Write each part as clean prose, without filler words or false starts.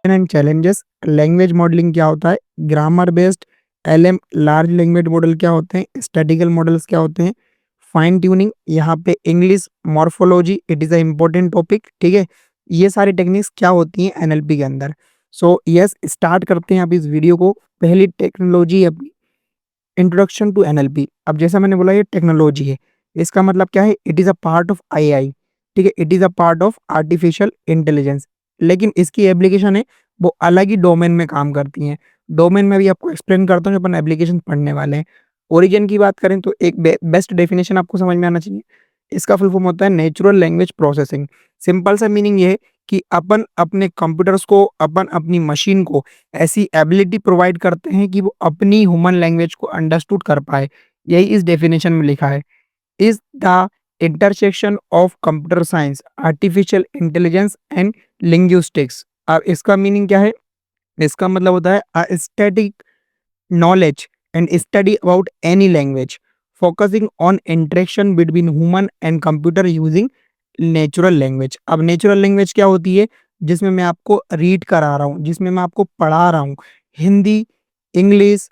And challenges. Language modelling क्या होता है, grammar based LM large language model क्या होते हैं, स्टैटिकल मॉडल्स क्या होते हैं, फाइन ट्यूनिंग, यहाँ पे English morphology, it is a important topic. ठीक है, ये सारी टेक्निक्स क्या होती हैं एनएलपी के अंदर। सो यस, स्टार्ट करते हैं आप इस वीडियो को। पहली टेक्नोलॉजी अपनी, इंट्रोडक्शन टू एनएलपी। अब जैसा मैंने बोला ये टेक्नोलॉजी है, इसका मतलब क्या है, it is a part of II. ठीक है, it is a part of artificial intelligence, लेकिन इसकी एप्लीकेशन है वो अलग ही डोमेन में काम करती हैं। डोमेन में भी आपको एक्सप्लेन करता हूँ, अपन एप्लीकेशन पढ़ने वाले हैं। ओरिजिन की बात करें तो एक बेस्ट डेफिनेशन आपको समझ में आना चाहिए। इसका फुल फॉर्म होता है नेचुरल लैंग्वेज प्रोसेसिंग। सिंपल सा मीनिंग ये है कि अपन अपने कंप्यूटर्स को, अपन अपनी मशीन को ऐसी एबिलिटी प्रोवाइड करते हैं कि वो अपनी ह्यूमन लैंग्वेज को अंडरस्टूड कर पाए। यही इस डेफिनेशन में लिखा है, is the intersection of computer science, artificial intelligence and linguistics. अब इसका मीनिंग क्या है, इसका मतलब होता है static knowledge and study about any language, focusing on interaction between human and computer using natural language. अब नेचुरल लैंग्वेज क्या होती है, जिसमें मैं आपको रीड करा रहा हूँ, जिसमें मैं आपको पढ़ा रहा हूँ। हिंदी, इंग्लिश,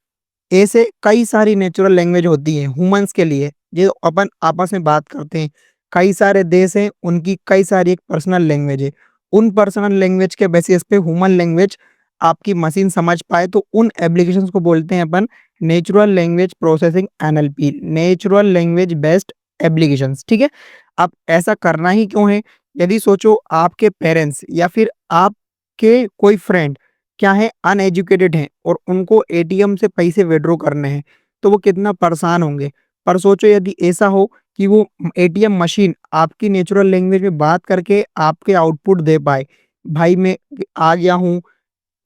ऐसे कई सारी नेचुरल लैंग्वेज होती हैं ह्यूमंस के लिए, जो अपन आपस में बात करते हैं। कई सारे देश हैं, उनकी कई सारी एक पर्सनल लैंग्वेज है। उन पर्सनल लैंग्वेज के बेसिस पे ह्यूमन लैंग्वेज आपकी मशीन समझ पाए, तो उन एप्लीकेशंस को बोलते हैं अपन natural language processing NLP, natural language based applications. ठीक है, अब ऐसा करना ही क्यों है, यदि सोचो आपके पेरेंट्स या फिर आपके कोई फ्रेंड क्या है, अनएजुकेटेड हैं और उनको एटीएम से पैसे विड्रॉ करने हैं, तो वो कितना परेशान होंगे। पर सोचो यदि ऐसा हो कि वो एटीएम मशीन आपकी नेचुरल लैंग्वेज में बात करके आपके आउटपुट दे पाए, भाई मैं आ गया हूँ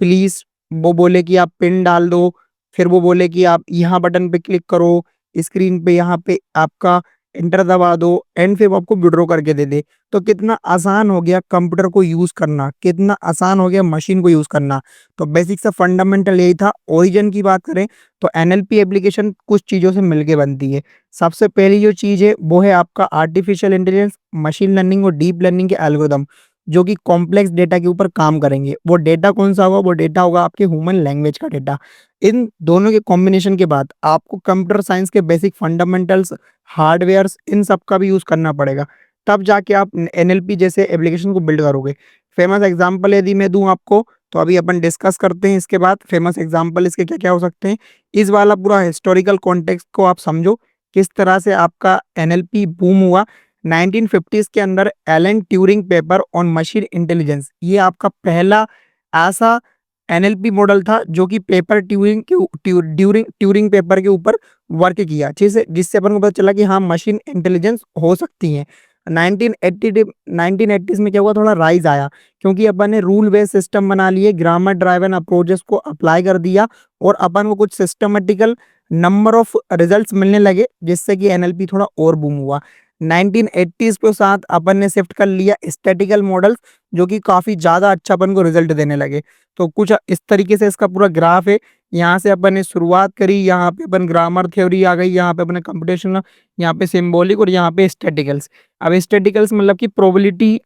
प्लीज, वो बोले कि आप पिन डाल दो, फिर वो बोले कि आप यहाँ बटन पे क्लिक करो, स्क्रीन पे यहाँ पे आपका एंटर दबा दो, एंड फिर वो आपको विड्रॉ करके दे दे। तो कितना आसान हो गया कंप्यूटर को यूज करना, कितना आसान हो गया मशीन को यूज करना। तो बेसिक सा फंडामेंटल यही था। ओरिजिन की बात करें तो एनएलपी एप्लीकेशन कुछ चीजों से मिलके बनती है। सबसे पहली जो चीज है वो है आपका आर्टिफिशियल इंटेलिजेंस, मशीन लर्निंग और डीप लर्निंग के एल्गोरिदम, जो कि कॉम्प्लेक्स डेटा के ऊपर काम करेंगे। वो डेटा कौन सा होगा, वो डेटा होगा आपके ह्यूमन लैंग्वेज का डेटा। इन दोनों के कॉम्बिनेशन के बाद आपको कंप्यूटर साइंस के बेसिक फंडामेंटल्स, हार्डवेयर्स, इन सब का भी यूज करना पड़ेगा, तब जाके आप एनएलपी जैसे एप्लीकेशन को बिल्ड करोगे। फेमस एग्जांपल यदि मैं दूं आपको, तो अभी अपन डिस्कस करते हैं इसके बाद फेमस एग्जांपल इसके क्या क्या हो सकते हैं। इस वाला पूरा हिस्टोरिकल कॉन्टेक्स्ट को आप समझो, किस तरह से आपका एनएलपी बूम हुआ। 1950s के अंदर Alan Turing paper on machine intelligence, ये आपका पहला ऐसा एनएलपी मॉडल था जो कि पेपर ट्यूरिंग के ट्यूरिंग पेपर के ऊपर वर्क किया, जिससे जिससे अपन को पता चला कि हाँ मशीन इंटेलिजेंस हो सकती है। 1980 1980s में क्या हुआ, थोड़ा राइज आया, क्योंकि अपन ने रूल बेस्ड सिस्टम बना लिए, ग्रामर ड्राइवन अप्रोचेस को अप्लाई कर दिया, और अपन को कुछ सिस्टमेटिकल नंबर ऑफ रिजल्ट्स मिलने लगे, जिससे कि एनएलपी थोड़ा और बूम हुआ। 1980s के साथ अपन ने शिफ्ट कर लिया स्टैटिकल मॉडल्स, जो कि काफी ज्यादा अच्छा अपन को रिजल्ट देने लगे। तो कुछ इस तरीके से इसका पूरा ग्राफ है। यहाँ से अपन ने शुरुआत करी, यहाँ पे अपन ग्रामर थ्योरी आ गई, यहाँ पे अपने कंप्यूटेशनल, यहाँ पे सिंबॉलिक, और यहाँ पे स्टैटिकल्स। अब स्टैटिकल्स मतलब कि प्रोबेबिलिटी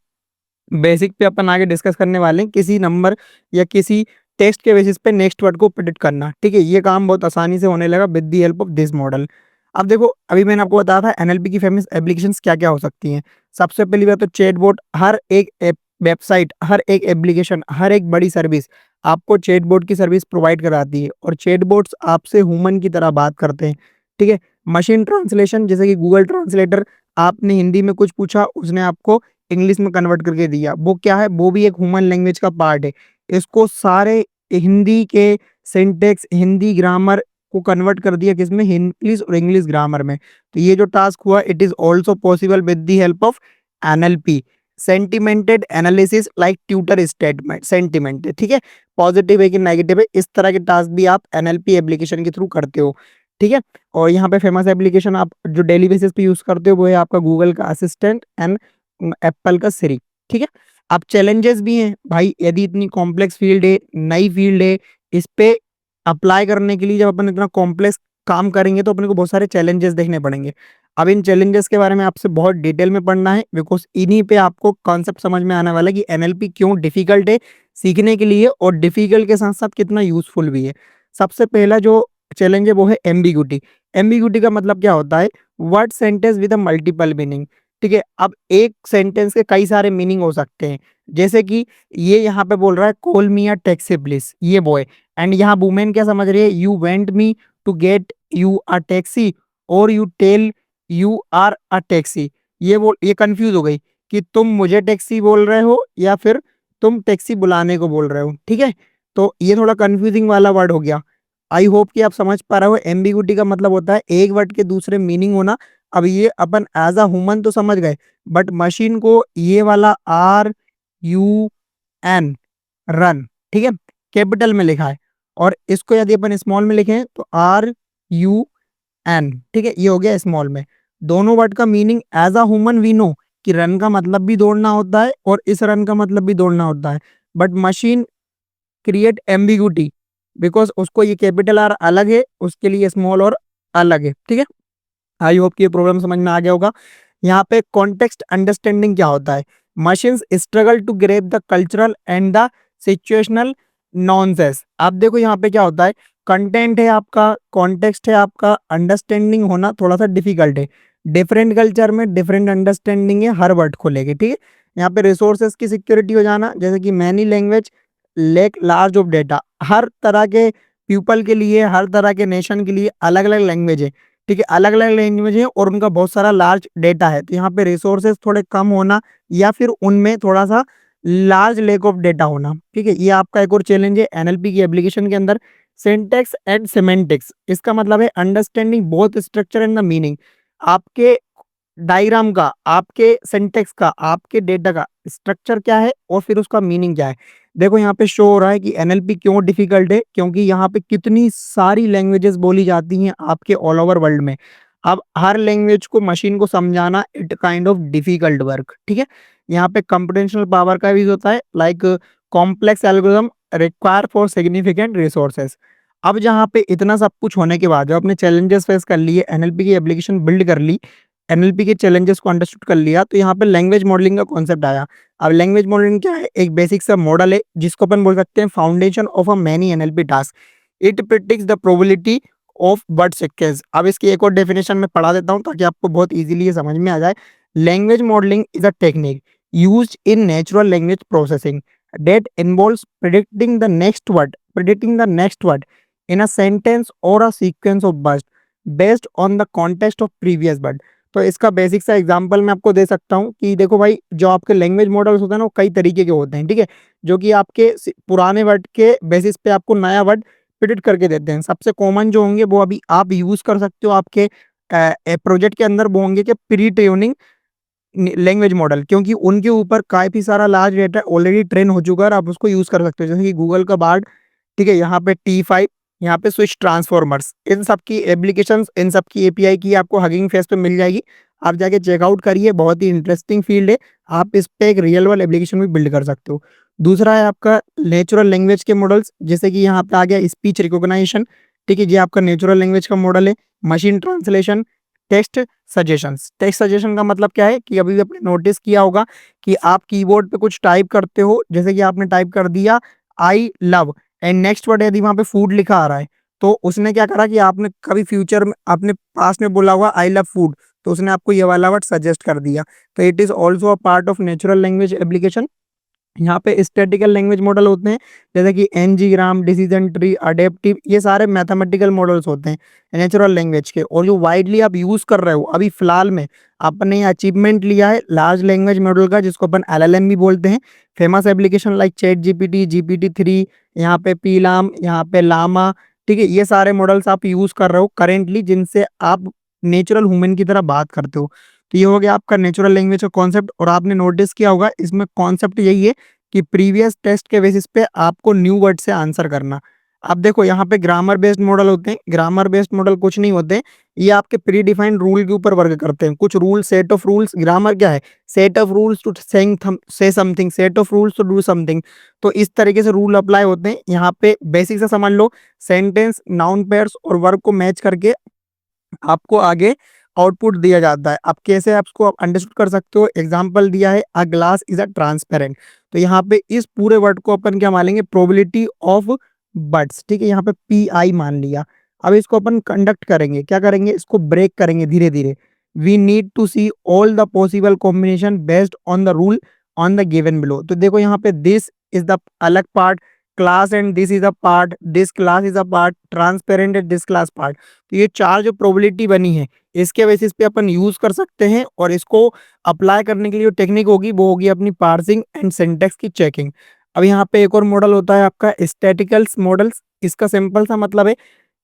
बेसिक पे अपन आगे डिस्कस करने वाले हैं, किसी नंबर या किसी टेक्स्ट के बेसिस पे नेक्स्ट वर्ड को प्रिडिक्ट करना। ठीक है, ये काम बहुत आसानी से होने लगा with the help of this model. अब देखो, अभी मैंने आपको बताया था एनएलपी की फेमस एप्लीकेशंस क्या क्या हो सकती हैं। सबसे पहली बात तो चैटबॉट, हर एक वेबसाइट, हर एक एप्लीकेशन, हर एक बड़ी सर्विस आपको चैटबॉट की सर्विस प्रोवाइड कराती है, और चैटबॉट्स आपसे ह्यूमन की तरह बात करते हैं। ठीक है, मशीन ट्रांसलेशन, जैसे कि गूगल ट्रांसलेटर, आपने हिंदी में कुछ पूछा, उसने आपको इंग्लिश में कन्वर्ट करके दिया, वो क्या है, वो भी एक ह्यूमन लैंग्वेज का पार्ट है। इसको सारे हिंदी के सिंटेक्स, हिंदी ग्रामर को कन्वर्ट कर दिया किसमें, इंग्लिश और इंग्लिश ग्रामर में। तो ये जो टास्क हुआ, it is also possible with the help of NLP. Sentimented analysis like Twitter statement, sentiment है, ठीक है, पॉजिटिव है कि नेगेटिव है, इस तरह के टास्क भी आप एनएलपी एप्लीकेशन के थ्रू करते हो। ठीक है, और यहाँ पे फेमस एप्लीकेशन आप जो डेली बेसिस पे यूज करते हो वो है आपका गूगल का असिस्टेंट एंड एप्पल का सिरी। ठीक है, अब चैलेंजेस भी हैं भाई, यदि इतनी कॉम्प्लेक्स फील्ड है, नई फील्ड है, इस पे अप्लाई करने के लिए जब अपन इतना कॉम्प्लेक्स काम करेंगे तो अपने को बहुत सारे चैलेंजेस देखने पड़ेंगे। अब इन चैलेंजेस के बारे में आपसे बहुत डिटेल में पढ़ना है, बिकॉज इन्हीं पे आपको कॉन्सेप्ट समझ में आने वाला है कि एनएलपी क्यों डिफिकल्ट है सीखने के लिए और डिफिकल्ट के साथ साथ कितना यूजफुल भी है। सबसे पहला जो चैलेंज है वो है एम्बिगुइटी। एम्बिगुइटी का मतलब क्या होता है? Word sentence with a multiple meaning. ठीक है, अब एक सेंटेंस के कई सारे मीनिंग हो सकते हैं, जैसे कि ये यहाँ पे बोल रहा है call me a taxi please, ये बॉय, एंड यहाँ वुमेन क्या समझ रही है? You want me to get you a taxi, और you tell you are a taxi. ये कंफ्यूज हो गई कि तुम मुझे टैक्सी बोल रहे हो या फिर तुम टैक्सी बुलाने को बोल रहे हो। ठीक है, तो ये थोड़ा कंफ्यूजिंग वाला वर्ड हो गया। आई होप कि आप समझ पा रहे हो। एम्बिगुइटी का मतलब होता है एक वर्ड के दूसरे मीनिंग होना। अब ये अपन एज अ ह्यूमन तो समझ गए, बट मशीन को ये वाला आर यू एन, रन, ठीक है, कैपिटल में लिखा है, और इसको यदि अपन स्मॉल में लिखें तो आर यू एन, ठीक है, ये हो गया स्मॉल में। दोनों वर्ड का meaning as a human we know कि रन का मतलब भी दौड़ना होता है और इस रन का मतलब भी दौड़ना होता है, but machine create ambiguity because उसको ये कैपिटल आर अलग है, उसके लिए स्मॉल और अलग है। ठीक है, आई होप कि ये प्रॉब्लम समझ में आ गया होगा। यहाँ पे कॉन्टेक्स्ट अंडरस्टैंडिंग क्या होता है? Machines struggle to grasp the cultural and the situational nonsense. आप देखो यहाँ पे क्या होता है, कंटेंट है आपका, कॉन्टेक्स्ट है आपका, अंडरस्टैंडिंग होना थोड़ा सा डिफिकल्ट है। डिफरेंट कल्चर में डिफरेंट अंडरस्टैंडिंग है हर वर्ड को लेके। ठीक है, यहाँ पे रिसोर्सेज की सिक्योरिटी हो जाना, जैसे कि many language lake large of data. हर तरह के पीपल के लिए, हर तरह के नेशन के लिए अलग अलग लैंग्वेज है। ठीक है, अलग अलग लैंग्वेज है और उनका बहुत सारा लार्ज डेटा है, तो यहाँ पे रिसोर्सेज थोड़े कम होना या फिर उनमें थोड़ा सा लार्ज लेक ऑफ डेटा होना। ठीक है, ये आपका एक और चैलेंज है एनएलपी की एप्लीकेशन के अंदर। सिंटेक्स एंड सिमेंटिक्स, इसका मतलब है understanding both structure and the meaning. आपके डायग्राम का, आपके सिंटेक्स का, आपके डेटा का स्ट्रक्चर क्या है और फिर उसका मीनिंग क्या है। देखो यहाँ पे शो हो रहा है कि एनएलपी क्यों डिफिकल्ट है, क्योंकि यहाँ पे कितनी सारी लैंग्वेजेस बोली जाती हैं आपके ऑल ओवर वर्ल्ड में। अब हर लैंग्वेज को मशीन को समझाना it kind of difficult work. ठीक है, यहाँ पे कंप्यूटेशनल पावर का यूज होता है, like complex algorithm require for significant resources. अब जहाँ पे इतना सब कुछ होने के बाद, जो आपने चैलेंजेस फेस कर लिए, एनएलपी की एप्लीकेशन बिल्ड कर ली, एनएलपी के चैलेंजेस को अंडरस्टूड कर लिया, तो यहाँ पे लैंग्वेज मॉडलिंग का कॉन्सेप्ट आया। अब लैंग्वेज मॉडलिंग क्या है? एक बेसिक सा मॉडल है जिसको अपन बोल सकते हैं foundation of a many NLP task. It predicts the probability of word sequence. अब इसकी एक और डेफिनेशन में पढ़ा देता हूँ ताकि आपको बहुत इजीली ये समझ में आ जाए। Language modelling is a technique used in natural language processing that involves predicting the next word in a sentence or a sequence of words based on the context of previous word। तो इसका basic सा example मैं आपको दे सकता हूँ कि देखो भाई, जो आपके लैंग्वेज मॉडल्स होते हैं ना, वो कई तरीके के होते हैं। ठीक है, जो कि आपके पुराने वर्ड के बेसिस पे आपको नया वर्ड प्रिडिक्ट करके देते हैं। सबसे कॉमन जो होंगे वो अभी आप यूज कर सकते हो आपके प्रोजेक्ट के अंदर, वो होंगे कि प्री ट्रेनिंग लैंग्वेज मॉडल, क्योंकि उनके ऊपर काफी सारा लार्ज डेटा ऑलरेडी ट्रेन हो चुका है और आप उसको यूज कर सकते हो, जैसे कि गूगल का बार्ड। ठीक है, यहाँ पे T5, यहाँ पे स्विच ट्रांसफॉर्मर्स, इन सब की एप्लीकेशंस, इन सब की एपीआई की आपको हगिंग फेस पे मिल जाएगी। आप जाके चेकआउट करिए, बहुत ही इंटरेस्टिंग फील्ड है। आप इस पे एक रियल वर्ल्ड एप्लीकेशन भी बिल्ड कर सकते हो। दूसरा है आपका नेचुरल लैंग्वेज के मॉडल्स, जैसे कि यहाँ पे आ गया स्पीच रिकॉग्नाइजेशन। ठीक है, ये आपका नेचुरल लैंग्वेज का मॉडल है। Machine translation, text suggestions. Text suggestion का मतलब क्या है कि अभी भी आपने नोटिस किया होगा कि आप कीबोर्ड पे कुछ टाइप करते हो, जैसे कि आपने टाइप कर दिया I love, and next word यदि वहां पे फूड लिखा आ रहा है, तो उसने क्या करा कि आपने कभी फ्यूचर में आपने पास में बोला हुआ आई लव फूड, तो उसने आपको ये वाला वर्ड सजेस्ट कर दिया। तो it is also a part of natural language application. यहाँ पे स्टैटिकल लैंग्वेज मॉडल होते हैं, जैसे कि एनजीग्राम, डिसीजन ट्री, अडेप्टिव, ये सारे मैथमेटिकल मॉडल्स होते हैं नेचुरल लैंग्वेज के। और जो वाइडली आप यूज कर रहे हो अभी फिलहाल में, आपने अचीवमेंट लिया है लार्ज लैंग्वेज मॉडल का, जिसको अपन एलएलएम भी बोलते हैं। Famous application like chat GPT, GPT-3, यहाँ पे पीलाम, यहाँ पे लामा। ठीक है, ये सारे मॉडल्स आप यूज कर रहे हो करेंटली, जिनसे आप नेचुरल ह्यूमन की तरह बात करते हो। तो ये हो गया आपका नेचुरल लैंग्वेज का कॉन्सेप्ट। और आपने नोटिस किया होगा इसमें कॉन्सेप्ट यही है कि प्रीवियस टेस्ट के बेसिस पे आपको न्यू वर्ड से आंसर करना। अब देखो यहाँ पे ग्रामर बेस्ड मॉडल होते हैं। ग्रामर बेस्ड मॉडल कुछ नहीं होते, ये आपके प्री डिफाइंड रूल के ऊपर वर्क करते हैं। कुछ rule, set of rules. Grammar क्या है? Set of rules to say something, set of rules to do something. तो इस तरीके से रूल अप्लाई होते हैं। यहाँ पे बेसिक से समझ लो, सेंटेंस, नाउन पेयर्स और वर्ब को मैच करके आपको आगे आउटपुट दिया जाता है। अब कैसे आप इसको अंडरस्टूड कर सकते हो, एग्जांपल दिया है a glass is a transparent, तो यहाँ पे इस पूरे वर्ड को अपन क्या मानेंगे, प्रोबेबिलिटी ऑफ बट्स, ठीक है, यहाँ पे पी आई मान लिया। अब इसको अपन कंडक्ट करेंगे, क्या करेंगे, इसको ब्रेक करेंगे धीरे धीरे। We need to see all the possible combination based on the rule on the given below. तो देखो यहाँ पे दिस इज द अलग part, class and this is a part, this class is a part, transparent and this class part. तो ये चार जो probability बनी है इसके बेसिस पे अपन यूज कर सकते हैं, और इसको अप्लाई करने के लिए जो टेक्निक होगी वो होगी अपनी पार्सिंग एंड सिंटैक्स की चेकिंग। अब यहाँ पे एक और मॉडल होता है आपका स्टैटिकल्स मॉडल्स। इसका सिंपल सा मतलब है,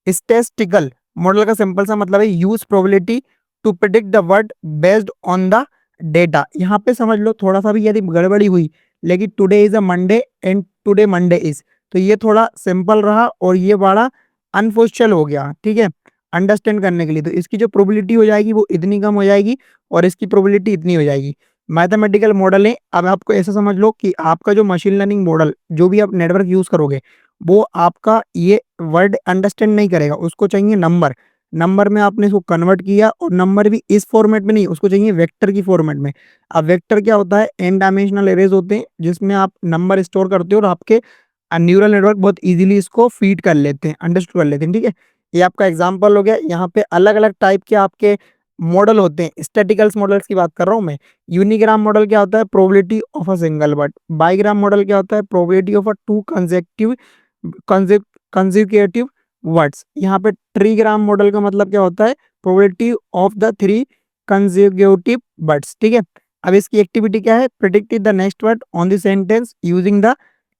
स्टैटिस्टिकल मॉडल का सिंपल सा मतलब है use probability to predict the word based on the data. यहाँ पे समझ लो थोड़ा सा भी यदि गड़बड़ी हुई, लेकिन today is a Monday and today Monday is, तो ये थोड़ा सिंपल रहा और ये बड़ा अनफॉर्चुनल हो गया, ठीक है, अंडरस्टैंड करने के लिए। तो इसकी जो प्रोबेबिलिटी हो जाएगी वो इतनी कम हो जाएगी और इसकी प्रोबेबिलिटी इतनी हो जाएगी। मैथमेटिकल मॉडल है। अब आपको ऐसा समझ लो कि आपका जो मशीन लर्निंग मॉडल जो भी आप नेटवर्क यूज करोगे वो आपका ये वर्ड अंडरस्टैंड नहीं करेगा, उसको चाहिए नंबर। नंबर में आपने इसको कन्वर्ट किया और नंबर भी इस फॉर्मेट में नहीं, उसको चाहिए वेक्टर की फॉर्मेट में। अब वेक्टर क्या होता है, एन डायमेंशनल एरेज होते हैं जिसमें आप नंबर स्टोर करते हो और आपके न्यूरल नेटवर्क बहुत इजीली इसको फीड कर लेते हैं, अंडरस्टूड कर लेते हैं, ठीक है। ये आपका एग्जांपल हो गया। यहाँ पे अलग अलग टाइप के आपके मॉडल होते हैं, स्टैटिकल्स मॉडल्स की बात कर रहा हूँ मैं। यूनिग्राम मॉडल क्या होता है, probability of a single word. Bigram model क्या होता है, probability of a two consecutive words. यहाँ पे ट्रीग्राम मॉडल का मतलब क्या होता है, probability of the three consecutive words, ठीक है। अब इसकी एक्टिविटी क्या है, predict the next word on the sentence using the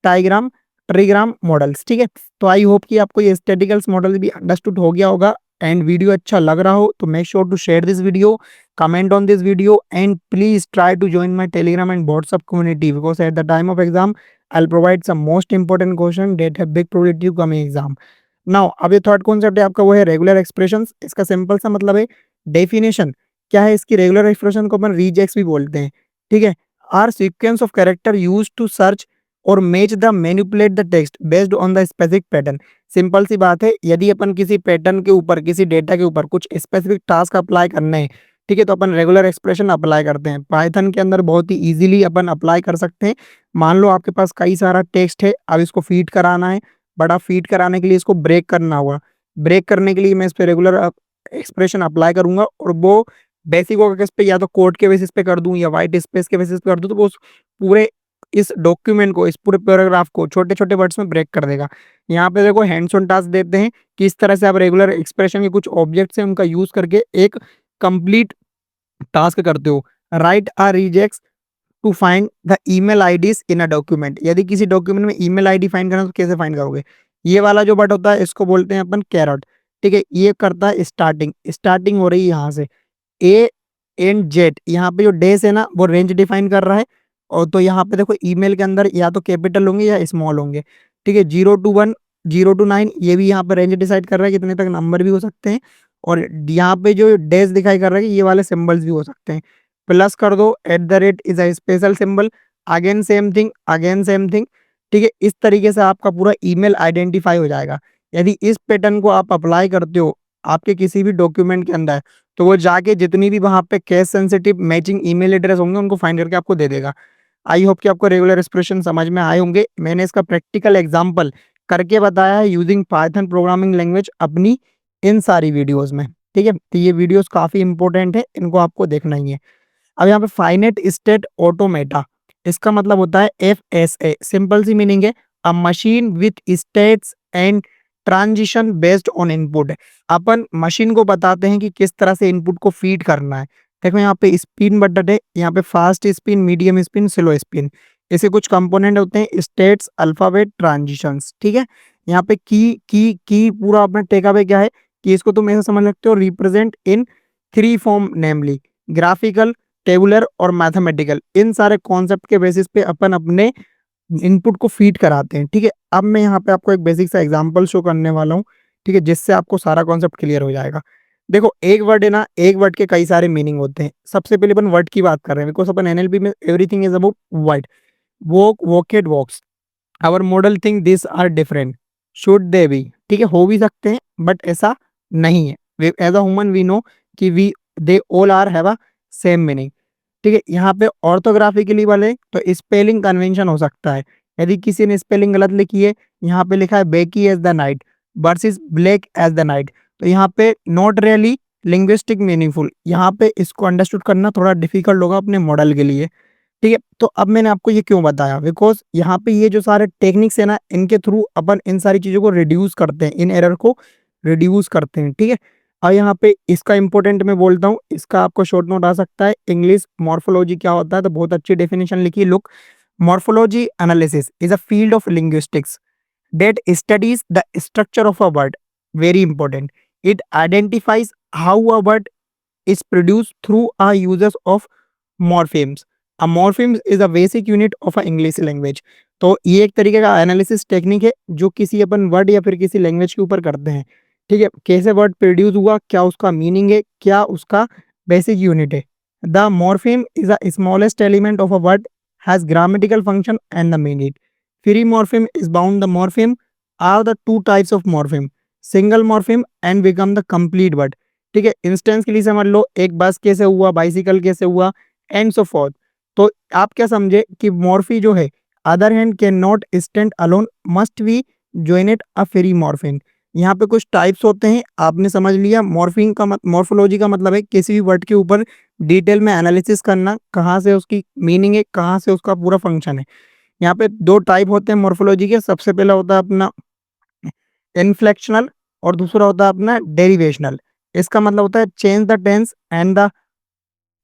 trigram trigram models, ठीक है। तो आई होप कि आपको ये स्टैटिकल्स मॉडल भी अंडरस्टूड हो गया होगा एंड वीडियो अच्छा लग रहा हो तो make sure to share this video, comment on this video, and please try to join my telegram and whatsapp community, because at the time of exam I'll provide some most important question that have big probability to come in exam. Now अब ये third concept है आपका, वो है regular expressions. इसका simple सा मतलब है, डेफिनेशन क्या है इसकी, रेगुलर एक्सप्रेशन को अपन रीजेक्स भी बोलते हैं, ठीक है। Are sequence of character use to search और match the manipulate the text based on the specific pattern. Simple सी बात है, यदि अपन किसी पैटर्न के ऊपर, किसी डेटा के ऊपर कुछ स्पेसिफिक टास्क अप्लाई करने हैं, ठीक है, तो अपन रेगुलर एक्सप्रेशन अप्लाई करते हैं। पाइथन के अंदर बहुत ही इजीली अपन अप्लाई कर सकते हैं। मान लो आपके पास कई सारा टेक्स्ट है, अब इसको फीड कराना है, बड़ा फीड कराने के लिए इसको ब्रेक करना होगा। ब्रेक करने के लिए मैं इस पे रेगुलर एक्सप्रेशन अप्लाई करूंगा और वो बेसिक होगा किस पे, या तो कोड के बेसिस पे कर दूं या वाइट स्पेस के बेसिस पे कर दूं, तो वो उस पूरे इस डॉक्यूमेंट को, इस पूरे पैराग्राफ को छोटे छोटे वर्ड्स में ब्रेक कर देगा। यहाँ पे देखो हैंड्स ऑन टास्क देते हैं कि इस तरह से आप रेगुलर एक्सप्रेशन के कुछ ऑब्जेक्ट्स हैं उनका यूज करके एक कंप्लीट टास्क करते हो। Write are rejects to find the email IDs in a document. यदि किसी डॉक्यूमेंट में ईमेल आईडी फाइंड करना तो कैसे फाइंड करोगे, ये वाला जो बट होता है इसको बोलते हैं अपन कैरट, ठीक है। ये करता है स्टार्टिंग, स्टार्टिंग हो रही है यहाँ से ए एंड जेड, यहाँ पे जो डेज है ना वो रेंज डिफाइन कर रहा है। और तो यहाँ पे देखो ईमेल के अंदर या तो कैपिटल होंगे या स्मॉल होंगे, ठीक है। 0 to 1, 0 to 9, ये भी यहाँ पे रेंज डिसाइड कर रहा है कितने तक नंबर भी हो सकते हैं। और यहाँ पे जो डेज दिखाई कर रहा है ये वाले सिंबल्स भी हो सकते हैं। प्लस कर दो, @ is a special symbol, again same thing, again same thing, ठीक है। इस तरीके से आपका पूरा ईमेल आइडेंटिफाई हो जाएगा। यदि इस पैटर्न को आप अप्लाई करते हो आपके किसी भी डॉक्यूमेंट के अंदर, तो वो जाके जितनी भी वहाँ पे case sensitive matching email address होंगे उनको फाइंड करके आपको दे देगा। आई होप कि आपको रेगुलर एक्सप्रेशन समझ में आए होंगे। मैंने इसका प्रैक्टिकल एग्जांपल करके बताया है यूजिंग पाइथन प्रोग्रामिंग लैंग्वेज अपनी इन सारी वीडियोस में, ठीक है। तो ये वीडियोस काफी इंपॉर्टेंट है, इनको आपको देखना ही है। अब यहाँ पे फाइनेट स्टेट ऑटोमेटा, इसका मतलब होता है FSA। सिंपल सी मीनिंग है, अ machine with states and transition based on input. Upon machine को बताते हैं कि किस तरह से इनपुट को फीड करना है। देखो यहाँ पे स्पिन बटन है, यहाँ पे fast spin, medium spin, slow spin, ऐसे कुछ कंपोनेंट होते हैं, स्टेट्स, अल्फाबेट, ट्रांजिशंस, ठीक है। यहाँ पे की पूरा अपना टेक अवे क्या है कि इसको तुम ऐसे समझ सकते हो, represent in 3 form, namely graphical, tabular और मैथमेटिकल। इन सारे कॉन्सेप्ट के बेसिस पे अपन अपने इनपुट को फीड कराते हैं, ठीक है। अब मैं यहाँ पे आपको एक बेसिक सा एग्जांपल शो करने वाला हूँ, ठीक है, जिससे आपको सारा कॉन्सेप्ट क्लियर हो जाएगा। देखो एक वर्ड है ना, एक वर्ड के कई सारे मीनिंग होते हैं। सबसे पहले अपन वर्ड की बात कर रहे हैं, बिकॉज अपन NLP में everything is about word. Walk, walked, walks, our model think this are different, should they be, ठीक है, हो भी सकते हैं बट ऐसा नहीं है। As a human we know कि we they all are have a same meaning. ठीक है, यहाँ पे ऑर्थोग्राफिकली वाले तो स्पेलिंग कन्वेंशन हो सकता है। यदि किसी ने स्पेलिंग गलत लिखी है, यहाँ पे लिखा है Becky as the night versus black as the night, तो यहाँ पे नॉट रियली लिंग्विस्टिक मीनिंगफुल, यहाँ पे इसको अंडरस्टूड करना थोड़ा डिफिकल्ट होगा अपने मॉडल के लिए। ठीक है, तो अब मैंने आपको ये क्यों बताया, बिकॉज यहाँ पे ये जो सारे टेक्निक्स है ना, इनके थ्रू अपन इन सारी चीजों को रिड्यूस करते हैं, इन एरर को रिड्यूस करते हैं। ठीक है, और यहाँ पे इसका इंपॉर्टेंट मैं बोलता हूँ, इसका आपको शॉर्ट नोट आ सकता है, इंग्लिश मॉर्फोलॉजी क्या होता है, तो बहुत अच्छी डेफिनेशन लिखी। Look, morphology analysis is a field of linguistics that studies the structure of a word. Very important. It identifies how a word is produced through a uses of morphemes. A morphemes is a basic unit of a English language. तो ये एक तरीके का analysis technique है जो किसी अपन word या फिर किसी लैंग्वेज के ऊपर करते हैं। ठीक है, कैसे वर्ड प्रोड्यूस हुआ, क्या उसका मीनिंग है, क्या उसका बेसिक यूनिट है। The morpheme is a smallest element of a word, has grammatical function and the meaning. Free morpheme is bound. The morpheme are the two types of morpheme, single morpheme and become the complete word. ठीक है, instance के लिए समझ लो, एक बस कैसे हुआ, bicycle कैसे हुआ, एंड सो फोर्थ। तो आप क्या समझे कि मॉर्फी जो है, other hand can not stand alone, must be joined a free morphine. यहाँ पे कुछ टाइप्स होते हैं, आपने समझ लिया। मॉर्फिंग का मॉर्फोलॉजी का मतलब है किसी भी वर्ड के ऊपर डिटेल में एनालिसिस करना, कहाँ से उसकी मीनिंग है, कहाँ से उसका पूरा फंक्शन है। यहाँ पे दो टाइप होते हैं मॉर्फोलॉजी के, सबसे पहला होता है अपना इनफ्लेक्शनल और दूसरा होता है अपना डेरिवेशनल। इसका मतलब होता है change the tense and the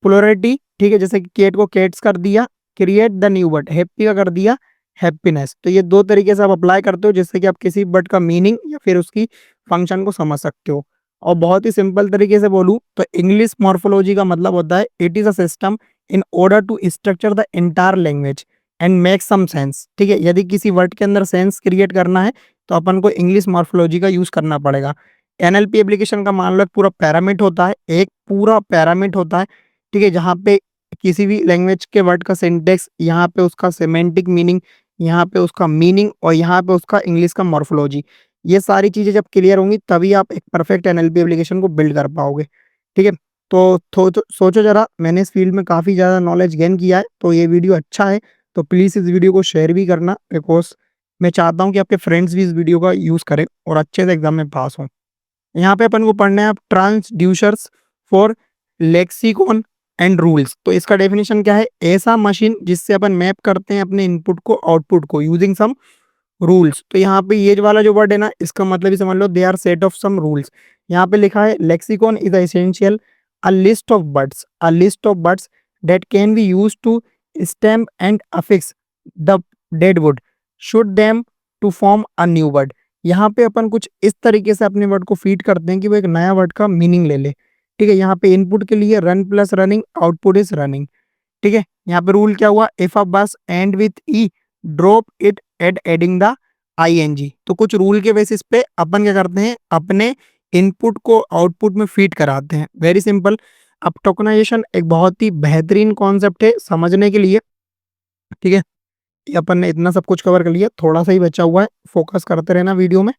polarity. ठीक है, जैसे कि केट को केट्स कर दिया, create the new word, happy का कर दिया हैप्पीनेस। तो ये दो तरीके से आप अप्लाई करते हो जिससे कि आप किसी वर्ड का मीनिंग या फिर उसकी फंक्शन को समझ सकते हो। और बहुत ही सिंपल तरीके से बोलूं तो इंग्लिश मॉर्फोलॉजी का मतलब होता है it is a system in order to structure the entire language and make some sense. ठीक है, यदि किसी वर्ड के अंदर सेंस क्रिएट करना है तो अपन को इंग्लिश मॉर्फोलॉजी का यूज करना पड़ेगा। एनएलपी एप्लीकेशन का मान लो एक पूरा पैरामिड होता है, एक पूरा पैरामिड होता है। ठीक है, जहाँ पे किसी भी लैंग्वेज के वर्ड का सिंटेक्स, यहाँ पे उसका सेमेंटिक मीनिंग, यहाँ पे उसका मीनिंग और यहाँ पे उसका इंग्लिश का मॉर्फोलॉजी, ये सारी चीजें जब क्लियर होंगी तभी आप एक परफेक्ट एनएलपी एप्लीकेशन को बिल्ड कर पाओगे। ठीक है, तो सोचो जरा, मैंने इस फील्ड में काफी ज्यादा नॉलेज गेन किया है, तो ये वीडियो अच्छा है तो प्लीज इस वीडियो को शेयर भी करना, बिकॉज मैं चाहता हूँ कि आपके फ्रेंड्स भी इस वीडियो का यूज करें और अच्छे से एग्जाम में पास हों। यहाँ पे अपन को पढ़ना है transducers for lexicon and rules. तो इसका डेफिनेशन क्या है, ऐसा मशीन जिससे अपन मैप करते हैं अपने इनपुट को आउटपुट को यूजिंग सम रूल्स। तो यहाँ पे ये वाला जो वर्ड है ना, इसका मतलब ही समझ लो they are set of some rules. यहाँ पे लिखा है lexicon is essential a list of words, a list of words that can be use to stamp and affix the dead wood should them to form a new word. यहाँ पे अपन कुछ इस तरीके से अपने वर्ड को फीड करते हैं कि वो एक नया वर्ड का मीनिंग ले ले। ठीक है, यहाँ पे इनपुट के लिए run plus running, output is running. ठीक है, यहाँ पे रूल क्या हुआ, if a bus end with E drop it at adding the ING. तो कुछ रूल के बेसिस पे अपन क्या करते हैं, अपने इनपुट को आउटपुट में फीड कराते हैं। Very simple. अब टोकनाइजेशन एक बहुत ही बेहतरीन कॉन्सेप्ट है समझने के लिए। ठीक है, ये अपन ने इतना सब कुछ कवर कर लिया, थोड़ा सा ही बचा हुआ है, फोकस करते रहना वीडियो में।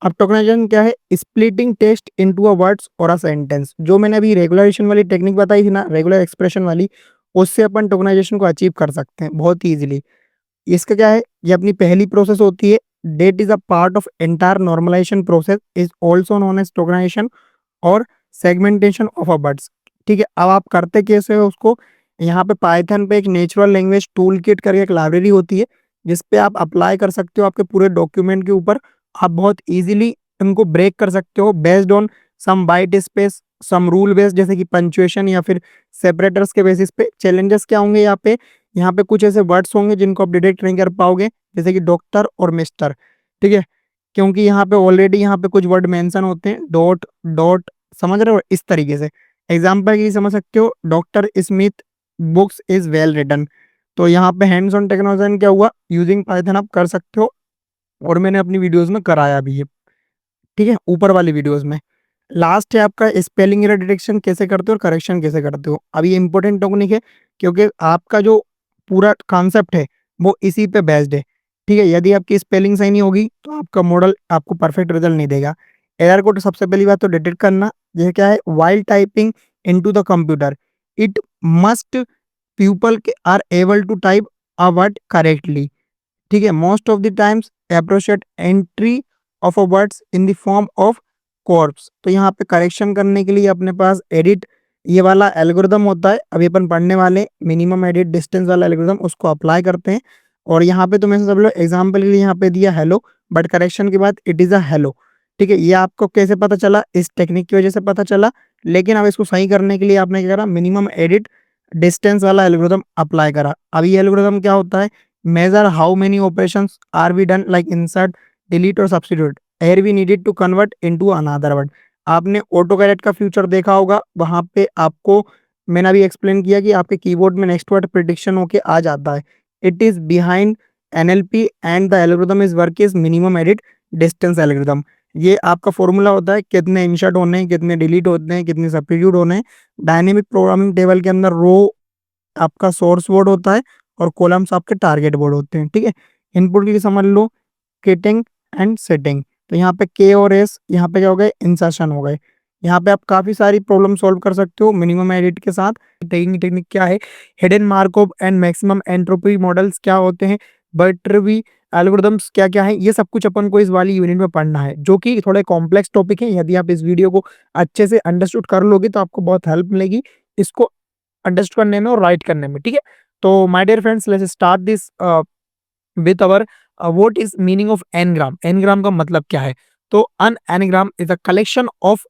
अब टोकनाइजेशन क्या है, splitting text into a words और अ सेंटेंस। जो मैंने अभी रेगुलराइजेशन वाली टेक्निक बताई थी ना, रेगुलर एक्सप्रेशन वाली, उससे अपन टोकनाइजेशन को अचीव कर सकते हैं बहुत ही इजीली। इसका क्या है, ये अपनी पहली प्रोसेस होती है, that is a part of entire normalisation process, is also known as tokenisation और सेगमेंटेशन ऑफ अ वर्ड्स। ठीक है, अब आप करते कैसे हो उसको, यहाँ पे पाइथन पे एक नेचुरल लैंग्वेज टूल किट करके एक लाइब्रेरी होती है जिस पे आप अप्लाई कर सकते हो आपके पूरे डॉक्यूमेंट के ऊपर। आप बहुत इजीली इनको ब्रेक कर सकते हो based on some white space, some rule based, जैसे कि पंचुएशन या फिर सेपरेटर्स के बेसिस पे। चैलेंजेस क्या होंगे यहाँ पे, यहाँ पे कुछ ऐसे वर्ड्स होंगे जिनको आप डिटेक्ट नहीं कर पाओगे, जैसे कि डॉक्टर और मिस्टर। ठीक है, क्योंकि यहाँ पे ऑलरेडी यहाँ पे कुछ वर्ड मेंशन होते हैं, डॉट डॉट, समझ रहे हो, इस तरीके से। एग्जाम्पल की समझ सकते हो, doctor Smith books is well written. तो यहाँ पे हैंड्स ऑन टेक्नोलॉजी क्या हुआ, यूजिंग पाइथन आप कर सकते हो, और मैंने अपनी वीडियोस में कराया भी है। ठीक है, ऊपर वाली वीडियोस में। लास्ट है आपका स्पेलिंग एरर डिटेक्शन कैसे करते हो और करेक्शन कैसे करते हो। अब ये इंपॉर्टेंट टेक्निक है क्योंकि आपका जो पूरा कॉन्सेप्ट है वो इसी पे बेस्ड है। ठीक है, यदि आपकी स्पेलिंग सही नहीं होगी तो आपका मॉडल आपको परफेक्ट रिजल्ट नहीं देगा। एरर को तो सबसे पहली बात तो डिटेक्ट करना, ये क्या है, while typing into the computer. It must people are able to type a word correctly. ठीक है, most of the times appropriate entry of a words in the form of corpus. तो यहाँ पे करेक्शन करने के लिए अपने पास एडिट ये वाला एल्गोरिदम होता है, अभी अपन पढ़ने वाले मिनिमम एडिट डिस्टेंस वाला एल्गोरिदम, उसको अप्लाई करते हैं। और यहाँ पे तुम्हें सब लोग एग्जाम्पल के लिए यहाँ पे दिया हेलो, बट करेक्शन के बाद इट इज़ अ हेलो। ठीक है, ये आपको कैसे पता चला, इस टेक्निक की वजह से पता चला। लेकिन अब इसको सही करने के लिए आपने क्या करा, मिनिमम एडिट डिस्टेंस वाला एल्गोरिदम अप्लाई करा। अब ये एल्गोरिदम क्या होता है, measure how many operations are we done like insert, delete और substitute here we needed to convert into another word। आपने ऑटो कैरेक्ट का फ्यूचर देखा होगा, वहां पे आपको मैंने अभी एक्सप्लेन किया कि आपके कीबोर्ड में नेक्स्ट वर्ड प्रिडिक्शन होके आ जाता है। It is behind NLP and the algorithm is work is minimum edit distance algorithm. ये आपका फॉर्मूला होता है, कितने इंसर्ट होने हैं, कितने डिलीट होते हैं, कितने सब्स्टिट्यूट होने हैं। डायनेमिक प्रोग्रामिंग टेबल के अंदर रो आपका सोर्स वर्ड होता है और कॉलम्स आपके टारगेट वर्ड होते हैं। ठीक है, इनपुट की समझ लो किटिंग एंड सेटिंग। तो यहाँ पे के और एस यहाँ पे क्या हो गए, इंसर्शन हो गए। यहाँ पे आप काफी सारी प्रॉब्लम सॉल्व कर सकते हो मिनिमम एडिट के साथ। टेक्निक क्या है, hidden markup and maximum entropy models क्या होते हैं, बटरवी एल्गोरिथम्स क्या क्या है, ये सब कुछ अपन को इस वाली यूनिट में पढ़ना है, जो कि थोड़े कॉम्प्लेक्स टॉपिक है। यदि आप इस वीडियो को अच्छे से अंडरस्टूड कर लोगे तो आपको बहुत हेल्प मिलेगी इसको अंडरस्टूड करने में और राइट करने में। ठीक है, तो my dear friends, let's start this with our what is meaning of n gram. N gram का मतलब क्या है, तो an n gram is a collection of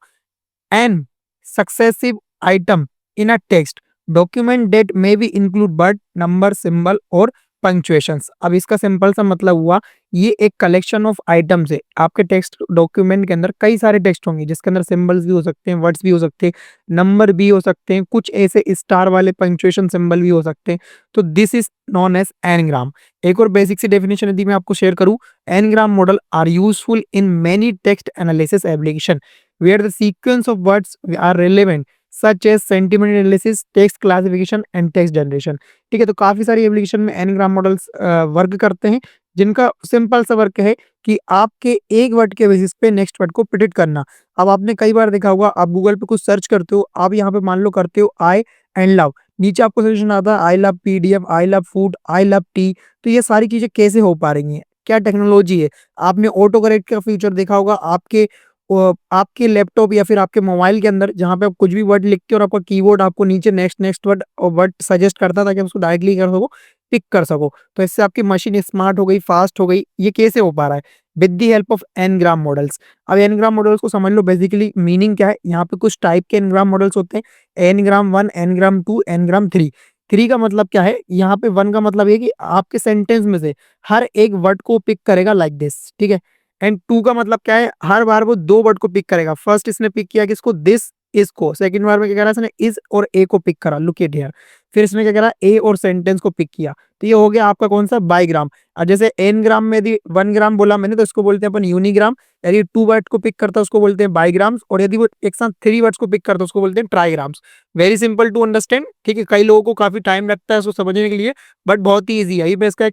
n successive item in a text document that may be include word number symbol और punctuations. अब इसका simple सा मतलब हुआ, ये एक कलेक्शन ऑफ आइटम्स है। आपके टेक्स्ट डॉक्यूमेंट के अंदर कई सारे टेक्स्ट होंगे जिसके अंदर सिंबल्स भी हो सकते हैं, वर्ड्स भी हो सकते हैं, नंबर भी हो सकते हैं, कुछ ऐसे स्टार वाले पंक्चुएशन सिंबल भी हो सकते हैं। तो this is known as n gram. एक और बेसिक सी डेफिनेशन यदि मैं आपको शेयर करूं, n gram model are useful in many text analysis application where the sequence of words are relevant such as sentiment analysis, text classification and text generation। ठीक है, तो काफी सारी एप्लीकेशन में एनग्राम मॉडल्स वर्क करते हैं, जिनका सिंपल सा वर्क है कि आपके एक वर्ड के बेसिस पे नेक्स्ट वर्ड को प्रिडिक्ट करना। अब आपने कई बार देखा होगा, आप गूगल पे कुछ सर्च करते हो, आप यहाँ पे मान लो करते हो आई एंड लव, नीचे आपको सजेशन आता है I love PDF, I love food, I love T. तो ये सारी चीजें कैसे हो पा रही हैं, क्या टेक्नोलॉजी है। आपने ऑटो करेक्ट का फीचर देखा होगा आपके लैपटॉप या फिर आपके मोबाइल के अंदर, जहां पे आप कुछ भी वर्ड लिखते हो और आपका कीबोर्ड आपको नीचे नेक्स्ट नेक्स्ट वर्ड और वर्ड सजेस्ट करता है ताकि आप उसको डायरेक्टली कर सको, पिक कर सको। तो इससे आपकी मशीन स्मार्ट हो गई, फास्ट हो गई। ये कैसे हो पा रहा है, with the help of n gram models. अब एनग्राम मॉडल्स को समझ लो, बेसिकली मीनिंग क्या है। यहाँ पे कुछ टाइप के एनग्राम मॉडल्स होते हैं, एनग्राम 1, एनग्राम 2, एनग्राम 3। 3 का मतलब क्या है, यहाँ पे 1 का मतलब ये कि आपके सेंटेंस में से हर एक वर्ड को पिक करेगा लाइक दिस। ठीक है, एंड 2 का मतलब क्या है, हर बार वो 2 वर्ड को पिक करेगा। फर्स्ट इसने पिक किया किसको, दिस इसको, सेकंड बार में क्या करा इसने, इज और ए को पिक करा, लुक एट हियर। फिर इसने क्या करा, ए और सेंटेंस को पिक किया। तो ये हो गया आपका कौन सा, बाईग्राम। और जैसे एन ग्राम में यदि 1 ग्राम बोला मैंने तो इसको बोलते हैं अपन यूनिग्राम। यदि 2 वर्ड को पिक करता है उसको बोलते हैं बाईग्राम्स, और यदि वो एक साथ 3 वर्ड्स को पिक करता है उसको बोलते हैं trigrams. Very simple to understand. ठीक है, कई लोगों को काफी टाइम लगता है इसको समझने के लिए, बट बहुत ही ईजी है। मैं इसका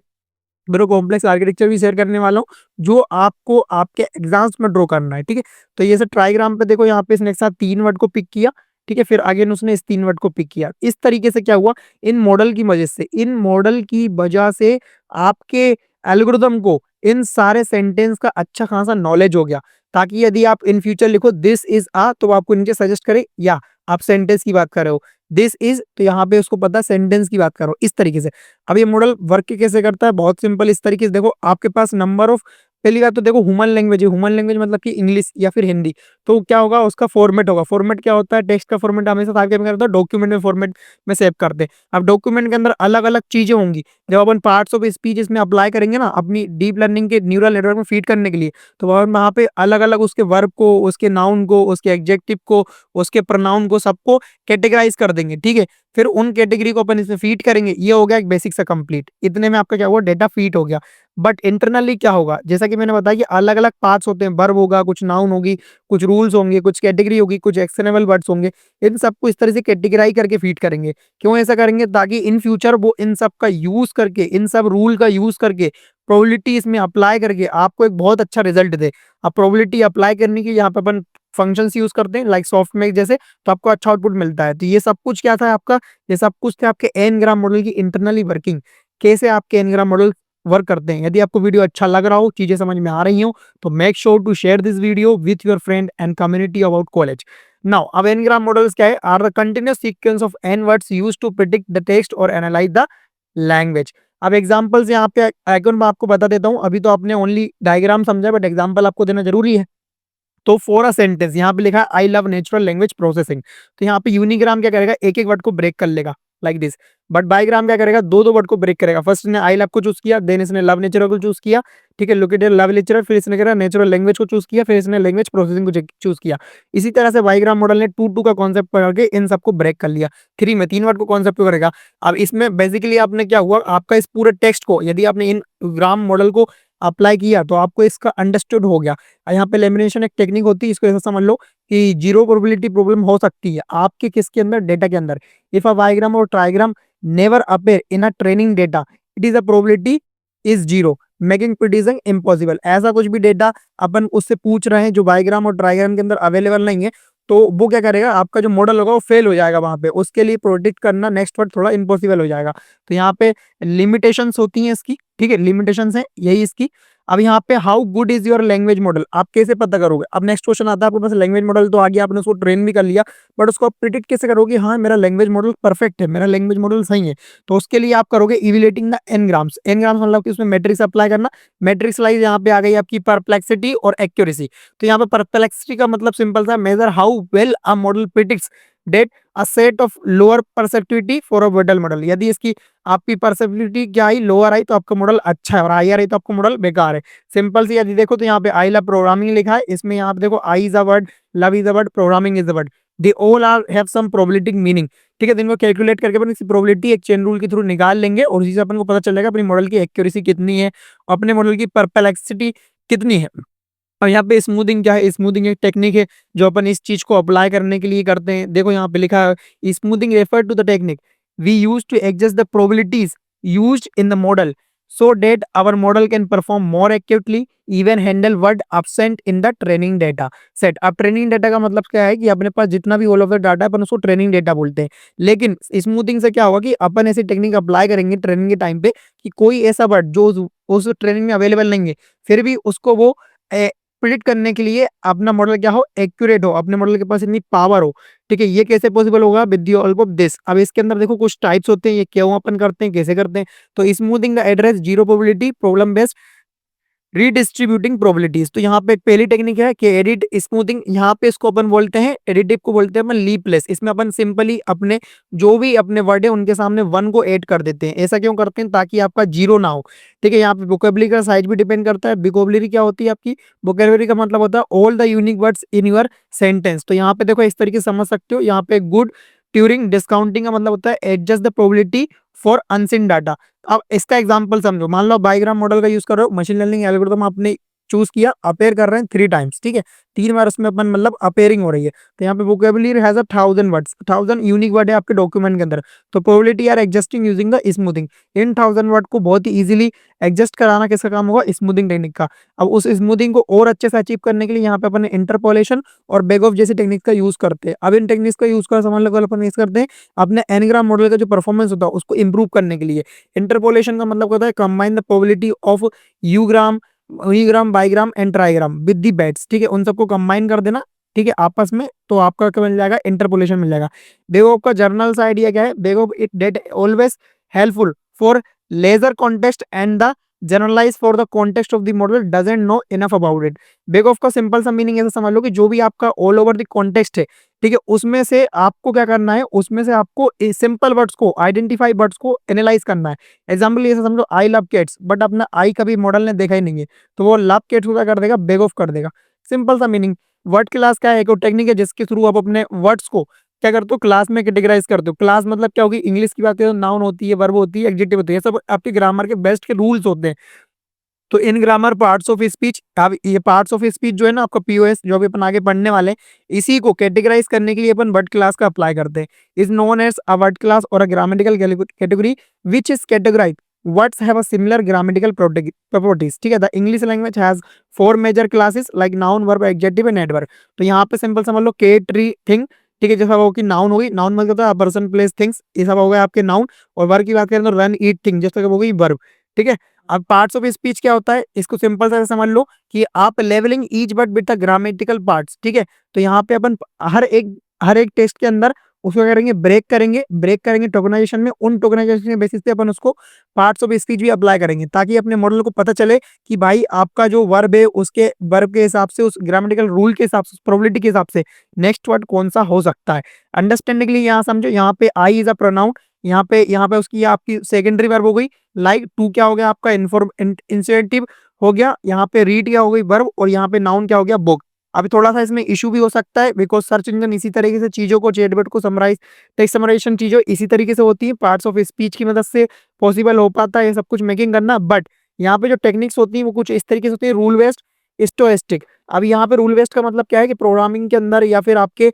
ब्रो कॉम्प्लेक्स आर्किटेक्चर भी शेयर करने वाला हूँ, जो आपको आपके एग्जाम्स में ड्रॉ करना है। ठीक है, तो ये सब ट्राईग्राम पे देखो, यहाँ पे इसने एक साथ 3 वर्ड को पिक किया। ठीक है, फिर आगे उसने इस 3 वर्ड को पिक किया। इस तरीके से क्या हुआ, इन मॉडल की वजह से, इन मॉडल की वजह से आपके एल्गोरिदम को इन सारे सेंटेंस का अच्छा खासा नॉलेज हो गया, ताकि यदि आप इन फ्यूचर लिखो दिस इज आ, तो आपको नीचे सजेस्ट करे या आप सेंटेंस की बात कर रहे हो, दिस इज तो यहाँ पे उसको पता सेंटेंस की बात करो, इस तरीके से। अब ये मॉडल वर्क कैसे करता है, बहुत सिंपल। इस तरीके से देखो, आपके पास नंबर ऑफ, पहली बात तो देखो ह्यूमन लैंग्वेज है। ह्यूमन लैंग्वेज मतलब कि इंग्लिश या फिर हिंदी। तो क्या होगा, उसका फॉर्मेट होगा। फॉर्मेट क्या होता है, टेक्स्ट का फॉर्मेट हमेशा ताकि करता है डॉक्यूमेंट में फॉर्मेट में सेव करते हैं। अब डॉक्यूमेंट के अंदर अलग अलग चीजें होंगी, जब अपन पार्ट्स ऑफ स्पीच इसमें अप्लाई करेंगे ना अपनी डीप लर्निंग के न्यूरल नेटवर्क में फीड करने के लिए, तो वहां पे अलग अलग उसके वर्ब को, उसके नाउन को, उसके एडजेक्टिव को, उसके प्रोनाउन को, सबको कैटेगराइज कर देंगे। ठीक है, फिर उन कैटेगरी को अपन इसमें फीड करेंगे। ये हो गया एक बेसिक सा कंप्लीट। इतने में आपका क्या हुआ, डेटा फीड हो गया। बट इंटरनली क्या होगा, जैसा कि मैंने बताया कि अलग अलग पार्ट्स होते हैं, वर्ब होगा, कुछ नाउन होगी, कुछ रूल्स होंगे, कुछ कैटेगरी होगी, कुछ एक्शनेबल वर्ड्स होंगे। इन सबको इस तरह से कैटेगराइज करके फीड करेंगे। क्यों ऐसा करेंगे, ताकि इन फ्यूचर वो इन सब का यूज करके, इन सब रूल का यूज करके, प्रोबेबिलिटी इसमें अप्लाई करके आपको एक बहुत अच्छा रिजल्ट दे। अब प्रोबेबिलिटी अप्लाई करने की यहाँ पे अपन फंक्शंस यूज करते हैं लाइक सॉफ्टमेक जैसे, तो आपको अच्छा आउटपुट मिलता है। तो ये सब कुछ क्या था आपका, ये सब कुछ थे आपके एन ग्राम मॉडल की इंटरनली वर्किंग, कैसे आपके एन ग्राम मॉडल वर्क करते हैं। यदि आपको वीडियो अच्छा लग रहा हो, चीजें समझ में आ रही हो, तो make sure to share this video with your friend and community about college. Now अब एन ग्राम मॉडल्स क्या है, are the continuous sequence of n words used to predict the text और एनालाइज द लैंग्वेज। अब examples यहाँ पे icon मैं आपको बता देता हूँ, अभी तो आपने ओनली डायग्राम समझा, बट एग्जांपल आपको देना जरूरी है। तो फॉर अ सेंटेंस यहाँ पे लिखा है I love natural language processing, तो यहाँ पे यूनिग्राम क्या करेगा, एक एक वर्ड को ब्रेक कर लेगा लाइक दिस। बट बाईग्राम क्या करेगा, दो दो वर्ड को ब्रेक करेगा। फर्स्ट ने आई लव को चूज किया, देन इसने लव नेचुरल को चूज किया, ठीक है, लोकेटेड लव नेचुरल, फिर इसने करा नेचुरल लैंग्वेज को चूज किया, फिर इसने लैंग्वेज प्रोसेसिंग को चूज किया। इसी तरह से बाईग्राम मॉडल ने टू टू का कॉन्सेप्ट पकड़ के इन सबको ब्रेक कर लिया। थ्री में तीन वर्ड को कॉन्सेप्ट करेगा। अब इसमें बेसिकली आपने क्या हुआ, आपका इस पूरे टेक्स्ट को यदि आपने इन ग्राम मॉडल को अप्लाई किया तो आपको इसका अंडरस्टूड हो गया। यहाँ पे लेमिनेशन एक टेक्निक होती है, इसको ऐसा समझ लो कि जीरो प्रोबेबिलिटी प्रॉब्लम हो सकती है आपके किसके अंदर, डेटा के अंदर। इफ अ बाईग्राम और trigram never appear in a training data, it is a probability is zero, making prediction impossible. ऐसा कुछ भी डेटा अपन उससे पूछ रहे हैं जो बाईग्राम और ट्राइग्राम के अंदर अवेलेबल नहीं है, तो वो क्या करेगा, आपका जो मॉडल होगा वो फेल हो जाएगा वहां पे, उसके लिए प्रोडिक्ट करना नेक्स्ट वर्ड थोड़ा इम्पॉसिबल हो जाएगा। तो यहाँ पे लिमिटेशंस होती हैं इसकी, ठीक है, लिमिटेशंस है यही इसकी। अब यहाँ पे how good is your language model, आप कैसे पता करोगे। अब नेक्स्ट क्वेश्चन आता है, आपके पास लैंग्वेज मॉडल तो आ गया, आपने उसको ट्रेन भी कर लिया, बट उसको आप प्रिडिक्ट कैसे करोगे, हाँ मेरा लैंग्वेज मॉडल परफेक्ट है, मेरा लैंग्वेज मॉडल सही है। तो उसके लिए आप करोगे evaluating the n grams. N grams मतलब कि उसमें मैट्रिक्स अप्लाई करना। मैट्रिक्स लाइज यहाँ पे आ गई आपकी परप्लेक्सिटी और एक्यूरेसी। तो यहाँ पे परप्लेक्सिटी का मतलब सिंपल सा, measure how well a model predicts that a set of lower perceptivity for a word model. यदि इसकी आपकी परसेप्टिविटी क्या आई, लोअर आई, तो आपका मॉडल अच्छा है, और हायर आई तो आपका मॉडल बेकार है। सिंपल सी यदि देखो तो यहाँ पे आई लव प्रोग्रामिंग लिखा है, इसमें यहाँ पे देखो I is a word, love is a word, programming is a word, they all are have some probability meaning. ठीक है, तो इनको कैलकुलेट करके अपन इसी प्रोबेबिलिटी एक चेन रूल के थ्रू निकाल लेंगे, और उसी से अपन को पता चलेगा अपनी मॉडल की एक्यूरेसी कितनी है, अपने मॉडल की परप्लेक्सिटी कितनी है। और यहाँ पे स्मूथिंग क्या है, स्मूथिंग एक टेक्निक है जो अपन इस चीज को अप्लाई करने के लिए करते हैं। देखो यहाँ पे लिखा है smoothing refer to the technique we use to adjust the probabilities used in the model so that our model can perform more accurately even handle word absent in the training data set। अब training data का मतलब क्या है कि अपने पास जितना भी all over data है अपन उसको ट्रेनिंग डेटा बोलते हैं। लेकिन स्मूथिंग से क्या होगा कि अपन ऐसी टेक्निक अप्लाई करेंगे ट्रेनिंग के टाइम पे कि कोई ऐसा वर्ड जो उस ट्रेनिंग में अवेलेबल नहीं है, फिर भी उसको वो प्रिडिक्ट करने के लिए अपना मॉडल क्या हो, एक्यूरेट हो, अपने मॉडल के पास इतनी पावर हो। ठीक है, ये कैसे पॉसिबल होगा, with the help of this. अब इसके अंदर देखो कुछ टाइप्स होते हैं, ये क्यों अपन करते हैं, कैसे करते हैं। तो smoothing the address, zero probability, problem based, redistributing probabilities. तो यहाँ पे एक पहली टेक्निक है कि एडिट स्मूथिंग, यहाँ पे इसको अपन बोलते हैं एडिटिव को बोलते हैं अपन लीपलेस। इसमें अपन सिंपली अपने जो भी अपने वर्ड है उनके सामने वन को ऐड कर देते हैं। ऐसा क्यों करते हैं, ताकि आपका जीरो ना हो। ठीक है, यहाँ पे वोकेबलरी का साइज भी डिपेंड करता है। वोकेबलरी क्या होती है आपकी, वोकेबलरी का मतलब होता है all the unique words in your sentence. तो यहाँ पे देखो इस तरीके से समझ सकते हो। यहाँ पे गुड ट्यूरिंग डिस्काउंटिंग का मतलब होता है adjust the probability for unseen data. अब इसका एग्जांपल समझो, मान लो बाईग्राम मॉडल का यूज कर रहे हो, मशीन लर्निंग एल्गोरिथम आपने चूज किया, अपेयर कर रहे हैं 3 टाइम्स, ठीक है, 3 बार उसमें अपन मतलब अपेयरिंग हो रही है। तो यहाँ पे vocabulary has a 1000 words, 1000 unique word है आपके डॉक्यूमेंट के अंदर। तो probability are adjusting using the smoothing. इन 1000 वर्ड को बहुत ही इजीली एडजस्ट कराना किसका काम होगा, स्मूथिंग टेक्निक का। अब उस स्मूथिंग को और अच्छे से अचीव करने के लिए यहाँ पे अपन इंटरपोलेशन और बैक ऑफ जैसी टेक्निक का यूज करते हैं। अब इन टेक्निक्स का यूज कर समझ लो अपन यूज करते हैं अपने एनग्राम मॉडल का जो परफॉर्मेंस होता है उसको इंप्रूव करने के लिए। इंटरपोलेशन का मतलब होता है combine the probability of unigram, bigram, bigram and trigram with the weights. ठीक है, उन सबको कंबाइन कर देना, ठीक है, आपस में, तो आपका क्या मिल जाएगा, इंटरपोलेशन मिल जाएगा। बेगोफ का जर्नल सा आइडिया क्या है, backoff it that always helpful for larger context and the generalise for the context of the model doesn't know enough about it. Backoff का सिंपल सा मीनिंग ऐसा समझ लो कि जो भी आपका ऑल ओवर द कॉन्टेक्स्ट है, ठीक है, उसमें से आपको क्या करना है, उसमें से आपको सिंपल वर्ड्स को, आइडेंटिफाई वर्ड्स को एनालाइज करना है। एग्जाम्पल ये समझो आई लव कैट्स, बट अपना आई कभी मॉडल ने देखा ही नहीं है, तो वो लव कैट्स को क्या कर देगा, बेग ऑफ कर देगा। सिंपल सा मीनिंग। वर्ड क्लास क्या है, एक टेक्निक है जिसके थ्रू आप अपने वर्ड्स को क्या करते हो, क्लास में कैटेगराइज करते हो। क्लास मतलब क्या होगी, इंग्लिश की बात करें तो नाउन होती है, वर्ब होती है, एडजेक्टिव होती है, सब आपके ग्रामर के बेस्ट के रूल्स होते हैं। तो इन ग्रामर पार्ट्स ऑफ स्पीच, अब ये पार्ट्स ऑफ स्पीच जो है ना आपका पीओएस, जो भी अपन आगे पढ़ने वाले हैं, इसी को कैटेगराइज करने के लिए अपन वर्ड क्लास का अप्लाई करते हैं। Is known as a word class और a grammatical category which is categorise words have a similar grammatical properties, ठीक है। The English language has 4 major classes like noun, verb, adjective and adverb. तो यहाँ पे simple समझ लो के tree thing, ठीक है। जैसा वो की नाउन होगी, नाउन मतलब होता है पर्सन प्लेस थिंग्स, ये सब हो गए आपके नाउन। और वर्ब की बात करें तो रन ईट थिंग, जैसे हो गई वर्ब, ठीक है। अब पार्ट्स ऑफ स्पीच क्या होता है, इसको सिंपल सा समझ लो कि आप labelling each word with the grammatical parts, ठीक है। तो यहाँ पे अपन हर एक टेक्स्ट के अंदर उसको क्या करेंगे, ब्रेक करेंगे टोकनाइजेशन में, उन टोकनाइजेशन के बेसिस पे अपन उसको पार्ट्स ऑफ स्पीच भी अप्लाई करेंगे, ताकि अपने मॉडल को पता चले कि भाई आपका जो वर्ब है उसके वर्ब के हिसाब से, उस ग्रामेटिकल रूल के हिसाब से, उस प्रोबेबिलिटी के हिसाब से नेक्स्ट वर्ड कौन सा हो सकता है। अंडरस्टैंडिंग के लिए यहाँ समझो, यहाँ पे आई इज अ प्रोनाउन, यहाँ पे उसकी आपकी सेकेंडरी वर्ब हो गई। लाइक टू क्या हो गया आपका इंसेंटिव हो गया, यहाँ पे रीड क्या हो गई वर्ब, और यहाँ पे नाउन क्या हो गया बुक। अभी थोड़ा सा इसमें इशू भी हो सकता है, बिकॉज सर्च इंजन इसी तरीके से चीजों को, चैटबॉट को समराइज, टेक्स्ट समराइजेशन चीजों इसी तरीके से होती है, पार्ट्स ऑफ स्पीच की मदद से पॉसिबल हो पाता है ये सब कुछ मेकिंग करना। बट यहाँ पे जो टेक्निक्स होती है वो कुछ इस तरीके से होती है, रूल बेस्ड, स्टोएस्टिक। अब यहाँ पे रूल बेस्ड का मतलब क्या है कि प्रोग्रामिंग के अंदर या फिर आपके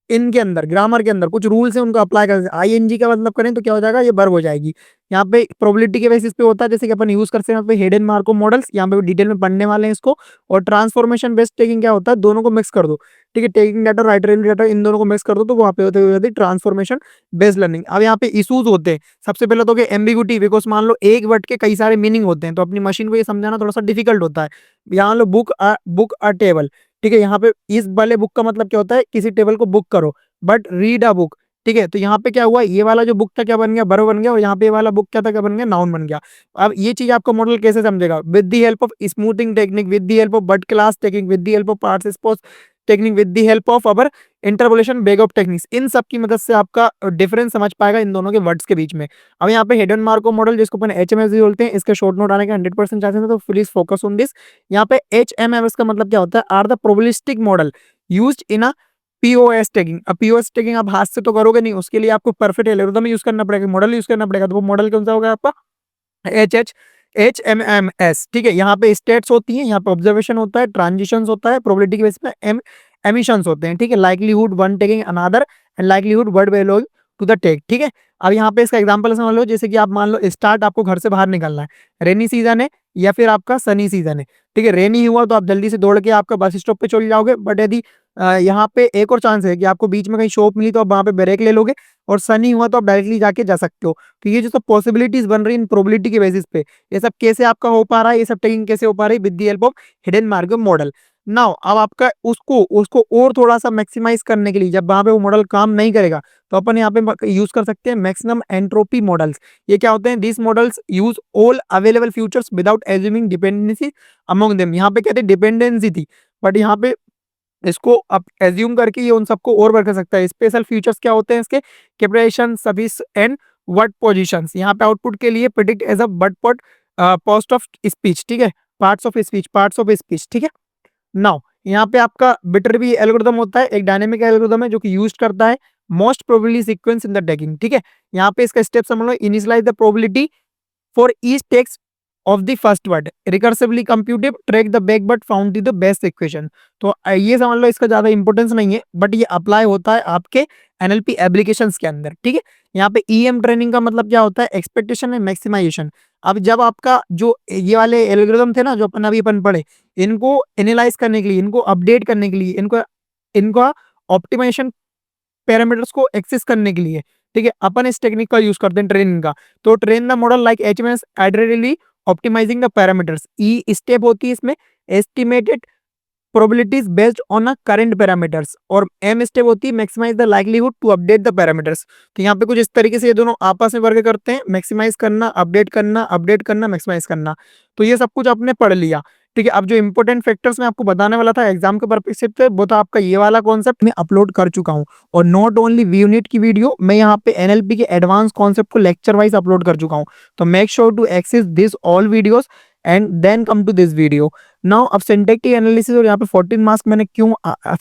इनके अंदर, ग्रामर के अंदर कुछ रूल्स है, उनको अप्लाई कर। आईएनजी का मतलब करें तो क्या हो जाएगा, ये वर्ब हो जाएगी। यहाँ पे प्रोबेबिलिटी के बेसिस पे होता है, जैसे कि अपन यूज करते हैं यहाँ पे हिडन मार्कोव मॉडल्स, यहाँ पे डिटेल में पढ़ने वाले हैं इसको। और ट्रांसफॉर्मेशन बेस्ड टेकिंग क्या होता है, दोनों को मिक्स कर दो, ठीक है। टेकिंग डाटा, राइटर डाटा, इन दोनों को मिक्स कर दो, तो वहाँ पे होती है ट्रांसफॉर्मेशन बेस्ड लर्निंग। अब यहाँ पे इशूज होते हैं, सबसे पहले तो एम्बिगुइटी, बिकॉज मान लो एक वर्ड के कई सारे मीनिंग होते हैं, तो अपनी मशीन को ये समझाना थोड़ा सा डिफिकल्ट होता है। यहाँ लो बुक अ टेबल, ठीक है। यहाँ पे इस वाले बुक का मतलब क्या होता है, किसी टेबल को बुक करो, बट रीड अ बुक, ठीक है। तो यहाँ पे क्या हुआ, ये वाला जो बुक था क्या बन गया, वर्ब बन गया, और यहाँ पे ये वाला बुक क्या था, क्या बन गया, नाउन बन गया। अब ये चीज आपका मॉडल कैसे समझेगा, with the help of smoothing technique, with the help of but class technique, with the help of parts sports technique, with the help of our interpolation bag of techniques, इन सब की मदद से आपका डिफरेंस समझ पाएगा इन दोनों के वर्ड्स के बीच में। अब यहाँ पे हिडन मार्कोव मॉडल, जिसको अपन एचएमएस भी बोलते हैं, इसके शॉर्ट नोट आने का 100% चांसेस है, तो प्लीज फोकस ऑन दिस। यहाँ पे एचएमएस का मतलब क्या होता है, are the probabilistic model used in a POS tagging. अब पीओएस टैगिंग आप हाथ से तो करोगे नहीं, उसके लिए आपको परफेक्ट एल्गोरिथम यूज करना पड़ेगा, मॉडल यूज करना पड़ेगा। तो वो मॉडल कौन सा होगा आपका, एच एम एम एस, ठीक है। यहाँ पे स्टेट्स होती है, यहाँ पे ऑब्जर्वेशन होता है, ट्रांजिशंस होता है, प्रोबेबिलिटी के बेसिस पे एमिशंस होते हैं, ठीक है। Likelihood one taking another and likelihood word belong to the tag, ठीक है। अब यहाँ पे इसका एग्जांपल समझ लो, जैसे कि आप मान लो स्टार्ट, आपको घर से बाहर निकलना है, रेनी सीजन है या फिर आपका सनी सीजन है, ठीक है। रेनी हुआ तो आप जल्दी से दौड़ के आपका बस स्टॉप पे चले जाओगे, बट यदि यहाँ पे एक और चांस है कि आपको बीच में कहीं शॉप मिली तो आप वहां पे ब्रेक ले लोगे, और सनी हुआ तो आप डायरेक्टली जाके जा सकते हो। तो ये जो सब पॉसिबिलिटीज बन रही है इन प्रोबेबिलिटी के बेसिस पे, ये सब कैसे आपका हो पा रहा है, ये सब टेकिंग कैसे हो पा रही है, with the help of hidden Markov model. Now अब आपका उसको उसको और थोड़ा सा मैक्सिमाइज करने के लिए, जब वहां पे वो मॉडल काम नहीं करेगा, तो अपन यहाँ पे यूज कर सकते हैं मैक्सिमम एंट्रोपी मॉडल्स। ये क्या होते हैं, this models use all available futures without assuming dependency among them. यहाँ पे कहते हैं डिपेंडेंसी थी, बट यहाँ पे इसको अब एज्यूम करके ये उन सबको और बढ़ कर सकता है। स्पेशल फीचर्स क्या होते हैं इसके, कैप्रेशन, सफिक्स एंड वर्ड पोजीशंस। यहाँ पे आउटपुट के लिए predict as a but pot post of speech, ठीक है, पार्ट्स ऑफ स्पीच, ठीक है। नाउ यहाँ पे आपका बिटरबी एल्गोरिथम होता है, एक डायनेमिक एल्गोरिथम है जो कि यूज करता है most probably sequence in the tagging, ठीक है। यहाँ पे इसका स्टेप समझ लो, initialise the probability for each text of the first word recursively computed track the backward found the best equation। तो ये समझ लो, इसका ज्यादा इंपॉर्टेंस नहीं है, बट ये अप्लाई होता है आपके एनएलपी एप्लीकेशंस के अंदर, ठीक है। यहाँ पे ईएम ट्रेनिंग का मतलब क्या होता है, एक्सपेक्टेशन एंड मैक्सिमाइजेशन। अब जब आपका जो ये वाले एल्गोरिथम थे ना, जो अपन पढ़े, इनको एनालाइज करने के लिए, इनको अपडेट करने के लिए, इनको इनका ऑप्टिमाइजेशन पैरामीटर्स को एक्सेस करने के लिए, ठीक है, अपन इस टेक्निक का यूज करते हैं ट्रेनिंग का। तो train the model like HMS ideally optimising the parameters. E step होती है इसमें estimated probabilities based on a current parameters, और एम स्टेप होती है maximise the likelihood to update the parameters. तो यहाँ पे कुछ इस तरीके से ये दोनों आपस में वर्क करते हैं, मैक्सिमाइज करना, अपडेट करना, मैक्सिमाइज करना। तो ये सब कुछ आपने पढ़ लिया, ठीक है। अब जो इंपॉर्टेंट फैक्टर्स मैं आपको बताने वाला था एग्जाम के पर्पज से, वो था आपका ये वाला कॉन्सेप्ट मैं अपलोड कर चुका हूँ। और नॉट ओनली वी यूनिट की वीडियो, मैं यहाँ पे एनएलपी के एडवांस कॉन्सेप्ट को लेक्चर वाइज अपलोड कर चुका हूँ। तो make sure to access this all videos and then come to this video. Now अब सिंटैक्टिक एनालिसिस और यहाँ पे 14 मार्क्स मैंने क्यों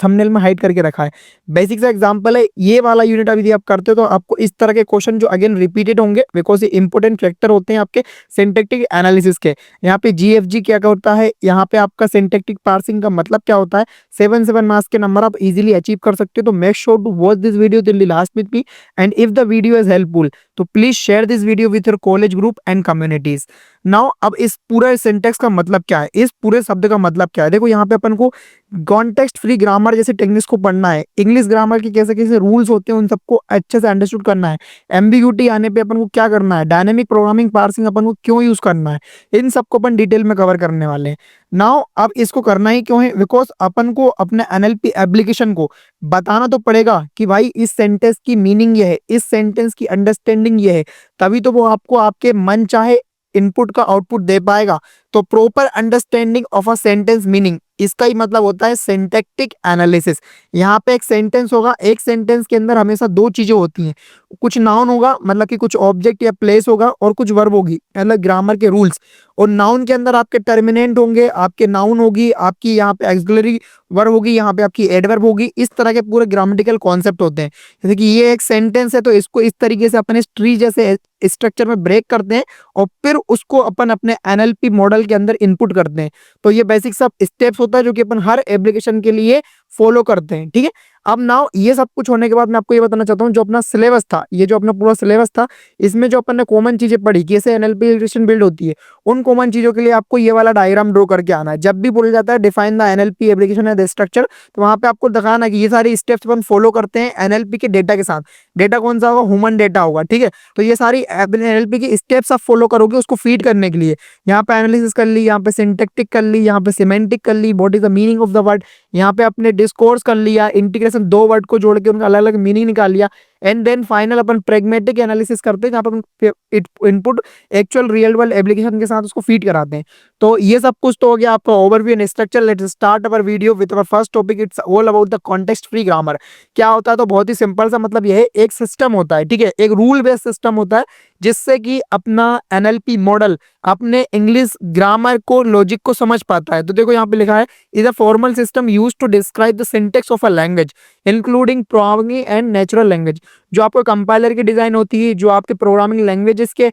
थंबनेल में हाइड करके रखा है, बेसिक सा एग्जांपल है, ये वाला यूनिट अभी आप करते हो तो आपको इस तरह के क्वेश्चन जो अगेन रिपीटेड होंगे, बिकॉज ये इंपॉर्टेंट फैक्टर होते हैं आपके सिंटैक्टिक एनालिसिस के। यहाँ पे जीएफजी क्या होता है, यहाँ पे आपका सिंटैक्टिक पार्सिंग का मतलब क्या होता है, 7 मार्क्स के नंबर आप इजीली अचीव कर सकते हो। तो make sure to watch this video till the last with me, and if the video is helpful तो please share this video with your college group and communities. Now अब इस पूरे syntax का मतलब क्या है, इस पूरे शब्द का मतलब क्या है, देखो यहाँ पे अपन को कॉन्टेक्स्ट फ्री ग्रामर जैसे टेक्निक्स को पढ़ना है, इंग्लिश ग्रामर के कैसे कैसे रूल्स होते हैं उन सबको अच्छे से अंडरस्टूड करना है, एम्बिग्यूटी आने पे अपन को क्या करना है, डायनेमिक प्रोग्रामिंग पार्सिंग अपन को क्यों यूज करना है, इन सबको अपन डिटेल में कवर करने वाले हैं। नाउ अब इसको करना ही क्यों है, बिकॉज अपन को अपने एनएलपी एप्लीकेशन को बताना तो पड़ेगा कि भाई इस सेंटेंस की मीनिंग ये है, इस सेंटेंस की अंडरस्टैंडिंग ये है, तभी तो वो आपको आपके मन चाहे इनपुट का आउटपुट दे पाएगा। तो proper understanding of a sentence meaning, इसका ही मतलब होता है सिंटैक्टिक एनालिसिस। यहाँ पे एक सेंटेंस होगा, एक सेंटेंस के अंदर हमेशा दो चीजें होती हैं, कुछ नाउन होगा मतलब कि कुछ ऑब्जेक्ट या प्लेस होगा, और कुछ वर्ब होगी मतलब ग्रामर के रूल्स। और नाउन के अंदर आपके टर्मिनेंट होंगे, आपके नाउन होगी, आपकी यहाँ पे एक्सिलरी वर्ब होगी, यहाँ पे आपकी एडवर्ब होगी, इस तरह के पूरे ग्रामेटिकल कॉन्सेप्ट होते हैं। जैसे कि ये एक सेंटेंस है तो इसको इस तरीके से अपने ट्री जैसे स्ट्रक्चर में ब्रेक करते हैं और फिर उसको अपन अपने एनएलपी मॉडल के अंदर इनपुट करते हैं। तो ये बेसिक सब स्टेप्स होता है जो कि अपन हर एप्लीकेशन के लिए फॉलो करते हैं, ठीक है। अब नाउ ये सब कुछ होने के बाद मैं आपको ये बताना चाहता हूँ, जो अपना सिलेबस था, ये जो अपना पूरा सिलेबस था, इसमें जो अपन ने कॉमन चीजें पढ़ी कैसे एनएलपी एप्लीकेशन बिल्ड होती है, उन कॉमन चीजों के लिए आपको ये वाला डायग्राम ड्रॉ करके आना है। जब भी बोला जाता है define the NLP application and structure, तो वहां पे आपको दिखाना है कि ये सारी स्टेप्स अपन फॉलो करते हैं एनएलपी के डेटा के साथ। डेटा कौन सा होगा, ह्यूमन डेटा होगा, ठीक है। तो ये सारी एनएलपी की स्टेप्स आप फॉलो करोगे उसको फीड करने के लिए। यहाँ पे एनालिसिस कर ली, यहाँ पे सिंटैक्टिक कर ली, यहाँ पे सिमेंटिक कर ली, what is the meaning of the word, यहाँ पे अपने डिस्कोर्स कर लिया, इंटीग्रेशन दो वर्ड को जोड़ के उनका अलग अलग मीनिंग निकाल लिया, एंड देन फाइनल अपन प्रेगमेटिक एनालिसिस करते हैं जहाँ पर अपन input actual real world application के साथ उसको फीड कराते हैं। तो ये सब कुछ तो हो गया आपका overview and structure. Let's start our video with our first topic, it's all about the context free grammar. क्या होता है, तो बहुत ही सिंपल सा मतलब यह है, एक सिस्टम होता है, ठीक है, एक रूल बेस्ड सिस्टम होता है जिससे कि अपना एनएलपी मॉडल अपने इंग्लिश ग्रामर को लॉजिक को समझ पाता है। तो देखो यहाँ पे लिखा है, is a formal system used to describe the syntax of a language including programming and natural language. जो आपको कंपाइलर की डिजाइन होती है, जो आपके प्रोग्रामिंग लैंग्वेजेस के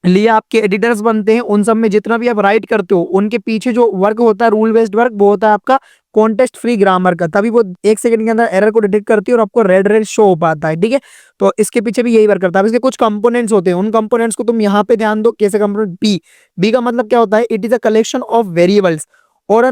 लिए आपके एडिटर्स बनते हैं, उन सब में जितना भी आप राइट करते हो उनके पीछे जो वर्क होता है रूल बेस्ड वर्क, वो होता है आपका कॉन्टेक्स्ट फ्री ग्रामर का। तभी वो 1 सेकंड के अंदर एरर को डिटेक्ट करती है और आपको रेड रेड शो हो पाता है, ठीक है। तो इसके पीछे भी यही वर्क करता है। इसके कुछ कंपोनेंट्स होते हैं, उन कंपोनेंट्स को तुम यहाँ पे ध्यान दो। कैसे कंपोनेंट, बी, बी का मतलब क्या होता है, it is a collection of variables और अ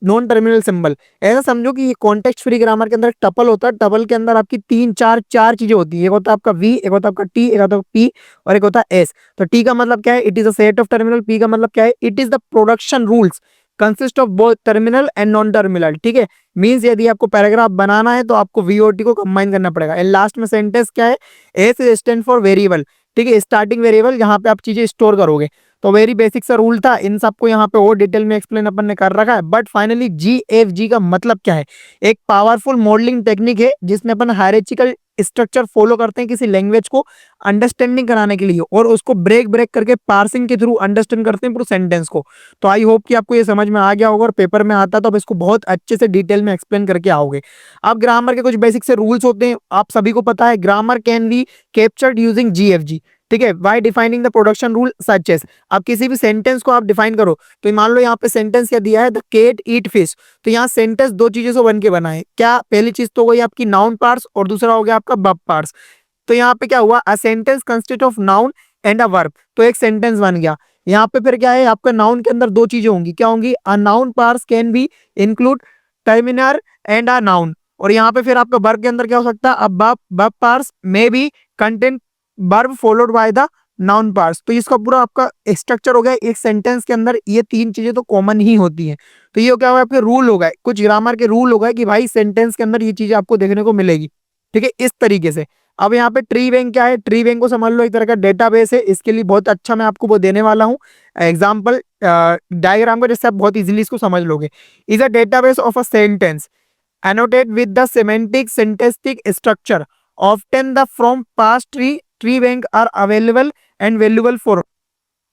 नॉन टर्मिनल सिंबल। ऐसा समझो कि ये कॉन्टेक्स्ट फ्री ग्रामर के अंदर एक टपल होता है, टपल के अंदर आपकी तीन चार चार चीजें होती है, एक होता है आपका वी, एक होता है आपका टी, एक होता है पी, और एक होता है एस। तो टी का मतलब क्या है, it is a set of terminal. P का मतलब क्या है, it is the production rules consist of both terminal and non terminal, ठीक है। मींस यदि आपको पैराग्राफ बनाना है तो आपको वीओटी को कंबाइन करना पड़ेगा। एंड लास्ट में सेंटेंस क्या है, S is stand for variable, ठीक है, स्टार्टिंग वेरिएबल, यहाँ पे आप चीजें स्टोर करोगे। तो वेरी बेसिक सा रूल था, इन सबको यहाँ पे और डिटेल में एक्सप्लेन अपन ने कर रखा है। बट फाइनली जीएफजी का मतलब क्या है, एक पावरफुल मॉडलिंग टेक्निक है जिसमें अपन हायरार्चिकल स्ट्रक्चर फॉलो करते हैं किसी लैंग्वेज को अंडरस्टैंडिंग कराने के लिए, और उसको ब्रेक ब्रेक करके पार्सिंग के थ्रू अंडरस्टैंड करते हैं पूरे सेंटेंस को। तो आई होप कि आपको ये समझ में आ गया होगा, और पेपर में आता तो आप इसको बहुत अच्छे से डिटेल में एक्सप्लेन करके आओगे। अब ग्रामर के कुछ बेसिक से रूल्स होते हैं, आप सभी को पता है, grammar can be captured using GFG, ठीक है, by defining the production rule such as. आप किसी भी सेंटेंस को आप डिफाइन करो, तो मान लो यहाँ पे सेंटेंस क्या दिया है, द केट ईट फिश। तो यहाँ सेंटेंस दो चीजों से बन के बना है, क्या, पहली चीज तो गई आपकी नाउन पार्ट्स और दूसरा हो गया आपका वर्ब पार्ट्स। तो यहाँ पे क्या हुआ, a sentence consist of noun and a verb, तो एक सेंटेंस बन गया। यहाँ पे फिर क्या है, आपका नाउन के अंदर दो चीजें होंगी, क्या होंगी, a noun parts can be include determiner and a noun. और यहाँ पे फिर आपका वर्ब के अंदर क्या हो सकता है, अब verb parts may be content verb followed by the noun parts. तो इसका पूरा आपका स्ट्रक्चर हो गया एक सेंटेंस के अंदर, ये तीन चीजें तो कॉमन ही होती हैं। तो ये क्या होगा, आपके रूल हो गए, कुछ ग्रामर के रूल हो गए कि भाई सेंटेंस के अंदर ये चीजें आपको देखने को मिलेगी, ठीक है, इस तरीके से। अब यहाँ पे ट्री बैंक क्या है, ट्री बैंक को समझ लो एक तरह का डेटाबेस है। इसके लिए बहुत अच्छा मैं आपको वो देने वाला हूँ एग्जाम्पल डायग्राम का, जिससे आप बहुत इजीली इसको समझ लोगे। Is a database of a sentence annotate with the semantic syntactic structure often the from past tree bank are available and valuable for।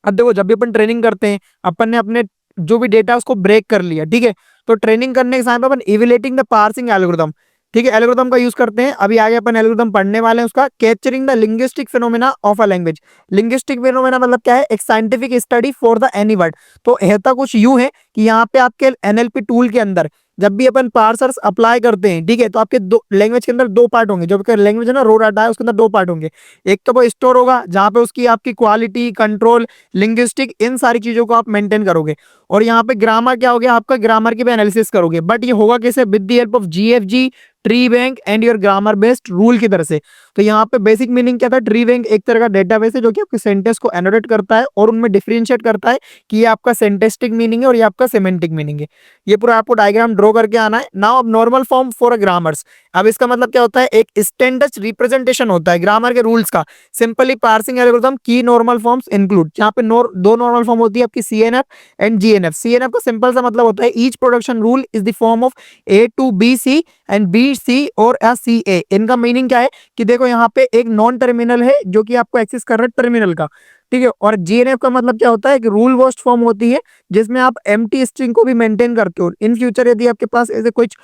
अब देखो, जब भी अपन ट्रेनिंग करते हैं, अपन ने अपने जो भी डेटा उसको ब्रेक कर लिया, ठीक है। तो ट्रेनिंग करने के समय पे अपन इवेल्युएटिंग द पार्सिंग एल्गोरिथम, ठीक है, एल्गोरिथम का यूज करते हैं। अभी आगे अपन एल्गोरिथम पढ़ने वाले हैं उसका। Capturing the linguistic phenomena of a language, linguistic phenomena मतलब क्या है, एक scientific study for the any word. तो होता कुछ यूं है कि यहाँ पे आपके एनएलपी टूल के अंदर जब भी अपन पार्सर्स अप्लाई करते हैं, ठीक है, तो आपके दो लैंग्वेज के अंदर दो पार्ट होंगे। जो लैंग्वेज है ना, रो डाटा है, उसके अंदर दो पार्ट होंगे। एक तो वो स्टोर होगा जहाँ पे उसकी आपकी क्वालिटी कंट्रोल लिंग्विस्टिक इन सारी चीजों को आप मेंटेन करोगे। और यहाँ पे ग्रामर क्या हो गया आपका, ग्रामर की भी एनालिसिस करोगे। बट ये होगा कैसे, with the help of GFG, tree bank and your grammar based rule की तरह से। तो यहाँ पे बेसिक मीनिंग क्या था, ट्री बैंक एक तरह का डेटाबेस है जो कि आपके सेंटेंस को एनोटेट करता है और उनमें डिफरेंशिएट करता है कि ये आपका सेंटेस्टिक मीनिंग है और ये आपका सेमेंटिक मीनिंग है। ये पूरा आपको डायग्राम ड्रॉ करके आना है। नाउ अब normal form for a grammars, अब इसका मतलब क्या होता है, एक स्टैंडर्ड रिप्रेजेंटेशन होता है ग्रामर के रूल्स का। सिंपली पार्सिंग एल्गोरिथम की नॉर्मल फॉर्म्स इंक्लूड, जहाँ पे दो नॉर्मल फॉर्म होती है आपकी सीएनएफ एंड जीएनएफ। सीएनएफ का सिंपल सा मतलब होता है each production rule is the form of A to B C and B C और सी ए। इनका मीनिंग क्या है कि देखो यहाँ पे एक नॉन टर्मिनल है जो कि आपको एक्सेस कर रहा है टर्मिनल का, ठीक है। और जीएनएफ का मतलब क्या होता है, एक रूल बेस्ड फॉर्म होती है जिसमें आप एम्प्टी स्ट्रिंग को भी मेंटेन करते हो। इन फ्यूचर यदि आपके पास ऐसे कुछ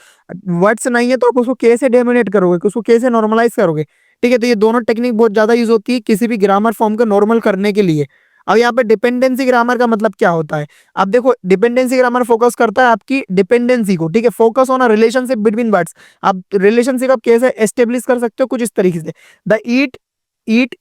वर्ड्स नहीं है तो आप उसको कैसे डेमिनेट करोगे, उसको कैसे नॉर्मलाइज करोगे, ठीक है। तो ये दोनों टेक्निक बहुत ज्यादा यूज होती है किसी भी ग्रामर फॉर्म को नॉर्मल करने के लिए। अब यहाँ पे डिपेंडेंसी ग्रामर का मतलब क्या होता है, अब देखो डिपेंडेंसी ग्रामर फोकस करता है आपकी डिपेंडेंसी को, ठीक है, focus on a relationship between words. आप रिलेशनशिप आप कैसे एस्टेब्लिश कर सकते हो, कुछ इस तरीके से, the eat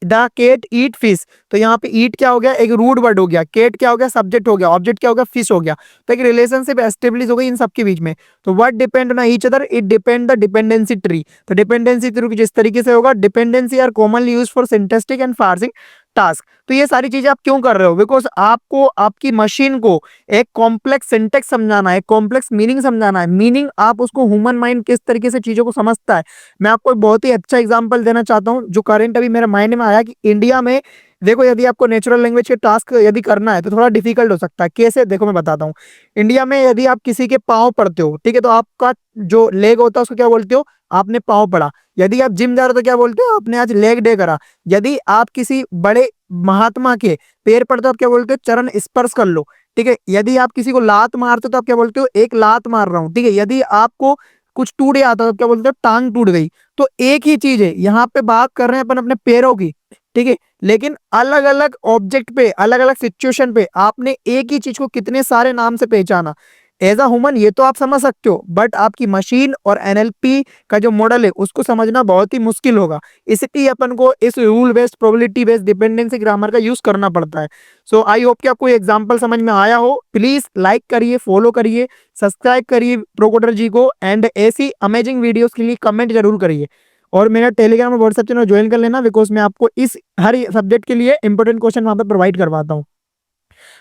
the cat eat fish. तो यहाँ पे ईट क्या हो गया, एक रूट वर्ड हो गया, केट क्या हो गया, सब्जेक्ट हो गया, ऑब्जेक्ट क्या हो गया, फिश हो गया। तो एक रिलेशनशिप एस्टेब्लिश हो गई इन सबके बीच में। तो word depend on each other, it depend the dependency tree. तो डिपेंडेंसी ट्री जिस तरीके से होगा, dependency are commonly use for syntactic and parsing task. तो ये सारी चीजें आप क्यों कर रहे हो, बिकॉज आपको आपकी मशीन को एक कॉम्प्लेक्स सिंटेक्स समझाना है, कॉम्प्लेक्स मीनिंग समझाना है। मीनिंग आप उसको ह्यूमन माइंड किस तरीके से चीजों को समझता है। मैं आपको एक बहुत ही अच्छा एग्जांपल देना चाहता हूं जो करंट अभी मेरे माइंड में आया कि इंडिया में देखो यदि आपको नेचुरल लैंग्वेज के टास्क यदि करना है तो थोड़ा डिफिकल्ट हो सकता है। कैसे, देखो मैं बताता हूँ। इंडिया में यदि आप किसी के पाँव पढ़ते हो, ठीक है, तो आपका जो लेग होता है उसको क्या बोलते हो, आपने पाँव पढ़ा। यदि आप जिम जा रहे हो तो क्या बोलते हो, आपने आज लेग डे करा। यदि आप किसी बड़े महात्मा के पैर पड़ते हो आप क्या बोलते हो, चरण स्पर्श कर लो, ठीक है। यदि आप किसी को लात मारते हो तो आप क्या बोलते हो, एक लात मार रहा हूं, ठीक है। यदि आपको कुछ टूट जाता है तो क्या बोलते हो, टांग टूट गई। तो एक ही चीज है, यहाँ पे बात कर रहे हैं अपन अपने पैरों की, ठीक है, लेकिन अलग अलग ऑब्जेक्ट पे अलग अलग सिचुएशन पे आपने एक ही चीज को कितने सारे नाम से पहचाना। एज अ ह्यूमन ये तो आप समझ सकते हो, बट आपकी मशीन और एनएलपी का जो मॉडल है उसको समझना बहुत ही मुश्किल होगा। इसलिए अपन को इस rule based probability based dependency grammar का यूज करना पड़ता है। सो आई होप कि आपको एग्जांपल समझ में आया हो। प्लीज लाइक करिए, फॉलो करिए, सब्सक्राइब करिए प्रोकोडर जी को, एंड ऐसी अमेजिंग वीडियोस के लिए कमेंट जरूर करिए। और मेरा टेलीग्राम और व्हाट्सएप चैनल ज्वाइन कर लेना, बिकॉज मैं आपको इस हर सब्जेक्ट के लिए इंपॉर्टेंट क्वेश्चन वहां पर प्रोवाइड करवाता हूँ।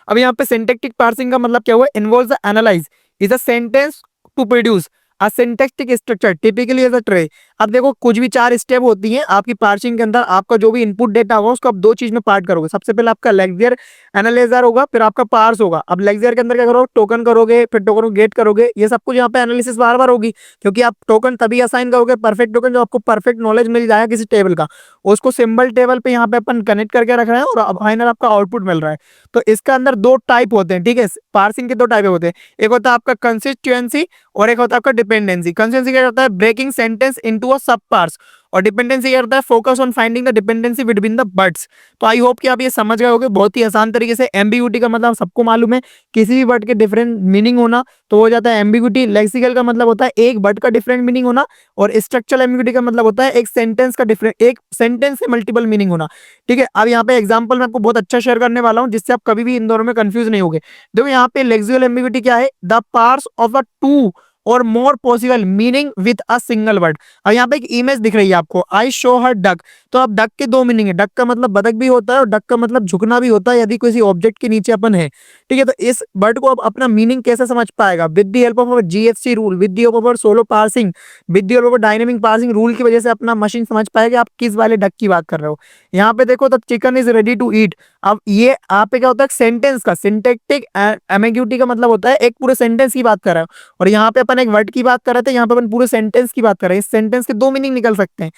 अब यहाँ पे सिंटैक्टिक पार्सिंग का मतलब क्या हुआ, involves the analyse is a sentence to produce a syntactic structure typically as a tree. अब देखो कुछ भी चार स्टेप होती हैं आपकी पार्सिंग के अंदर। आपका जो भी इनपुट डेटा होगा उसको आप दो चीज में पार्ट करोगे। सबसे पहले आपका लेक्सियर एनालाइजर होगा, फिर आपका पार्स होगा। अब लेक्सियर के अंदर क्या करोगे, टोकन करोगे, फिर टोकन को गेट करोगे। ये सब कुछ यहाँ पे एनालिसिस बार बार होगी, क्योंकि आप टोकन तभी असाइन करोगे, परफेक्ट टोकन जो आपको परफेक्ट नॉलेज मिल जाएगा किसी टेबल का, उसको सिंबल टेबल पे यहाँ पे अपन कनेक्ट करके रख रहे हैं और फाइनल आपका आउटपुट मिल रहा है। तो इसका अंदर दो टाइप होते हैं, ठीक है, पार्सिंग के दो टाइप होते हैं। एक होता है आपका कंसिस्टेंसी और एक होता है आपका डिपेंडेंसी। कंसिस्टेंसी क्या करता है, ब्रेकिंग सेंटेंस इनटू अ सब पार्ट्स, और डिपेंडेंसी क्या करता है, focus on finding the dependency between the words. तो आई होप कि आप ये समझ गए होंगे बहुत ही आसान तरीके से। एम्बिग्यूटी का मतलब सबको मालूम है, किसी भी वर्ड के डिफरेंट मीनिंग होना तो हो जाता है एम्बिग्यूटी। लेक्सिकल का मतलब होता है एक वर्ड का डिफरेंट मीनिंग होना, और स्ट्रक्चरल एम्बिग्यूटी का मतलब होता है एक सेंटेंस का डिफरेंट, एक सेंटेंस से मल्टीपल मीनिंग होना, ठीक है। अब यहाँ पे एग्जांपल मैं आपको बहुत अच्छा शेयर करने वाला हूँ जिससे आप कभी भी इन दोनों में कंफ्यूज नहीं होगे। देखो यहाँ पे लेक्सिकल एम्बिग्यूटी क्या है, the parts of a two or more possible meaning with a single word. अब यहाँ पे एक इमेज दिख रही है आपको, आई शो हर डक। तो अब डक के दो मीनिंग है, डक का मतलब बतख भी होता है और डक का मतलब झुकना भी होता है यदि किसी ऑब्जेक्ट के नीचे अपन है, ठीक है। तो इस वर्ड को अब अपना मीनिंग कैसे समझ पाएगा, with the help of GFC rule, with the help of solo parsing, with the help of dynamic parsing rule की वजह से अपना मशीन समझ पाएगा आप किस वाले डक की बात कर रहे हो। यहाँ पे देखो, the chicken is ready to eat. अब ये आप पे क्या होता है, सेंटेंस का सिंटैक्टिक एम्बिग्यूटी का मतलब होता है एक पूरे सेंटेंस की बात कर रहे हो, और यहाँ पे अपन एक वर्ड की बात कर रहे थे, यहाँ पे अपन पूरे सेंटेंस की बात कर रहे हैं। इस सेंटेंस के दो मीनिंग निकल सकते हैं।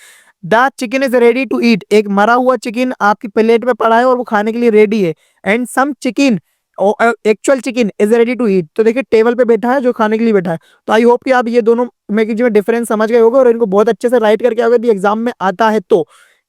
The chicken is ready to eat, एक मरा हुआ चिकन आपकी प्लेट में पड़ा है और वो खाने के लिए रेडी है। And some chicken actual chicken is ready to eat. तो देखिए टेबल पे बैठा है, जो खाने के लिए बैठा है। तो आई होप कि आप ये दोनों में जो डिफरेंस समझ गए होगे और इनको बहुत अच्छे से राइट करके आओगे एग्जाम में आता है तो।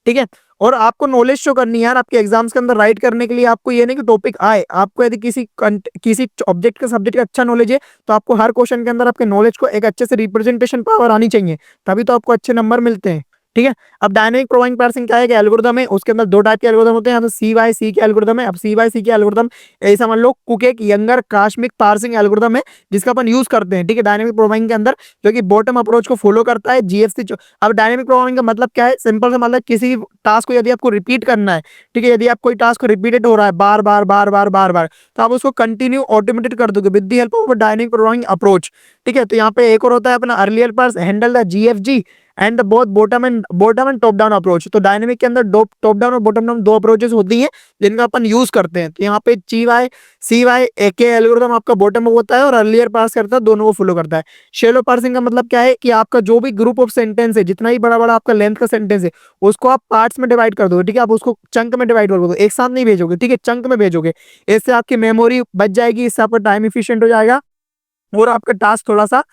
ठीक है, और आपको नॉलेज शो करनी है यार आपके एग्जाम्स के अंदर राइट करने के लिए। आपको ये नहीं कि टॉपिक आए, आपको यदि किसी ऑब्जेक्ट का सब्जेक्ट का अच्छा नॉलेज है तो आपको हर क्वेश्चन के अंदर आपके नॉलेज को एक अच्छे से रिप्रेजेंटेशन पावर आनी चाहिए, तभी तो आपको अच्छे नंबर मिलते हैं। ठीक है, अब डायनेमिक प्रोग्रामिंग पार्सिंग क्या है कि एल्गोरिदम है, उसके अंदर दो टाइप के एल्गोरिदम होते हैं। यहाँ सी बाय सी के एल्गोरिदम है। अब सी बाय सी के एल्गोरिदम ऐसा समझ लो कुकेक यंगर कास्मिक पार्सिंग एल्गोरिदम है, जिसका अपन यूज करते हैं। ठीक है, डायनेमिक प्रोग्रामिंग के अंदर, जो कि बॉटम अप्रोच को फॉलो करता है जीएफसी। अब डायनेमिक प्रोग्रामिंग का मतलब क्या है, सिंपल से मतलब किसी टास्क को यदि आपको रिपीट करना है, ठीक है, यदि आप कोई टास्क रिपीटेड हो रहा है बार बार बार बार बार बार, तो आप उसको कंटिन्यू ऑटोमेटेड कर दोगे with the help of dynamic programming approach. ठीक है, तो यहाँ पे एक और होता है अपना earlier parse handle the GFG and both bottom and top down approach. तो डायनेमिक के अंदर टॉप डाउन और बॉटम डाउन दो अप्रोचेस होती हैं जिनका अपन यूज करते हैं। तो यहाँ पे सी वाई ए के एल्गोरिथम आपका बॉटम अप होता है और अर्लियर पार्स करता है, दोनों को फॉलो करता है। शैलो पार्सिंग का मतलब क्या है कि आपका जो भी ग्रुप ऑफ सेंटेंस है, जितना ही बड़ा बड़ा आपका लेंथ का सेंटेंस है, उसको आप पार्ट्स में डिवाइड कर दोगे। ठीक है, आप उसको चंक में डिवाइड कर दोगे, एक साथ नहीं भेजोगे। ठीक है, चंक में भेजोगे, इससे आपकी मेमोरी बच जाएगी, इससे आपका टाइम इफिशियंट हो जाएगा और आपका टास्क थोड़ा सा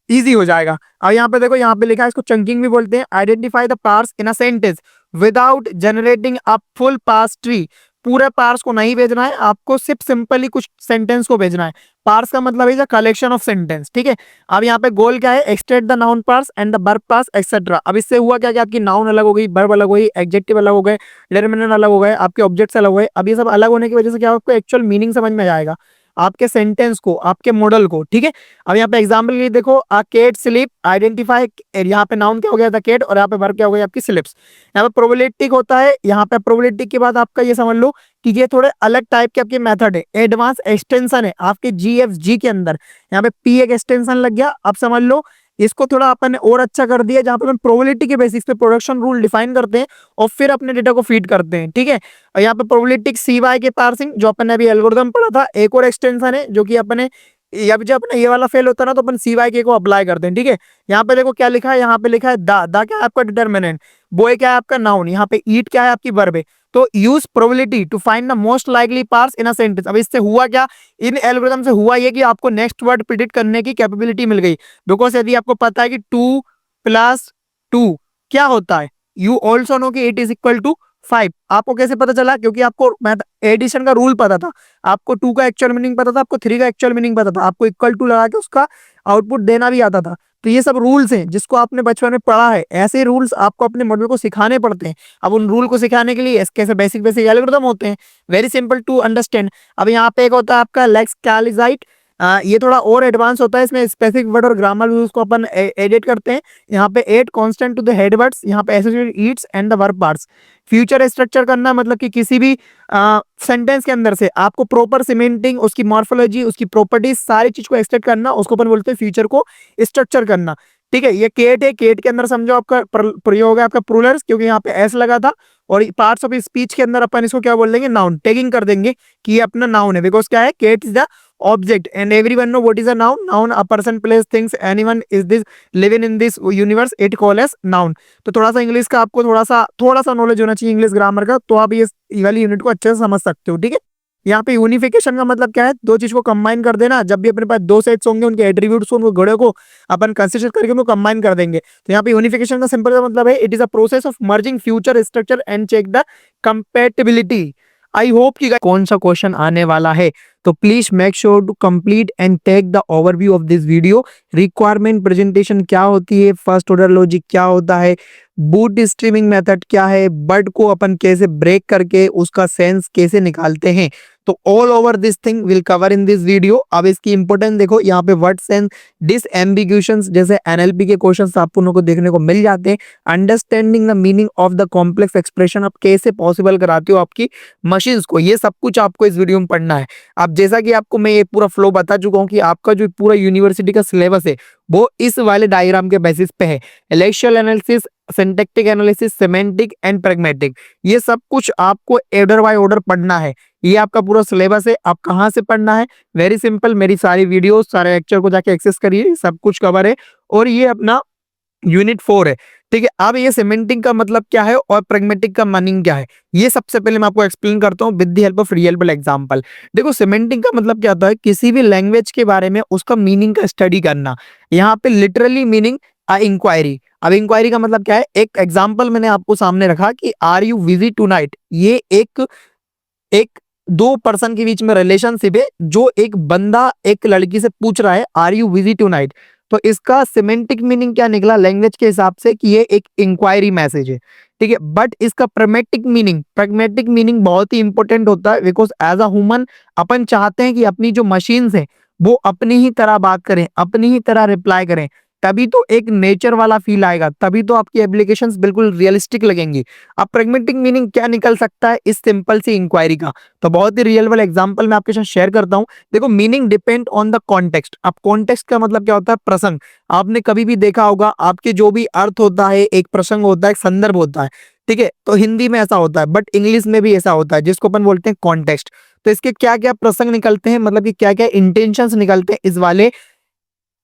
इजी हो जाएगा। अब यहाँ पे देखो, यहाँ पे लिखा है, इसको चंकिंग भी बोलते हैं। Identify the parts in a sentence without generating a full parse tree. पूरे पार्ट्स को नहीं भेजना है आपको, सिर्फ सिंपली कुछ सेंटेंस को भेजना है। पार्ट्स का मतलब है कलेक्शन ऑफ सेंटेंस। ठीक है, अब यहाँ पे गोल क्या है, extract the noun parts and the verb parts etcetera. अब इससे हुआ क्या कि आपकी नाउन अलग हो गई, वर्ब अलग हो गई, एडजेक्टिव अलग हो गए, डिटरमिनेंट अलग हो गए, आपके ऑब्जेक्ट्स अलग हो गए। अब ये सब अलग होने की वजह से क्या आपको एक्चुअल मीनिंग समझ में आएगा, आपके सेंटेंस को, आपके मॉडल को। ठीक है, अब यहाँ पे एग्जाम्पल के लिए देखो, अ केट स्लीप, आइडेंटिफाई, यहाँ पे नाउन क्या हो गया था केट, और यहाँ पे वर्ब क्या हो गया आपकी स्लिप्स। यहाँ पे प्रोबेबिलिस्टिक होता है, यहाँ पे प्रोबेबिलिस्टिक के बाद आपका ये समझ लो कि ये थोड़े अलग टाइप के आपके मेथड है, एडवांस एक्सटेंशन है आपके जीएफजी के अंदर। यहाँ पे पी एक एक्सटेंशन लग गया। अब समझ लो इसको थोड़ा अपन ने और अच्छा कर दिया, जहां पे अपन प्रोबेबिलिटी के बेसिस पे प्रोडक्शन रूल डिफाइन करते हैं और फिर अपने डेटा को फीड करते हैं। ठीक है, और यहाँ पे प्रोबेबिलिस्टिक सीवाई के पार्सिंग, जो अपन ने अभी एल्गोरिथम पढ़ा था, एक और एक्सटेंशन है जो कि अपने, अब जब अपना ये वाला फेल होता है ना, तो अपन सीवाई के को अप्लाई करते हैं। ठीक है, यहाँ पे देखो क्या लिखा है, यहाँ पे लिखा है दा क्या है आपका डिटरमिनेंट, बॉय क्या है आपका नाउन, यहाँ पे ईट क्या है आपकी वर्ब है। तो use probability to find the most likely parts in a sentence. अब इससे हुआ क्या, इन एल्गोरिथम से हुआ ये कि आपको नेक्स्ट वर्ड प्रिडिक्ट करने की कैपेबिलिटी मिल गई। बिकॉज यदि आपको पता है कि 2 + 2 क्या होता है, यू ऑल्सो नो कि 8 = 5। आपको कैसे पता चला, क्योंकि आपको एडिशन का रूल पता था, आपको 2 का एक्चुअल मीनिंग पता था, आपको 3 का एक्चुअल मीनिंग पता था, आपको इक्वल टू लगा के उसका आउटपुट देना भी आता था। तो ये सब रूल्स हैं जिसको आपने बचपन में पढ़ा है। ऐसे रूल्स आपको अपने मॉडल को सिखाने पड़ते हैं। अब उन रूल को सिखाने के लिए कैसे बेसिक बेसिक एल्गोरिथम होते हैं, वेरी सिंपल टू अंडरस्टैंड। अब यहाँ पे एक होता है आपका लेक्स कैलिजाइट, ये थोड़ा और एडवांस होता है, इसमें स्पेसिफिक वर्ड और ग्रामर यूज को अपन एडिट करते हैं। यहाँ पे add constant to the head words, यहाँ पे associated eats and the verb parts. Future structure करना मतलब कि किसी भी सेंटेंस के अंदर से आपको प्रॉपर सीमेंटिंग, उसकी मॉर्फोलॉजी, उसकी प्रॉपर्टीज, सारी चीज को एक्सट्रैक्ट करना, उसको अपन बोलते हैं फ्यूचर को स्ट्रक्चर करना। ठीक है, ये केट है, केट के अंदर समझो आपका प्रयोग है आपका प्रूलर्स, क्योंकि यहाँ पे एस लगा था। और पार्ट्स ऑफ स्पीच के अंदर अपन इसको क्या बोल देंगे, नाउन, टैगिंग कर देंगे कि ये अपना नाउन है। बिकॉज क्या है, cat is the object and everyone know what is a noun. Noun a person, place, things, anyone is this living in this universe, it call as noun. तो थोड़ा सा इंग्लिश का आपको थोड़ा सा नॉलेज होना चाहिए इंग्लिश ग्रामर का, तो आप ये वाली यूनिट को अच्छे से समझ सकते हो। ठीक है, यहाँ पे यूनिफिकेशन का मतलब क्या है, दो चीज को कंबाइन कर देना। जब भी अपने पास दो सेट्स होंगे, उनके एट्रीब्यूट्स उनको घड़े को अपन कंसिडर करके उनको कंबाइन कर देंगे। तो यहाँ पे यूनिफिकेशन का सिंपल सा मतलब है, it is a process of merging future structure and check the compatibility. I hope कि कौन सा क्वेश्चन आने वाला है, तो please make sure to complete and take the overview of this video. Requirement presentation क्या होती है, फर्स्ट ऑर्डर लॉजिक क्या होता है, बूट स्ट्रीमिंग मेथड क्या है, बर्ड को अपन कैसे ब्रेक करके उसका सेंस कैसे निकालते हैं, तो all over this thing will cover in this video. अब इसकी इंपोर्टेंस देखो, यहाँ पे वर्ड सेंस, डिसएम्बिग्यूशंस जैसे एनएलपी के क्वेश्चंस आपको लोगों को देखने को मिल जाते हैं। Understanding the meaning of the complex expression, आप कैसे पॉसिबल कराते हो आपकी मशीन्स को, ये सब कुछ आपको इस वीडियो में पढ़ना है। अब जैसा कि आपको मैं ये पूरा फ्लो बता चुका हूँ कि आपका जो पूरा यूनिवर्सिटी का सिलेबस है वो इस वाले डायग्राम के बेसिस पे है। Lexical analysis, syntactic analysis, semantic and pragmatic, ये सब कुछ आपको ऑर्डर बाय ऑर्डर पढ़ना है। ये आपका पूरा सिलेबस है। आप कहाँ से पढ़ना है, वेरी सिंपल, मेरी सारी वीडियोस, सारे लेक्चर को जाके एक्सेस करिए, सब कुछ कवर है। और ये अपना यूनिट 4 है, ठीक है, अब ये सिमेंटिक का मतलब क्या है और प्रैग्मेटिक का मीनिंग क्या है, ये सबसे पहले मैं आपको एक्सप्लेन करता हूँ with the help of real world example. देखो सिमेंटिक का मतलब क्या होता है, किसी भी लैंग्वेज के बारे में उसका मीनिंग का स्टडी करना। यहाँ पे लिटरली मीनिंग इंक्वायरी। अब इंक्वायरी का मतलब क्या है, एक एग्जाम्पल मैंने आपको सामने रखा कि आर यू बिजी टुनाइट, ये एक एक दो पर्सन के बीच में रिलेशनशिप है, जो एक बंदा एक लड़की से पूछ रहा है आर यू बिजी टुनाइट, तो इसका सिमेंटिक मीनिंग क्या निकला लैंग्वेज के हिसाब से कि ये एक इंक्वायरी मैसेज है। ठीक है, बट इसका प्रैग्मेटिक मीनिंग बहुत ही इंपॉर्टेंट होता है, बिकॉज एज अ ह्यूमन अपन चाहते हैं कि अपनी जो मशीन्स हैं वो अपनी ही तरह बात करें, अपनी ही तरह रिप्लाई करें, तभी तो एक नेचर वाला फील आएगा, तभी तो आपकी एप्लीकेशंस बिल्कुल रियलिस्टिक लगेंगी। अब प्रैग्मेटिक मीनिंग क्या निकल सकता है इस सिंपल सी इंक्वायरी का, तो बहुत ही रियल वाला एग्जांपल मैं आपके साथ शेयर करता हूं। देखो meaning depend on the context. अब कॉन्टेक्स्ट का मतलब क्या होता है, प्रसंग। आपने कभी भी देखा होगा आपके जो भी अर्थ होता है, एक प्रसंग होता है, एक संदर्भ होता है। ठीक है, तो हिंदी में ऐसा होता है, बट इंग्लिश में भी ऐसा होता है जिसको अपन बोलते हैं कॉन्टेक्स्ट। तो इसके क्या क्या प्रसंग निकलते हैं, मतलब कि क्या क्या इंटेंशंस निकलते हैं इस वाले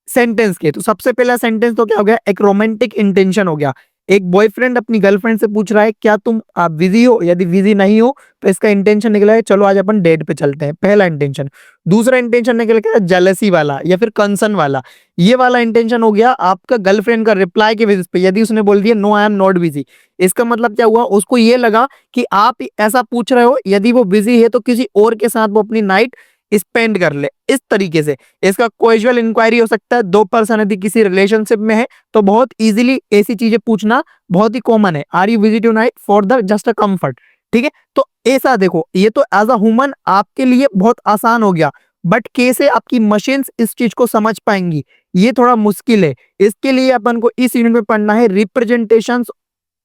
सेंटेंस के। तो सबसे पहला सेंटेंस तो क्या हो गया, एक रोमांटिक इंटेंशन हो गया। एक बॉयफ्रेंड अपनी गर्लफ्रेंड से पूछ रहा है क्या तुम आप बिजी हो, यदि बिजी नहीं हो तो इसका इंटेंशन निकला है चलो आज अपन डेट पे चलते हैं, पहला इंटेंशन। दूसरा इंटेंशन निकल गया जेलसी वाला या फिर कंसर्न वाला। ये वाला इंटेंशन हो गया आपका गर्लफ्रेंड का रिप्लाई के बेसिस पे, यदि उसने बोल दिया no I am not busy, इसका मतलब क्या हुआ, उसको ये लगा कि आप ऐसा पूछ रहे हो, यदि वो बिजी है तो किसी और के साथ वो अपनी नाइट स्पेंड कर ले, इस तरीके से। इसका कैजुअल इंक्वायरी हो सकता है, दो पर्सन यदि किसी रिलेशनशिप में है तो बहुत इजीली ऐसी चीजें पूछना बहुत ही कॉमन है, are you visit tonight for the just a comfort. ठीक है, तो ऐसा देखो, ये तो एज अ ह्यूमन आपके लिए बहुत आसान हो गया, बट कैसे आपकी मशीन्स इस चीज को समझ पाएंगी ये थोड़ा मुश्किल है। इसके लिए अपन को इस यूनिट में पढ़ना है रिप्रेजेंटेशंस,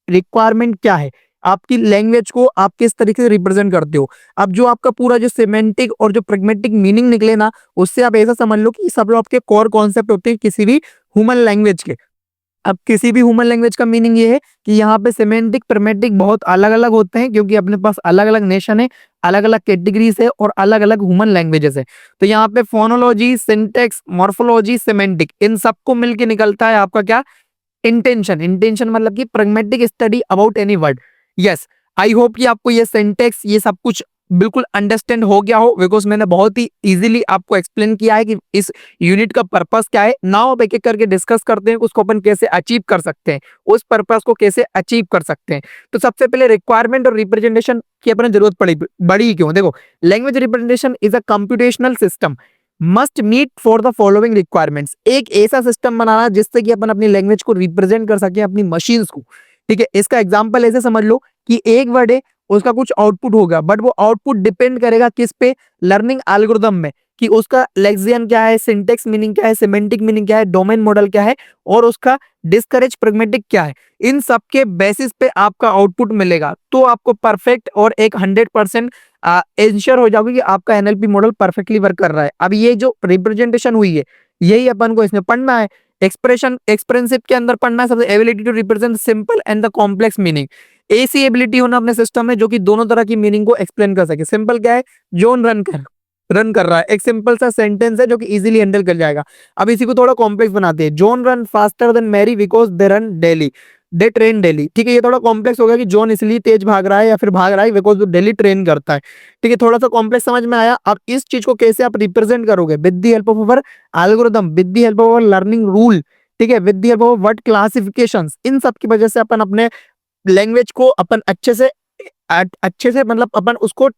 रिक्वायरमेंट क्या है, आपकी लैंग्वेज को आप किस तरीके से रिप्रेजेंट करते हो। अब जो आपका पूरा जो सिमेंटिक और जो प्रैग्मेटिक मीनिंग निकले ना, उससे आप ऐसा समझ लो कि सब लोग आपके कोर कॉन्सेप्ट होते हैं किसी भी ह्यूमन लैंग्वेज के। अब किसी भी ह्यूमन लैंग्वेज का मीनिंग ये है कि यहाँ पे सिमेंटिक प्रैग्मेटिक बहुत अलग अलग होते हैं, क्योंकि अपने पास अलग अलग नेशन है, अलग अलग कैटेगरीज है और अलग अलग ह्यूमन लैंग्वेजेस है। तो यहाँ पे फोनोलॉजी, सिंटेक्स, मॉर्फोलॉजी, सिमेंटिक, इन सबको मिलके निकलता है आपका क्या, इंटेंशन। इंटेंशन मतलब कि pragmatic study about any word. Yes, I hope कि आपको ये सेंटेक्स ये सब कुछ बिल्कुल अंडरस्टैंड हो गया हो, बिकॉज मैंने बहुत ही इजीली आपको एक्सप्लेन किया है कि इस यूनिट का पर्पस क्या है। नाउ अब एक एक करके डिस्कस करते हैं उसको अपन कैसे अचीव कर सकते हैं, उस पर्पस को कैसे अचीव कर सकते हैं। तो सबसे पहले रिक्वायरमेंट और रिप्रेजेंटेशन की अपने जरूरत बड़ी क्यों, देखो language representation is a computational system must meet for the following requirements. एक ऐसा सिस्टम बनाना जिससे कि अपन अपनी लैंग्वेज को रिप्रेजेंट कर सके अपनी मशीन्स को। ठीक है, इसका एग्जांपल ऐसे समझ लो कि एक वर्ड है उसका कुछ आउटपुट होगा, बट वो आउटपुट डिपेंड करेगा किस पे, लर्निंग एल्गोरिथम में, कि उसका लेक्सियन क्या है, सिंटेक्स मीनिंग क्या है, सिमेंटिक मीनिंग क्या है, डोमेन मॉडल क्या है और उसका डिस्करेज प्रैग्मेटिक क्या है। इन सब के बेसिस पे आपका आउटपुट मिलेगा, तो आपको परफेक्ट और एक 100% इंश्योर हो जाओगे कि आपका एनएलपी मॉडल परफेक्टली वर्क कर रहा है। अब ये जो रिप्रेजेंटेशन हुई है यही अपन को इसमें पढ़ना है। एक्सप्रेशन एक्सप्रेसिव के अंदर पढ़ना है सबसे ability to represent simple and the complex meaning. ऐसी एबिलिटी होना अपने सिस्टम में जो कि दोनों तरह की मीनिंग को एक्सप्लेन कर सके। सिंपल क्या है, जोन रन कर रहा है, एक सिंपल सा सेंटेंस है जो कि इजीली हैंडल कर जाएगा। अब इसी को थोड़ा कॉम्प्लेक्स बनाते हैं, John run faster than Mary because they run daily, they train daily. ठीक है, ये थोड़ा कॉम्प्लेक्स हो गया कि जॉन इसलिए तेज भाग रहा है या फिर भाग रहा है बिकॉज वो डेली ट्रेन करता है। ठीक है, थोड़ा सा कॉम्प्लेक्स समझ में आया। अब इस चीज को कैसे आप रिप्रेजेंट करोगे, with the help of our algorithm, with the help of our learning rule. ठीक है, with the help of word classifications, इन सब की वजह से अपन अपने लैंग्वेज को अपन अच्छे से मतलब अपन उसको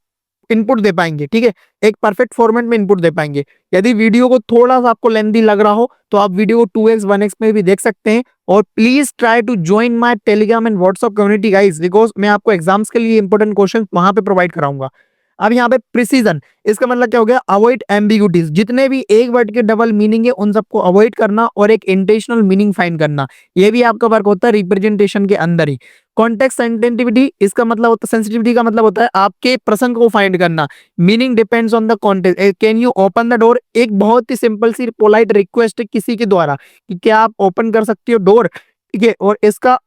इनपुट दे पाएंगे। ठीक है, एक परफेक्ट फॉर्मेट में इनपुट दे पाएंगे। यदि वीडियो को थोड़ा सा आपको लेंथी लग रहा हो तो आप वीडियो को 2x 1x में भी देख सकते हैं। और please try to join my Telegram and WhatsApp community guys, because मैं आपको एग्जाम्स के लिए इंपॉर्टेंट क्वेश्चन वहां पे प्रोवाइड कराऊंगा। अब यहाँ पे प्रिसीजन, इसका मतलब क्या हो गया, अवॉइड एम्बिग्यूटीज, जितने भी एक वर्ड के डबल मीनिंग है उन सबको अवॉइड करना और एक इंटेंशनल मीनिंग फाइंड करना, ये भी आपका वर्क होता है रिप्रेजेंटेशन के अंदर ही। कॉन्टेक्स्ट सेंसिटिविटी, इसका मतलब होता है, सेंसिटिविटी का मतलब होता है आपके प्रसंग को फाइंड करना। Meaning depends on the context, can you open the door, एक बहुत ही सिंपल सी पोलाइट रिक्वेस्ट है किसी के द्वारा कि क्या आप ओपन कर सकती हो डोर। ठीक है, और इसका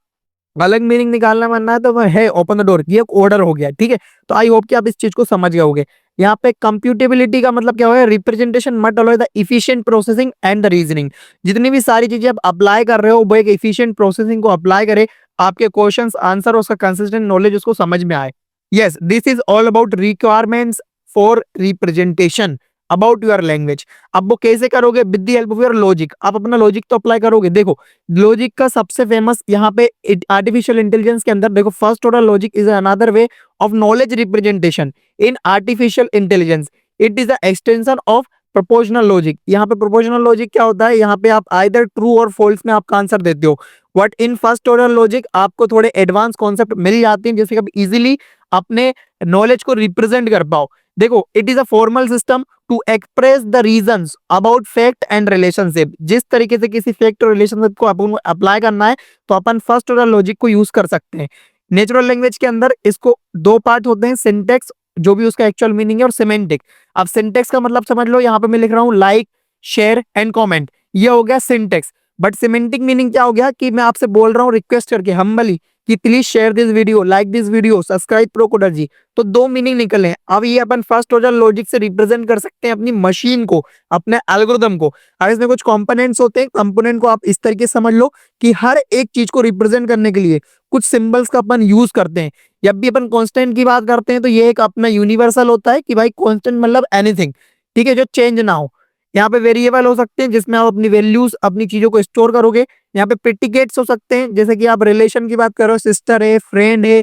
अलग मीनिंग निकालना मानना है तो वह है ओपन द डोर, ये एक ऑर्डर हो गया। ठीक है, तो आई होप कि आप इस चीज को समझ गए होगे। यहाँ पे कंप्यूटेबिलिटी का मतलब क्या होगा, रिप्रेजेंटेशन मट allow the efficient processing and the reasoning. जितनी भी सारी चीजें आप अप्लाई कर रहे हो वो एक इफिशिएंट प्रोसेसिंग को अप्लाई करे, आपके क्वेश्चंस आंसर उसका कंसिस्टेंट नॉलेज उसको समझ में आए। Yes, this is all about requirements for representation about your language. अब वो कैसे करोगे, with the help of your logic. आप अपना लॉजिक तो अप्लाई करोगे। देखो लॉजिक का सबसे फेमस यहाँ पे आर्टिफिशियल इंटेलिजेंस के अंदर देखो, first order logic is another way of knowledge representation in artificial intelligence. It is the extension of proportional logic. यहाँ पे प्रोपोर्शनल लॉजिक क्या होता है, यहाँ पे आप आइदर ट्रू और फॉल्स में आपका आंसर देते हो। But in first order logic आपको थोड़े एडवांस कॉन्सेप्ट मिल जाते हैं, जैसे कि आप इजीली अपने नॉलेज को रिप्रेजेंट कर पाओ। देखो it is a formal system to express the reasons about fact and relationship. जिस तरीके से किसी फैक्ट और रिलेशनशिप को अपन अप्लाई करना है तो अपन फर्स्ट ऑर्डर लॉजिक को यूज कर सकते हैं। नेचुरल लैंग्वेज के अंदर इसको दो पार्ट होते हैं, सिंटेक्स जो भी उसका एक्चुअल मीनिंग है और सिमेंटिक। अब सिंटेक्स का मतलब समझ लो, यहाँ पे मैं लिख रहा हूँ लाइक शेयर एंड कॉमेंट, ये हो गया सिंटेक्स। बट सिमेंटिक मीनिंग क्या हो गया कि मैं आपसे बोल रहा हूँ रिक्वेस्ट करके हम्बली कि please share this video, like this video, subscribe pro coder ji. तो दो मीनिंग निकले हैं। अब ये अपन फर्स्ट ऑर्डर लॉजिक से रिप्रेजेंट कर सकते हैं अपनी मशीन को, अपने एल्गोरिथम को। अब इसमें कुछ कंपोनेंट्स होते हैं, कंपोनेंट को आप इस तरीके से समझ लो कि हर एक चीज को रिप्रेजेंट करने के लिए कुछ सिंबल्स का अपन यूज करते हैं। जब भी अपन कांस्टेंट की बात करते हैं तो ये एक अपना यूनिवर्सल होता है कि भाई कांस्टेंट मतलब एनीथिंग, ठीक है, जो चेंज ना हो। यहाँ पे वेरिएबल हो सकते हैं जिसमें आप अपनी वैल्यूज, अपनी चीजों को स्टोर करोगे। यहाँ पे प्रीडिकेट्स हो सकते हैं, जैसे कि आप रिलेशन की बात करो, सिस्टर है, फ्रेंड है,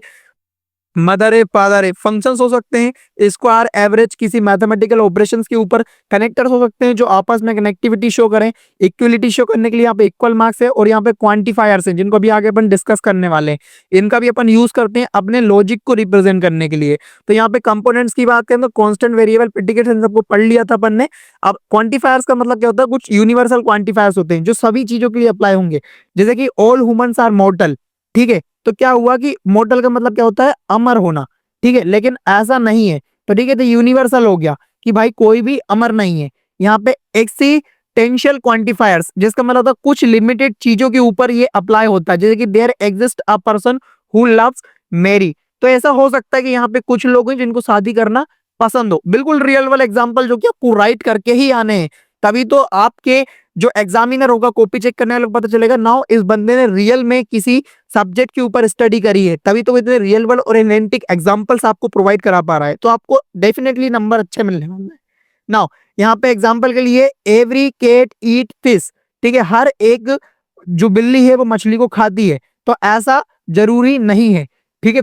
मदर है, फादर है। फंक्शंस हो सकते हैं स्क्वायर, एवरेज, किसी मैथमेटिकल ऑपरेशंस के ऊपर। कनेक्टर्स हो सकते हैं जो आपस में कनेक्टिविटी शो करें। इक्वलिटी शो करने के लिए यहाँ पे इक्वल मार्क्स है। और यहाँ पे क्वांटिफायर्स हैं जिनको भी आगे अपन डिस्कस करने वाले हैं, इनका भी अपन यूज करते हैं अपने लॉजिक को रिप्रेजेंट करने के लिए। तो यहाँ पे कंपोनेंट्स की बात करें तो कॉन्स्टेंट, वेरिएबल, प्रीडिकेट इन सबको पढ़ लिया था अपन ने। अब क्वांटिफायर्स का मतलब क्या होता है, कुछ यूनिवर्सल क्वांटिफायर्स होते हैं जो सभी चीजों के लिए अप्लाई होंगे, जैसे कि ऑल ह्यूमंस आर मॉर्टल, ठीक है। तो क्या हुआ कि मॉर्टल का मतलब क्या होता है, अमर होना, ठीक है, लेकिन ऐसा नहीं है। तो ठीक है, तो यूनिवर्सल हो गया कि भाई कोई भी अमर नहीं है। यहाँ पे एक्सीटेंशियल क्वांटिफायर्स, जिसका मतलब होता है कुछ लिमिटेड चीजों के ऊपर ये अप्लाई होता है, जैसे कि there exist a person who loves Mary. तो ऐसा हो सकता है कि यहाँ पे कुछ लोग हैं जिनको शादी करना पसंद हो। बिल्कुल रियल वर्ल्ड एग्जाम्पल जो कि आपको राइट करके ही आने हैं, तभी तो आपके जो एग्जामिनर होगा, कॉपी चेक करने वाले को पता चलेगा नाउ इस बंदे ने रियल में किसी सब्जेक्ट के ऊपर स्टडी करी है, तभी तो इतने रियल वर्ल्ड और एनालिटिक एग्जांपल्स आपको प्रोवाइड करा पा रहा है। तो आपको डेफिनेटली नंबर अच्छे मिलने वाले हैं। नाउ यहाँ पे एग्जांपल के लिए एवरी कैट ईट फिश, ठीक है, हर एक जो बिल्ली है वो मछली को खाती है। तो ऐसा जरूरी नहीं है, ठीक है।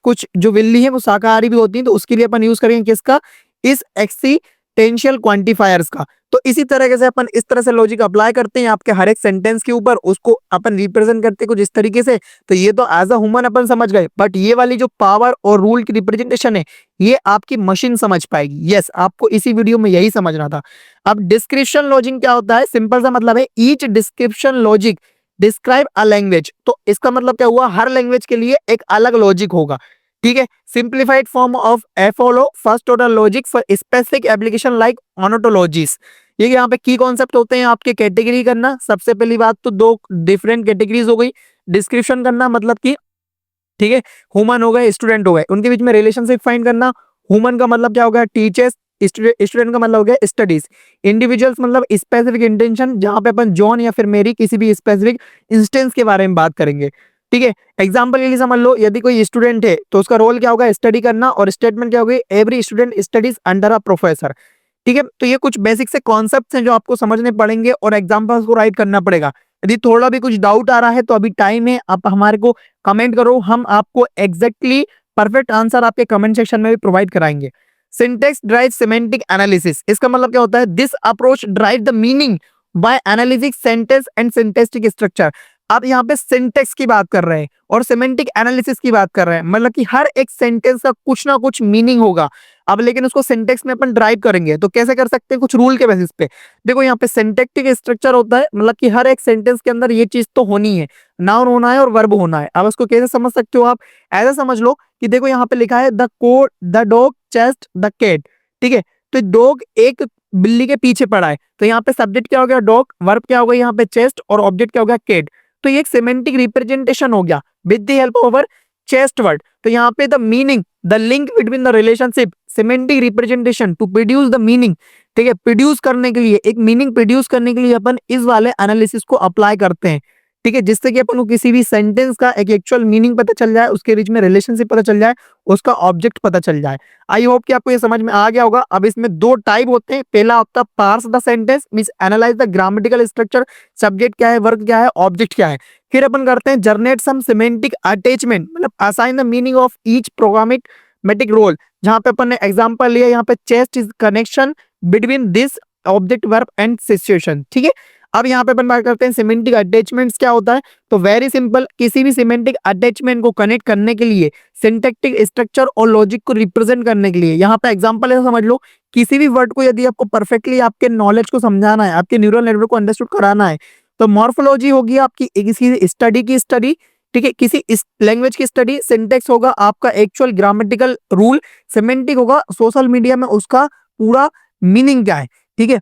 कुछ जो बिल्ली है वो शाकाहारी भी होती है, तो उसके लिए अपन यूज करेंगे किसका, इस एक्सीटेंशियल क्वांटिफायर्स का। तो इसी तरीके से अपन इस तरह से लॉजिक अप्लाई करते हैं आपके हर एक सेंटेंस के ऊपर, उसको अपन रिप्रेजेंट करते हैं कुछ इस तरीके से। तो ये तो एज अ ह्यूमन अपन समझ गए, बट ये वाली जो पावर और रूल की रिप्रेजेंटेशन है ये आपकी मशीन समझ पाएगी। यस, आपको इसी वीडियो में यही समझना था। अब डिस्क्रिप्शन लॉजिक क्या होता है, सिंपल सा मतलब है each description logic describe a language. तो इसका मतलब क्या हुआ, हर लैंग्वेज के लिए एक अलग लॉजिक होगा, ठीक है। Simplified form of follow first order logic for specific application like ontologies. ये यहाँ पे की कॉन्सेप्ट होते हैं आपके, कैटेगरी करना। सबसे पहली बात तो दो डिफरेंट कैटेगरीज हो गई। डिस्क्रिप्शन करना मतलब कि ठीक है, ह्यूमन हो गए, स्टूडेंट हो गए, उनके बीच में रिलेशनशिप फाइंड करना। ह्यूमन का मतलब क्या हो गया, टीचर्स, स्टूडेंट का मतलब हो गया स्टडीज। इंडिविजुअल्स मतलब स्पेसिफिक इंटेंशन, जहां पे अपन जॉन या फिर मेरी किसी भी स्पेसिफिक इंस्टेंस के बारे में बात करेंगे, ठीक है। एग्जाम्पल के लिए समझ लो, यदि कोई स्टूडेंट है तो उसका रोल क्या होगा, स्टडी करना। और स्टेटमेंट क्या होगी, every student studies under a professor, ठीक है। तो ये कुछ बेसिक से कॉन्सेप्ट्स हैं जो आपको समझने पड़ेंगे और एग्जाम्पल्स को राइट करना पड़ेगा। यदि थोड़ा भी कुछ डाउट आ रहा है तो अभी टाइम है, आप हमारे को कमेंट करो, हम आपको एग्जैक्टली परफेक्ट आंसर आपके कमेंट सेक्शन में भी प्रोवाइड कराएंगे। सिंटेक्स ड्राइव सिमेंटिक एनालिसिस, इसका मतलब क्या होता है, this approach drive the meaning by analysing sentence and syntactic structure. अब यहाँ पे सिंटेक्स की बात कर रहे हैं और सिमेंटिक एनालिसिस की बात कर रहे हैं, मतलब कि हर एक सेंटेंस का कुछ ना कुछ मीनिंग होगा। अब लेकिन उसको सिंटेक्स में अपन ड्राइव करेंगे तो कैसे कर सकते हैं, कुछ रूल के बेसिस पे। देखो यहाँ पे सिंटैक्टिक स्ट्रक्चर होता है, मतलब कि हर एक सेंटेंस के अंदर ये चीज तो होनी है, नाउन होना है और वर्ब होना है। अब उसको कैसे समझ सकते हो आप, ऐसा समझ लो कि देखो यहाँ पे लिखा है the code the dog chased the cat, ठीक है। तो डॉग एक बिल्ली के पीछे पड़ा है, तो यहाँ पे सब्जेक्ट क्या हो गया डॉग, वर्ब क्या हो गया यहाँ पे चेस्ट, और ऑब्जेक्ट क्या हो गया कैट। तो ये एक सिमेंटिक रिप्रेजेंटेशन हो गया with the help of our chased word. तो यहाँ पे the meaning, the link between the relationship semantic representation to produce the meaning, ठीक है, प्रोड्यूस करने के लिए, एक मीनिंग प्रोड्यूस करने के लिए अपन इस वाले एनालिसिस को अप्लाई करते हैं, ठीक है, जिससे कि अपन को किसी भी सेंटेंस का एक एक्चुअल मीनिंग पता चल जाए, उसके बीच में रिलेशनशिप पता चल जाए, उसका ऑब्जेक्ट पता चल जाए। आई होप कि आपको ये समझ में आ गया होगा। अब इसमें दो टाइप होते हैं, पहला होता है parse the sentence, means analyse the grammatical structure, subject क्या है, वर्ब क्या है, ऑब्जेक्ट क्या है। फिर अपन करते हैं जनरेट सम सिमेंटिक अटैचमेंट, मतलब assign the meaning of each programmatic role, जहां पे अपन ने एग्जांपल लिया, यहाँ पे chased is connection between this object verb and situation, ठीक है। अब यहाँ पे अपन बात करते हैं सिमेंटिक अटैचमेंट्स क्या होता है। तो वेरी सिंपल, किसी भी सिमेंटिक अटैचमेंट को कनेक्ट करने के लिए, सिंटैक्टिक स्ट्रक्चर और लॉजिक को रिप्रेजेंट करने के लिए, यहाँ पे एग्जांपल है समझ लो, किसी भी वर्ड को यदि आपको परफेक्टली आपके नॉलेज को समझाना है, आपके न्यूरल नेटवर्क को अंडरस्टूड कराना है, तो मॉर्फोलॉजी होगी आपकी किसी स्टडी की स्टडी, ठीक है, किसी इस लैंग्वेज की स्टडी, सिंटेक्स होगा आपका एक्चुअल ग्रामेटिकल रूल, सिमेंटिक होगा सोशल मीडिया में उसका पूरा मीनिंग क्या है, ठीक है।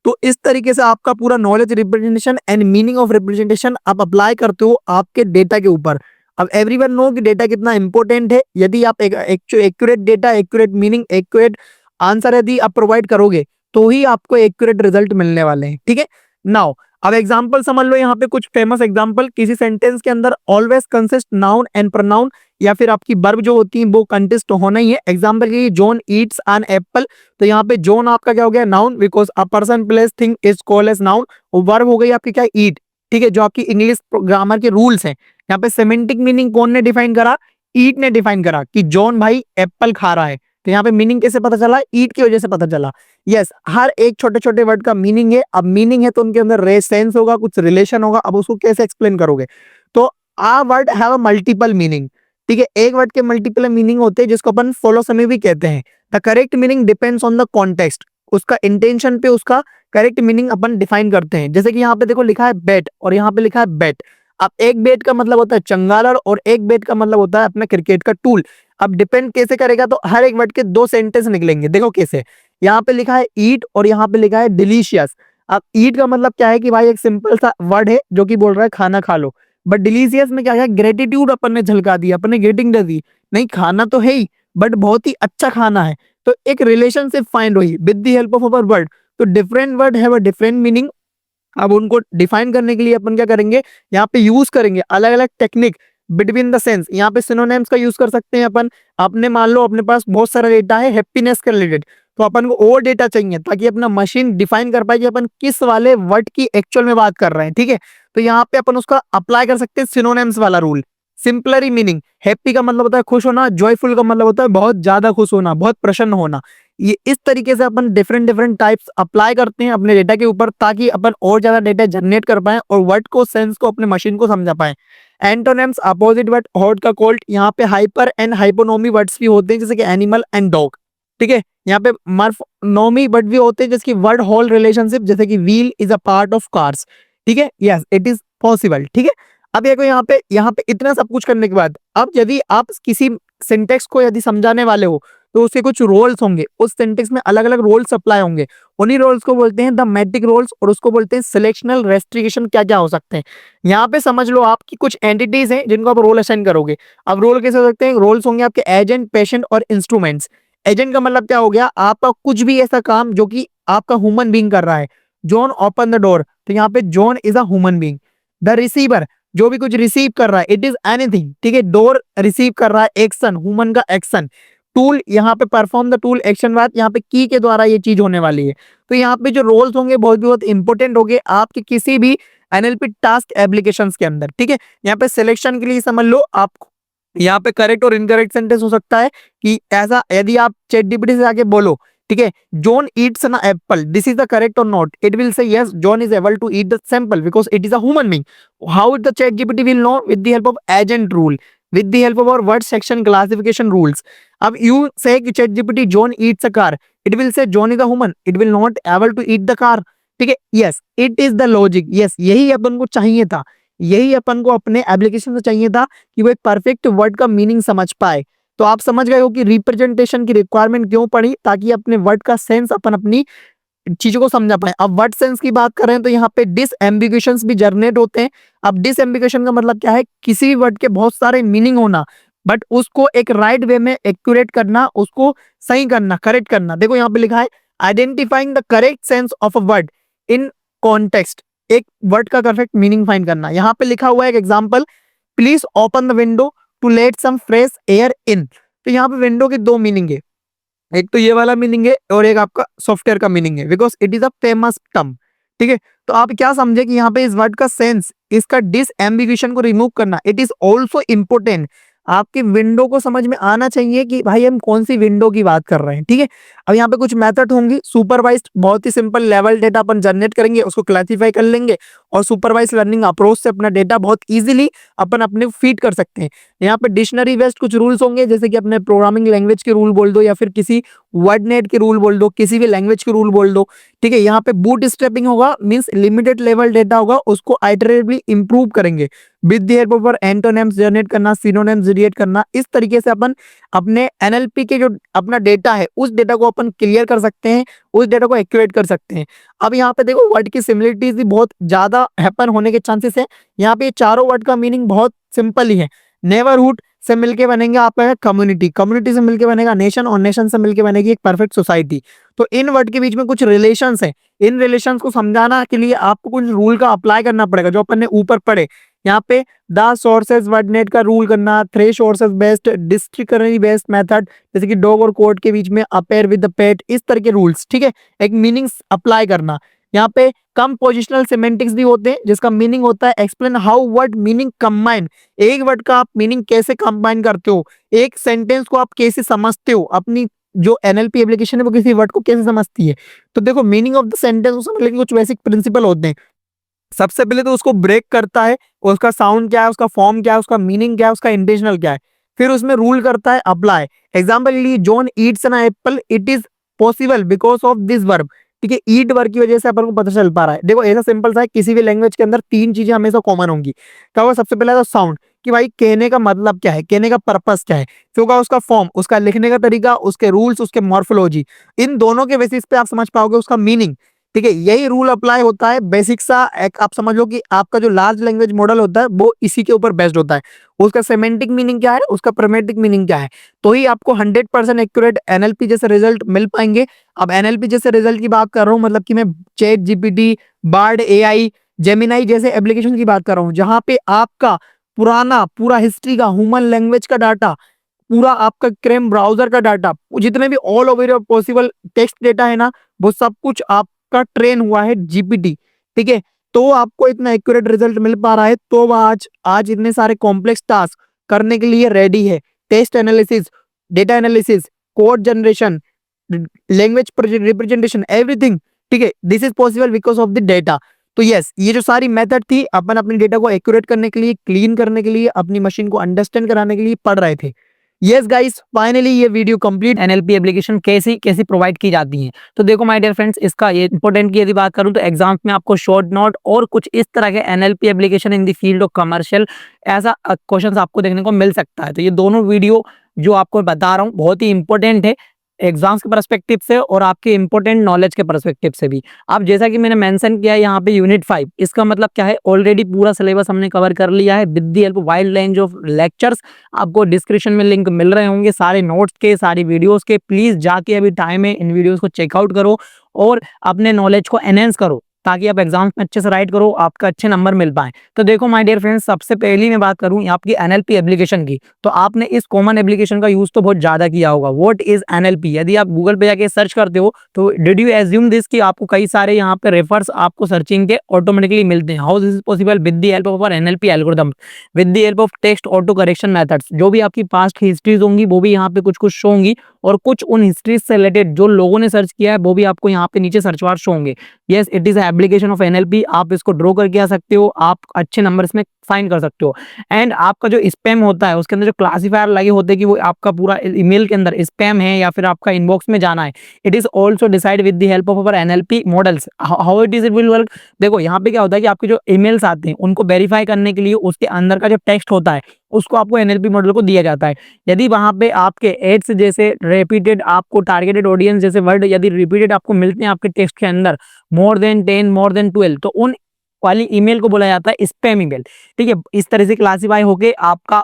तो इस तरीके से आपका पूरा knowledge representation and meaning of representation आप अप्लाई करते हो आपके डेटा के ऊपर। अब एवरीवन नो कि डेटा कितना इंपॉर्टेंट है। यदि आप accurate data, accurate meaning, accurate answer यदि आप प्रोवाइड करोगे तो ही आपको एक्यूरेट रिजल्ट मिलने वाले हैं, ठीक है। नाउ अब एग्जांपल समझ लो, यहाँ पे कुछ फेमस एग्जांपल, किसी सेंटेंस के अंदर always consist noun and pronoun, या फिर आपकी वर्ब जो होती है वो कंसिस्ट होना ही है। एग्जांपल के लिए जॉन ईट्स एन एप्पल, तो यहाँ पे जॉन आपका क्या हो गया, noun, because a person place thing is called as noun. और वर्ब हो गई आपकी क्या, ईट, ठीक है, जो आपकी इंग्लिश ग्रामर के रूल्स हैं। यहाँ पे सेमेंटिक मीनिंग कौन ने डिफाइन करा, ईट ने डिफाइन करा कि जॉन भाई एप्पल खा रहा है। तो यहाँ पे मीनिंग कैसे पता चला, ईट की वजह से पता चला। यस, हर एक छोटे छोटे वर्ड का मीनिंग है। अब मीनिंग है तो उनके अंदर सेंस होगा, कुछ रिलेशन होगा। अब उसको कैसे एक्सप्लेन करोगे, तो a word have a multiple meaning, ठीक है, एक वर्ड के मल्टीपल मीनिंग होते हैं, जिसको अपन फोलोसेमी भी कहते हैं। The correct meaning depends on the context, उसका इंटेंशन पे उसका करेक्ट मीनिंग अपन डिफाइन करते हैं। जैसे कि यहाँ पे देखो लिखा है बैट और यहाँ पे लिखा है बैट। अब एक बैट का मतलब होता है चंगालर और एक बैट का मतलब होता है अपना क्रिकेट का टूल। अब डिपेंड कैसे करेगा, तो हर एक वर्ड के दो सेंटेंस निकलेंगे। देखो कैसे, यहाँ पे लिखा है ईट और यहाँ पे लिखा है डिलीशियस। अब ईट का मतलब क्या है कि भाई एक सिंपल सा वर्ड है जो कि बोल रहा है खाना खा लो। बट डिलीशियस में क्या है, ग्रेटिट्यूड अपन ने झलका दी, अपन ने ग्रेटिंग दे दी, नहीं खाना तो है ही बट बहुत ही अच्छा खाना है। तो एक रिलेशनशिप फाइंड हुई with the help of our word. तो different word have a different meaning. अब उनको डिफाइन करने के लिए अपन क्या करेंगे, यहाँ पे यूज करेंगे अलग अलग टेक्निक बिटवीन द सेंस। यहाँ पे सिनोनिम्स का यूज कर सकते हैं अपन। आपने मान लो अपने पास बहुत सारा डेटा है हैप्पीनेस के रिलेटेड, तो अपन को और डेटा चाहिए ताकि अपना मशीन डिफाइन कर पाए कि अपन किस वाले वर्ड की एक्चुअल में बात कर रहे हैं, ठीक है। तो यहाँ पे अपन उसका अप्लाई कर सकते हैं सिनोनिम्स वाला रूल। सिंपलर मीनिंग, हैप्पी का मतलब होता है खुश होना, जॉयफुल का मतलब होता है बहुत ज्यादा खुश होना, बहुत प्रसन्न होना। ये इस तरीके से अपन डिफरेंट डिफरेंट टाइप्स अप्लाई करते हैं अपने डेटा के ऊपर, ताकि अपन और ज्यादा डेटा जनरेट कर पाए और वर्ड को, सेंस को, अपने मशीन को समझा पाए। एंटोनिम्स, अपोजिट वर्ड, हॉट का कोल्ड। यहाँ पे हाइपर एंड हाइपोनोमी वर्ड्स भी होते हैं, जैसे कि एनिमल एंड डॉग, ठीक है। यहाँ पे मर्फोनोमी वर्ड भी होते हैं, जैसे कि वर्ड होल रिलेशनशिप, जैसे कि wheel is a part of cars, ठीक है। यस, इट इज पॉसिबल, ठीक है। अब देखो यहाँ पे इतना सब कुछ करने के बाद, अब यदि आप किसी सिंटेक्स को यदि समझाने वाले हो तो उसके कुछ रोल्स होंगे, उस सिंटेक्स में अलग अलग रोल्स अप्लाई होंगे। उन्हीं रोल्स को बोलते हैं द मैट्रिक रोल्स, और उसको बोलते हैं सिलेक्शनल रेस्ट्रिक्शन। क्या क्या हो सकते हैं, यहाँ पे समझ लो आपकी कुछ एंटिटीज हैं जिनको आप रोल असाइन करोगे। अब रोल कैसे हो सकते हैं, रोल्स होंगे आपके एजेंट, पेशेंट और इंस्ट्रूमेंट्स। एजेंट का मतलब क्या हो गया, आपका कुछ भी ऐसा काम जो कि आपका ह्यूमन बीइंग कर रहा है। जॉन ओपन द डोर, तो यहाँ पे John is a human being. The receiver, जो भी कुछ रिसीव कर रहा है, इट इज एनीथिंग, ठीक है। डोर रिसीव कर रहा है एक्शन, ह्यूमन का एक्शन। टूल, यहाँ पे परफॉर्म द टूल एक्शन, बात यहाँ पे की के द्वारा ये चीज होने वाली है। तो यहाँ पे जो रोल्स होंगे बहुत इंपॉर्टेंट होंगे आपके किसी भी एनएलपी टास्क एप्लीकेशंस के अंदर, ठीक है। यहाँ पे सिलेक्शन के लिए समझ लो, आप यहाँ पे करेक्ट और इनकरेक्ट सेंटेंस हो सकता है कि ऐसा, यदि आप चैट जीपीटी से आके बोलो, ठीक है, John eats an apple, this is the correct or not, it will say yes John is able to eat the sample because it is a human being. How the ChatGPT will know, with the help of agent rule, with the help of our word section classification rules. अब you say कि ChatGPT John eats a car, it will say John is a human, it will not able to eat the car, ठीक है। yes, it is the logic, yes, यही अपन को चाहिए था, यही अपन को अपने एप्लीकेशन से चाहिए था कि वो एक परफेक्ट वर्ड का मीनिंग समझ पाए। तो आप समझ गए हो कि रिप्रेजेंटेशन की रिक्वायरमेंट क्यों पड़ी, ताकि अपने वर्ड का सेंस अपन अपनी चीजों को समझा पाए। अब वर्ड सेंस की बात करें तो यहाँ पे डिसएम्बिगुएशंस भी जनरेट होते हैं। अब डिसएम्बिगुएशन का मतलब क्या है, किसी भी वर्ड के बहुत सारे मीनिंग होना, बट उसको एक राइट वे में एक्यूरेट करना, उसको सही करना, करेक्ट करना। देखो यहाँ पे लिखा है identifying the correct sense of a word in context, एक वर्ड का करेक्ट मीनिंग फाइंड करना। यहाँ पे लिखा हुआ है एक example, please open the window to let some fresh air in. तो यहाँ पे विंडो की दो मीनिंग है, एक तो ये वाला मीनिंग है और एक आपका सॉफ्टवेयर का मीनिंग है, because it is a famous term. ठीक है, तो आप क्या समझे कि यहाँ पे इस वर्ड का सेंस, इसका डिसएम्बिगुएशन को रिमूव करना, इट इज ऑल्सो इंपोर्टेंट। आपकी विंडो को समझ में आना चाहिए कि भाई हम कौन सी विंडो की बात कर रहे हैं। ठीक है, अब यहाँ पे कुछ मेथड होंगी सुपरवाइज्ड, बहुत ही सिंपल लेवल डेटा अपन जनरेट करेंगे, उसको क्लासिफाई कर लेंगे और सुपरवाइज लर्निंग अप्रोच से अपना डेटा बहुत इजीली अपन अपने फीड कर सकते हैं। यहाँ पे डिक्शनरी बेस्ड कुछ रूल्स होंगे, जैसे कि अपने प्रोग्रामिंग लैंग्वेज के रूल बोल दो या फिर किसी वर्डनेट के रूल बोल दो, किसी भी लैंग्वेज के रूल बोल दो। ठीक है, यहाँ पे बूट स्ट्रैपिंग होगा, मींस लिमिटेड लेवल डेटा होगा, उसको आइटरेटिवली इंप्रूव करेंगे with the help of antonyms generate करना, सिनोनिम्स जनरेट करना। इस तरीके से अपन अपने एनएलपी के जो अपना डेटा है उस डेटा को अपन क्लियर कर सकते हैं, उस डेटा को एक्यूरेट कर सकते हैं। अब यहाँ पे देखो वर्ड की सिमिलरिटीज भी बहुत ज्यादा हैपन होने के चांसेस है। यहाँ पे चारों वर्ड का मीनिंग बहुत सिंपल ही है। नेबरहुड से मिलके बनेगा आपका कम्युनिटी, कम्युनिटी से मिलके बनेगा नेशन और नेशन से मिलके बनेगी एक परफेक्ट सोसाइटी। तो इन वर्ड के बीच में कुछ रिलेशंस हैं, इन रिलेशंस को समझाना के लिए आपको कुछ रूल का अप्लाई करना पड़ेगा जो अपन ने ऊपर पढ़े। यहाँ पे द सोर्सेज वर्डनेट का रूल करना, थ्री सोर्सेज बेस्ड, डिस्ट्रिक्टरी बेस्ड मेथड, जैसे कि डॉग और कोट के बीच में अपेयर विद द पेट, इस तरह के रूल्स। ठीक है, एक मीनिंग्स अप्लाई करना। यहाँ पे कम पोजिशनल सिमेंटिक्स भी होते हैं, जिसका मीनिंग होता है explain how word meaning combine, एक वर्ड का आप मीनिंग कैसे कंबाइन करते हो, एक सेंटेंस को आप कैसे समझते हो, अपनी जो एनएलपी एप्लीकेशन है वो किसी वर्ड को कैसे समझती है। तो देखो मीनिंग ऑफ द सेंटेंस को समझने के कुछ बेसिक प्रिंसिपल होते हैं। सबसे पहले तो उसको ब्रेक करता है, उसका साउंड क्या है, उसका फॉर्म क्या है, उसका मीनिंग क्या है, उसका इंटेंशनल क्या है। फिर उसमें रूल करता है अप्लाई। एग्जाम्पल लिए John eats an apple, it is possible because of this verb. ठीक है, ईट वर्ब की वजह से अपन को पता चल पा रहा है। देखो ऐसा सिंपल सा है, किसी भी लैंग्वेज के अंदर तीन चीजें हमेशा कॉमन होंगी। क्या होगा, सबसे पहले तो साउंड, कि भाई कहने का मतलब क्या है, कहने का पर्पस क्या है। फिर होगा उसका फॉर्म, उसका लिखने का तरीका, उसके रूल्स, उसके मॉर्फोलॉजी। इन दोनों के बेसिस पे आप समझ पाओगे उसका मीनिंग। ठीक है, यही रूल अप्लाई होता है बेसिक सा। एक आप समझ लो कि आपका जो लार्ज लैंग्वेज मॉडल होता है वो इसी के ऊपर बेस्ड होता है। उसका सेमेंटिक मीनिंग क्या है, उसका प्रमेटिक मीनिंग क्या है, तो ही आपको 100% एक्यूरेट एनएलपी जैसे रिजल्ट मिल पाएंगे। अब एनएलपी जैसे रिजल्ट की बात कर रहा हूँ, मतलब कि मैं chat GPT, Bard AI, Gemini जैसे एप्लीकेशन की बात कर रहा हूँ, जहां पे आपका पुराना पूरा हिस्ट्री का, ह्यूमन लैंग्वेज का डाटा, पूरा आपका क्रेम ब्राउजर का डाटा, जितने भी all over possible text data है ना, वो सब कुछ आपका ट्रेन हुआ है जीपीटी। ठीक है, तो आपको इतना एक्यूरेट रिजल्ट मिल पा रहा है। तो वो आज आज इतने सारे कॉम्प्लेक्स टास्क करने के लिए रेडी है। Test analysis, data analysis, code generation, language representation, everything. ठीक है, this is possible because of the data. तो यस, ये जो सारी मेथड थी अपन अपने डेटा को एक्यूरेट करने के लिए, क्लीन करने के लिए, अपनी मशीन को अंडरस्टैंड कराने के लिए पढ़ रहे थे। यस गाइस, फाइनली ये वीडियो कंप्लीट। एनएलपी एप्लीकेशन कैसी कैसी प्रोवाइड की जाती है, तो देखो माय डियर फ्रेंड्स, इसका ये इंपॉर्टेंट की यदि बात करूं तो एग्जाम्स में आपको शॉर्ट नोट और कुछ इस तरह के NLP application in the field of commercial ऐसा क्वेश्चंस आपको देखने को मिल सकता है। तो ये दोनों वीडियो जो आपको बता रहा हूँ बहुत ही इंपॉर्टेंट है एग्जाम्स के पर्सपेक्टिव से और आपके इंपॉर्टेंट नॉलेज के पर्सपेक्टिव से भी। अब जैसा कि मैंने मेंशन किया है यहाँ पे यूनिट 5, इसका मतलब क्या है, ऑलरेडी पूरा सिलेबस हमने कवर कर लिया है with the help wide range of lectures. आपको डिस्क्रिप्शन में लिंक मिल रहे होंगे सारे नोट्स के, सारी वीडियोस के। प्लीज जाके अभी टाइम है, इन वीडियोस को चेकआउट करो और अपने नॉलेज को एनहेंस करो ताकि आप एग्जाम्स में अच्छे से राइट करो, आपका अच्छे नंबर मिल पाए। तो देखो माय डियर फ्रेंड्स, सबसे पहली मैं बात करूं आपकी एनएलपी एप्लीकेशन की, तो आपने इस कॉमन एप्लीकेशन का यूज तो बहुत ज्यादा किया होगा। व्हाट इज एनएलपी, यदि आप गूगल पे जाके सर्च करते हो तो डिड यू एज्यूम दिस कि आपको कई सारे यहाँ पे रेफर्स आपको सर्चिंग के ऑटोमेटिकली मिलते हैं। How this is possible, with the help of NLP algorithm, with the help of text auto correction methods. जो भी आपकी पास्ट हिस्ट्रीज होंगी वो भी यहाँ पे कुछ कुछ शो होंगी और कुछ उन हिस्ट्रीज से रिलेटेड जो लोगों ने सर्च किया है वो भी आपको यहाँ पे नीचे सर्च बार शो होंगे। Yes, it is application of NLP. आप इसको ड्रॉ करके आ सकते हो, आप अच्छे नंबर्स में फाइंड कर सकते हो। एंड आपका जो स्पैम होता है उसके अंदर जो क्लासिफायर लगे होते हैं कि वो आपका पूरा ईमेल के अंदर स्पैम है या फिर आपका इनबॉक्स में जाना है, it is also decide with the help of our NLP models. How it is it will work, देखो यहाँ पे क्या होता है कि आपके जो ईमेल्स आते हैं उनको वेरीफाई करने के लिए उसके अंदर का जो टेक्स्ट होता है उसको आपको एनएलपी मॉडल को दिया जाता है। यदि वहां पे आपके एड्स जैसे रिपीटेड, आपको टारगेटेड ऑडियंस जैसे वर्ड यदि रिपीटेड आपको मिलते हैं आपके टेक्स्ट के अंदर, मोर देन 10, मोर देन 12, तो उन वाली ईमेल को बोला जाता है स्पैम ईमेल। ठीक है, इस तरह से क्लासीफाई होके आपका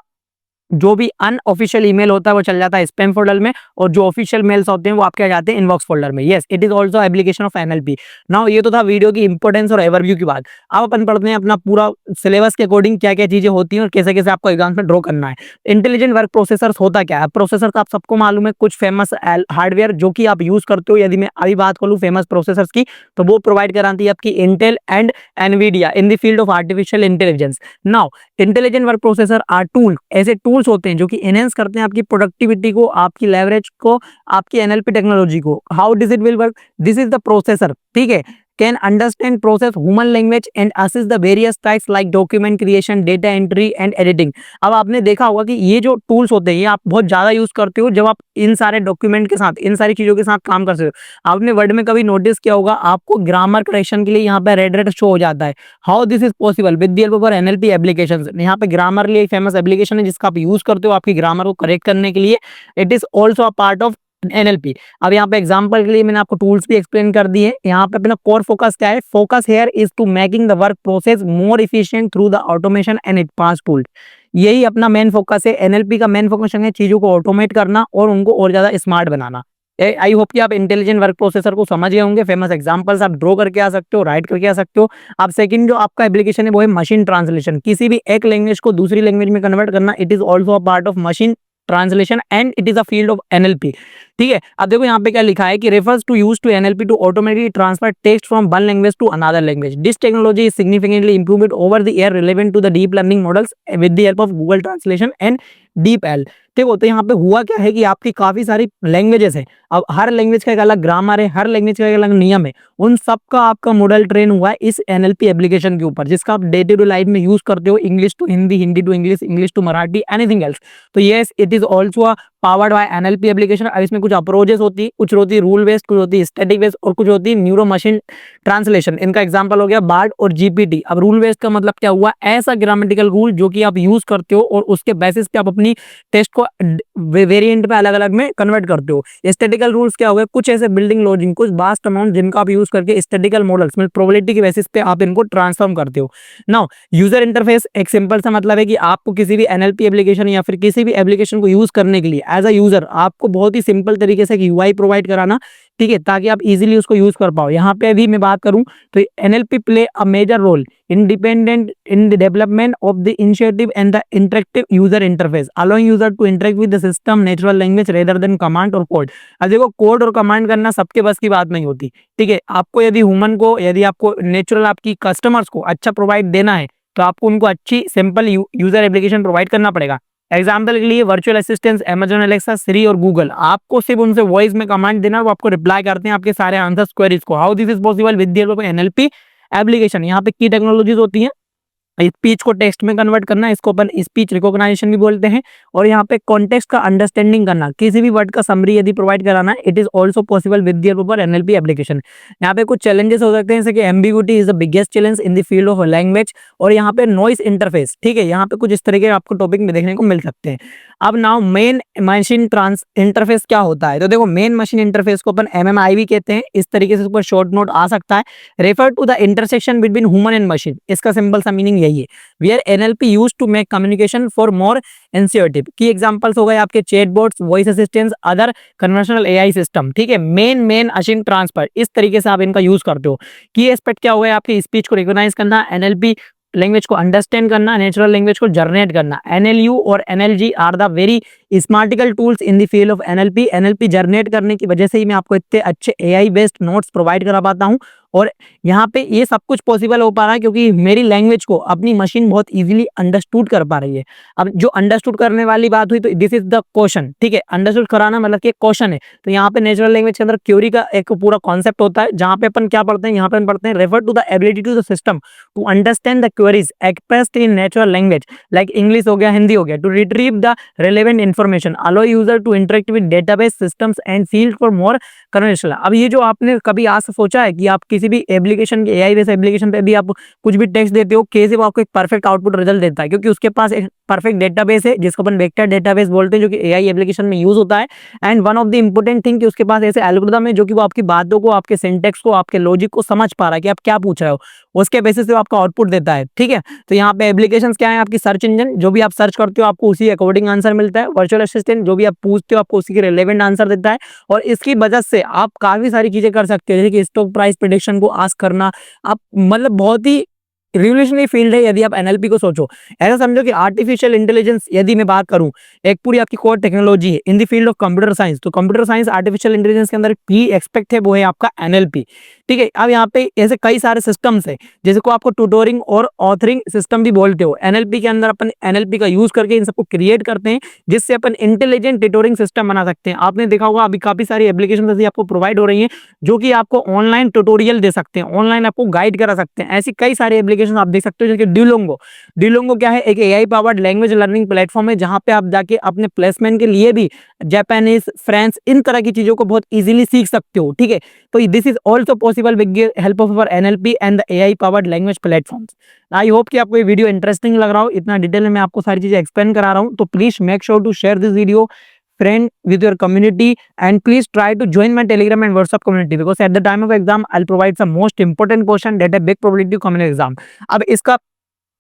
जो भी अनऑफिशियल ईमेल होता है वो चल जाता है स्पैम फोल्डर में, और जो ऑफिशियल मेल्स होते हैं वो आपके आ जाते हैं इनबॉक्स फोल्डर में। Yes, it is also application of NLP. Now ये तो था वीडियो की इंपॉर्टेंस और ओवरव्यू की बात। अब अपन पढ़ते हैं अपना पूरा सिलेबस के अकॉर्डिंग क्या क्या चीजें होती हैं और कैसे कैसे आपको एग्जाम में ड्रॉ करना है। इंटेलिजेंट वर्क प्रोसेसर्स होता क्या है? प्रोसेसर तो आप सबको मालूम है, कुछ फेमस हार्डवेयर जो कि आप यूज करते हो। यदि मैं अभी बात करूँ फेमस प्रोसेसर्स की, तो वो प्रोवाइड कराती है आपकी Intel and Nvidia in the field of artificial intelligence. Now intelligent work processor are tool, ऐसे टूल्स होते हैं जो कि एनहेंस करते हैं आपकी प्रोडक्टिविटी को, आपकी लेवरेज को, आपकी एनएलपी टेक्नोलॉजी को। How this it will work? This is the processor, ठीक है, can understand process human language and assist the various task like document creation, data entry and editing. अब आपने देखा होगा कि ये जो टूल्स होते हैं ये आप बहुत ज्यादा यूज करते हो जब आप इन सारे डॉक्यूमेंट के साथ, इन सारी चीजों के साथ काम करते हो। आपने वर्ड में कभी नोटिस किया होगा, आपको ग्रामर करेक्शन के लिए यहाँ पे रेड रेड शो हो जाता है। How this is possible? With the help of NLP applications. यहाँ पे ग्रामर लिए फेमस एप्लीकेशन है जिसका आप यूज करते हो आपकी ग्रामर को करेक्ट करने के लिए। It is also a part of NLP. अब यहाँ पे एग्जांपल के लिए मैंने आपको टूल्स भी एक्सप्लेन कर दिए। यहाँ पे अपना कोर फोकस क्या है? Focus here is to making the work process more efficient through the automation and it pass tool. यही अपना मेन फोकस है। एनएलपी का मेन फोकस है चीजों को ऑटोमेट करना और उनको और ज्यादा स्मार्ट बनाना। आई होप कि आप इंटेलिजेंट वर्क प्रोसेसर को समझ गए होंगे। फेमस एग्जांपल्स आप ड्रॉ करके आ सकते हो, राइट करके आ सकते हो। अब सेकंड जो आपका एप्लीकेशन है वो है मशीन ट्रांसलेशन। किसी भी एक लैंग्वेज को दूसरी लैंग्वेज में कन्वर्ट करना, it is also a part of machine translation and it is a field of NLP. ठीक है, अब देखो यहाँ पे क्या लिखा है कि refers to use to NLP to automatically transfer text from one language to another language. This technology is significantly improved over the year relevant to the deep learning models with the help of Google translation and DeepL. ठीक हो, तो यहाँ पे हुआ क्या है कि आपकी काफी सारी लैंग्वेजेस है। अब हर लैंग्वेज का एक अलग ग्रामर है, हर लैंग्वेज का एक अलग नियम है। उन सब का आपका मॉडल ट्रेन हुआ है इस एनएलपी एप्लीकेशन के ऊपर, जिसका आप डे टू डे लाइफ में यूज करते हो। English to Hindi, Hindi to English, English to Marathi, anything else. तो yes, it is also powered by NLP application. अब इसमें कुछ अप्रोचेस होती है, कुछ होती है रूल बेस्ड, कुछ होती है स्टैटिक बेस्ड और कुछ होती है न्यूरो मशीन ट्रांसलेशन। इनका एग्जांपल हो गया बार्ड और जीपीटी। अब रूल बेस्ड का मतलब क्या हुआ? ऐसा ग्रामेटिकल रूल जो कि आप यूज करते हो और उसके बेसिस पे आप अपनी टेस्ट को वेरिएंट पे अलग अलग में कन्वर्ट करते हो। स्टैटिकल रूल्स क्या हो गए? कुछ ऐसे बिल्डिंग लॉजिक, कुछ वास्ट अमाउंट जिनका आप यूज करके स्टैटिकल मॉडल्स में प्रोबेबिलिटी के बेसिस पे आप इनको ट्रांसफॉर्म करते हो। नाउ यूजर इंटरफेस एक सिंपल सा मतलब है कि आपको किसी भी एनएलपी एप्लीकेशन या फिर किसी भी एप्लीकेशन को यूज करने के लिए एज अ यूजर आपको बहुत ही सिंपल तरीके से यूआई प्रोवाइड कराना, ठीक है, ताकि आप इजीली उसको यूज कर पाओ। यहाँ पे भी मैं बात करूं तो NLP play a major role independent in the development of the initiative and the interactive user interface, allowing user to interact with the system natural language rather than command और code। अब देखो, कोड और command करना सबके बस की बात नहीं होती, ठीक है। आपको यदि ह्यूमन को, यदि आपको नेचुरल आपकी कस्टमर्स को अच्छा प्रोवाइड देना है तो आपको उनको अच्छी सिंपल यूजर एप्लीकेशन प्रोवाइड करना पड़ेगा। एग्जाम्पल के लिए वर्चुअल असिस्टेंट अमेजॉन एलेक्सा, सिरी और गूगल, आपको सिर्फ उनसे वॉइस में कमांड देना, वो आपको रिप्लाई करते हैं आपके सारे आंसर्स क्वेरीज को। How this is possible? With the help of NLP application. यहाँ पे की टेक्नोलॉजीज होती हैं, स्पीच को टेक्स्ट में कन्वर्ट करना, इसको अपन स्पीच रिकॉग्नाइजेशन भी बोलते हैं। और यहाँ पे कॉन्टेक्स्ट का अंडरस्टैंडिंग करना, किसी भी वर्ड का समरी यदि प्रोवाइड कराना है, it is also possible with the help of NLP application. यहाँ पे कुछ चैलेंजेस हो सकते हैं, जैसे कि ambiguity is the biggest challenge in the field of language, और यहाँ पे नॉइस इंटरफेस, ठीक है, यहाँ पे कुछ इस तरीके आपको टॉपिक में देखने को मिल सकते हैं। अब now main machine trans interface क्या होता है? तो देखो, मेन मशीन इंटरफेस को अपन एमएमआई भी कहते हैं, इस तरीके से ऊपर शॉर्ट नोट आ सकता है। Refer to the intersection between human and machine, इसका सिंपल सा मीनिंग यही है। Where NLP used to make communication for more intuitive. Key examples हो गए आपके chatbots, voice assistants, other conversational AI system, ठीक है। मेन मशीन ट्रांसफर, इस तरीके से आप इनका यूज करते हो। की एस्पेक्ट क्या हो गया? आपकी स्पीच को रिकॉग्नाइज करना, एनएलपी लैंग्वेज को अंडरस्टैंड करना, नेचुरल लैंग्वेज को जनरेट करना। एनएलयू और NLG are the very smartical tools in the field of NLP. NLP generate करने की वजह से ही मैं आपको इतने अच्छे एआई बेस्ड नोट्स प्रोवाइड करा पाता हूँ। और यहाँ पे ये सब कुछ पॉसिबल हो पा रहा है क्योंकि मेरी लैंग्वेज को अपनी मशीन बहुत इजीली अंडरस्टूड कर पा रही है। अब जो अंडरस्टूड करने वाली बात हुई, तो दिस इज द क्वेश्चन, ठीक है। अंडरस्टूड कराना मतलब कि क्वेश्चन है, तो यहाँ पे नेचुरल लैंग्वेज के अंदर क्यूरी का एक पूरा कॉन्सेप्ट होता है, जहाँ पे अपन क्या पढ़ते हैं, यहाँ पे अपन पढ़ते हैं refer to the ability to the system to understand the queries expressed in natural language like English हो गया, हिंदी हो गया, to retrieve the relevant information, allow user to interact with database systems and field for more conversation. अब ये जो आपने कभी आज सोचा है कि आप किसी किसी भी एप्लीकेशन के AI बेस्ड एप्लीकेशन पे भी आप कुछ भी टेक्स्ट देते हो, कैसे वो आपको एक परफेक्ट आउटपुट रिजल्ट देता है, क्योंकि उसके पास एक परफेक्ट डेटाबेस है जिसको अपन वेक्टर डेटाबेस बोलते हैं, जो कि AI एप्लीकेशन में यूज होता है। And one of the important thing कि उसके पास ऐसे एल्गोरिथम है जो कि वो आपकी बातों को, आपके सिंटेक्स को, आपके लॉजिक को समझ पा रहा है कि आप क्या पूछ रहे हो, उसके बेसिस पे वो आपका आउटपुट देता है। ठीक है, तो यहाँ पे एप्लीकेशंस क्या है, आपकी सर्च इंजन, जो भी आप सर्च करते हो आपको उसी अकॉर्डिंग आंसर मिलता है। वर्चुअल असिस्टेंट, जो भी आप पूछते हो आपको उसी के रिलेवेंट आंसर देता है, और इसकी वजह से आप काफी सारी चीजें कर सकते हो, जैसे कि स्टॉक प्राइस प्रेडिक्शन को आस्क करना। आप मतलब बहुत ही रिवोल्यूशनरी फील्ड है यदि आप एनएलपी को सोचो। ऐसा समझो कि आर्टिफिशियल इंटेलिजेंस यदि मैं बात करूं, एक पूरी आपकी कोर टेक्नोलॉजी है इन the field of computer science. तो कंप्यूटर साइंस आर्टिफिशियल इंटेलिजेंस के अंदर की एक्सपेक्ट है वो है आपका एनएलपी। ठीक है, अब यहाँ पे ऐसे कई सारे सिस्टम्स है जिसको आपको ट्यूटोरिंग और ऑथरिंग सिस्टम भी बोलते हो। एनएलपी के अंदर अपन एनएलपी का यूज करके इन सबको क्रिएट करते हैं, जिससे अपन इंटेलिजेंट ट्यूटोरिंग सिस्टम बना सकते हैं। आपने देखा होगा अभी काफी सारी एप्लीकेशन ऐसी आपको प्रोवाइड हो रही है जो कि आपको ऑनलाइन ट्यूटोरियल दे सकते हैं, ऑनलाइन आपको गाइड करा सकते हैं। ऐसी कई सारी एप्लीकेशन आप देख सकते हो, जैसे ड्यूलोंगो। ड्यूलोंगो क्या है, एक AI powered language learning platform है, जहां पे आप जाके अपने प्लेसमेंट के लिए भी जापानीज, फ्रेंच, इन तरह की चीजों को बहुत इजीली सीख सकते हो। ठीक है, तो this is also possible with the help of our NLP and the AI powered language platforms. I hope कि आपको ये वीडियो इंटरेस्टिंग लग रहा हो, इतना डिटेल में मैं आपको सारी चीजें एक्सप्लेन करा रहा हूं। तो please make sure to share this video friend with your community, and please try to join my Telegram and WhatsApp community, because at the time of exam I'll provide some most important question that a big probability to come in exam। अब इसका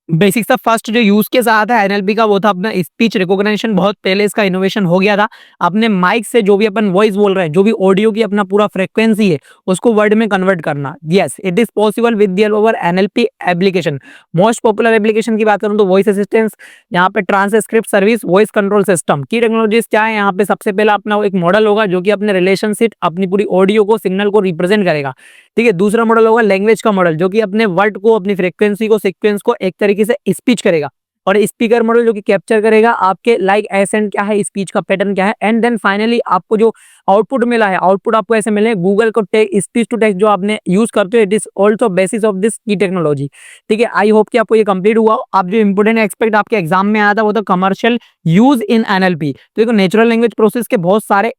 basic सा first जो use case आया था NLP का वो था अपना स्पीच रिकॉग्निशन। बहुत पहले इसका इनोवेशन हो गया था। अपने माइक से जो भी अपन वॉइस बोल रहे हैं, जो भी ऑडियो की अपना पूरा फ्रीक्वेंसी है उसको वर्ड में कन्वर्ट करना। Yes, it is possible with the help of NLP application. Most popular application की बात करूं तो वॉइस असिस्टेंस, यहाँ पे transcript service, voice control system. की टेक्नोलॉजीज क्या है, यहाँ पे सबसे पहला अपना एक मॉडल होगा जो कि अपने रिलेशनशिप, अपनी पूरी ऑडियो को, सिग्नल को रिप्रेजेंट करेगा। ठीक है, दूसरा मॉडल होगा लैंग्वेज का मॉडल, जो कि अपने वर्ड को, अपनी फ्रीक्वेंसी को, सीक्वेंस को एक तरीके से स्पीच करेगा। और स्पीकर मॉडल जो कि कैप्चर करेगा आपके लाइक एसेंट क्या है, स्पीच का पैटर्न क्या है। एंड देन फाइनली आपको जो आउटपुट मिला है, आउटपुट आपको ऐसे मिले गूगल को स्पीच टू टेक्स्ट जो आपने यूज करते हो, it is also basis of this की टेक्नोलॉजी। ठीक है, आई होप कि आपको ये कंप्लीट हुआ। आप जो इंपोर्टेंट एक्सपेक्ट आपके एग्जाम में आया था वो था कमर्शियल यूज इन एनएलपी। तो देखो नेचुरल लैंग्वेज प्रोसेस के बहुत सारे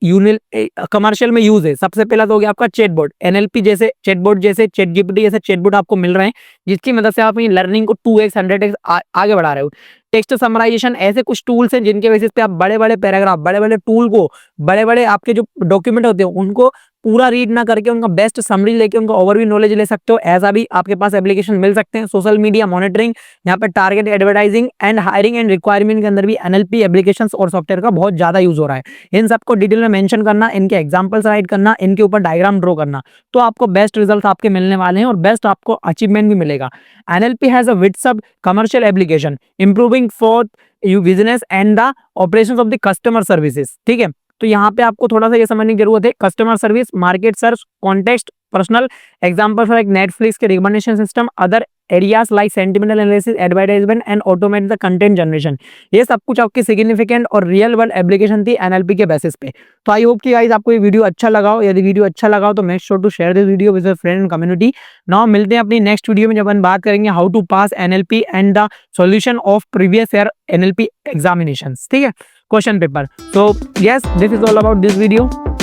कमर्शियल में यूज है। सबसे पहला तो हो गया आपका चैटबॉट। एनएलपी जैसे चैटबॉट, जैसे चैटजीपीटी जैसे चैटबॉट आपको मिल रहे हैं, जिसकी मदद से आप लर्निंग को 2x 100x आगे बढ़ा रहे हो। टेक्स्ट समराइजेशन, ऐसे कुछ टूल्स हैं जिनके बेसिस पे आप बड़े बड़े पैराग्राफ, बड़े बड़े टूल को, बड़े बड़े आपके जो डॉक्यूमेंट होते हैं उनको पूरा रीड ना करके उनका बेस्ट समरी लेके उनका ओवरव्यू नॉलेज ले सकते हो। ऐसा भी आपके पास एप्लीकेशन मिल सकते हैं। सोशल मीडिया मॉनिटरिंग, यहाँ पे target advertising and hiring and requirement के अंदर भी एनएलपी एप्लीकेशंस और सॉफ्टवेयर का बहुत ज्यादा यूज हो रहा है। इन सबको डिटेल में मेंशन करना, इनके एग्जांपल्स राइट करना, इनके ऊपर डायग्राम ड्रॉ करना, तो आपको बेस्ट रिजल्ट आपके मिलने वाले हैं और बेस्ट आपको अचीवमेंट भी मिलेगा। एनएलपी हैज अ विद सब commercial application improving for you business and the operations of the customer services. ठीक है, तो यहाँ पे आपको थोड़ा सा ये समझने की जरूरत है। Customer service, market search, context, personal example for एक नेटफ्लिक्स के recommendation system, other areas like sentimental analysis, advertisement and automate the content generation. ये सब कुछ आपकी सिग्निफिकेंट और रियल वर्ल्ड एप्लीकेशन थी एनएलपी के बेसिस पे। तो आई होप कि गाइस आपको ये वीडियो अच्छा लगा हो। यदि वीडियो अच्छा लगा हो तो make sure to share this video with your friend and community. Now मिलते हैं अपनी नेक्स्ट वीडियो में, जब हम बात करेंगे how to pass NLP and the solution of previous year NLP examinations. ठीक है, question paper. So yes, this is all about this video.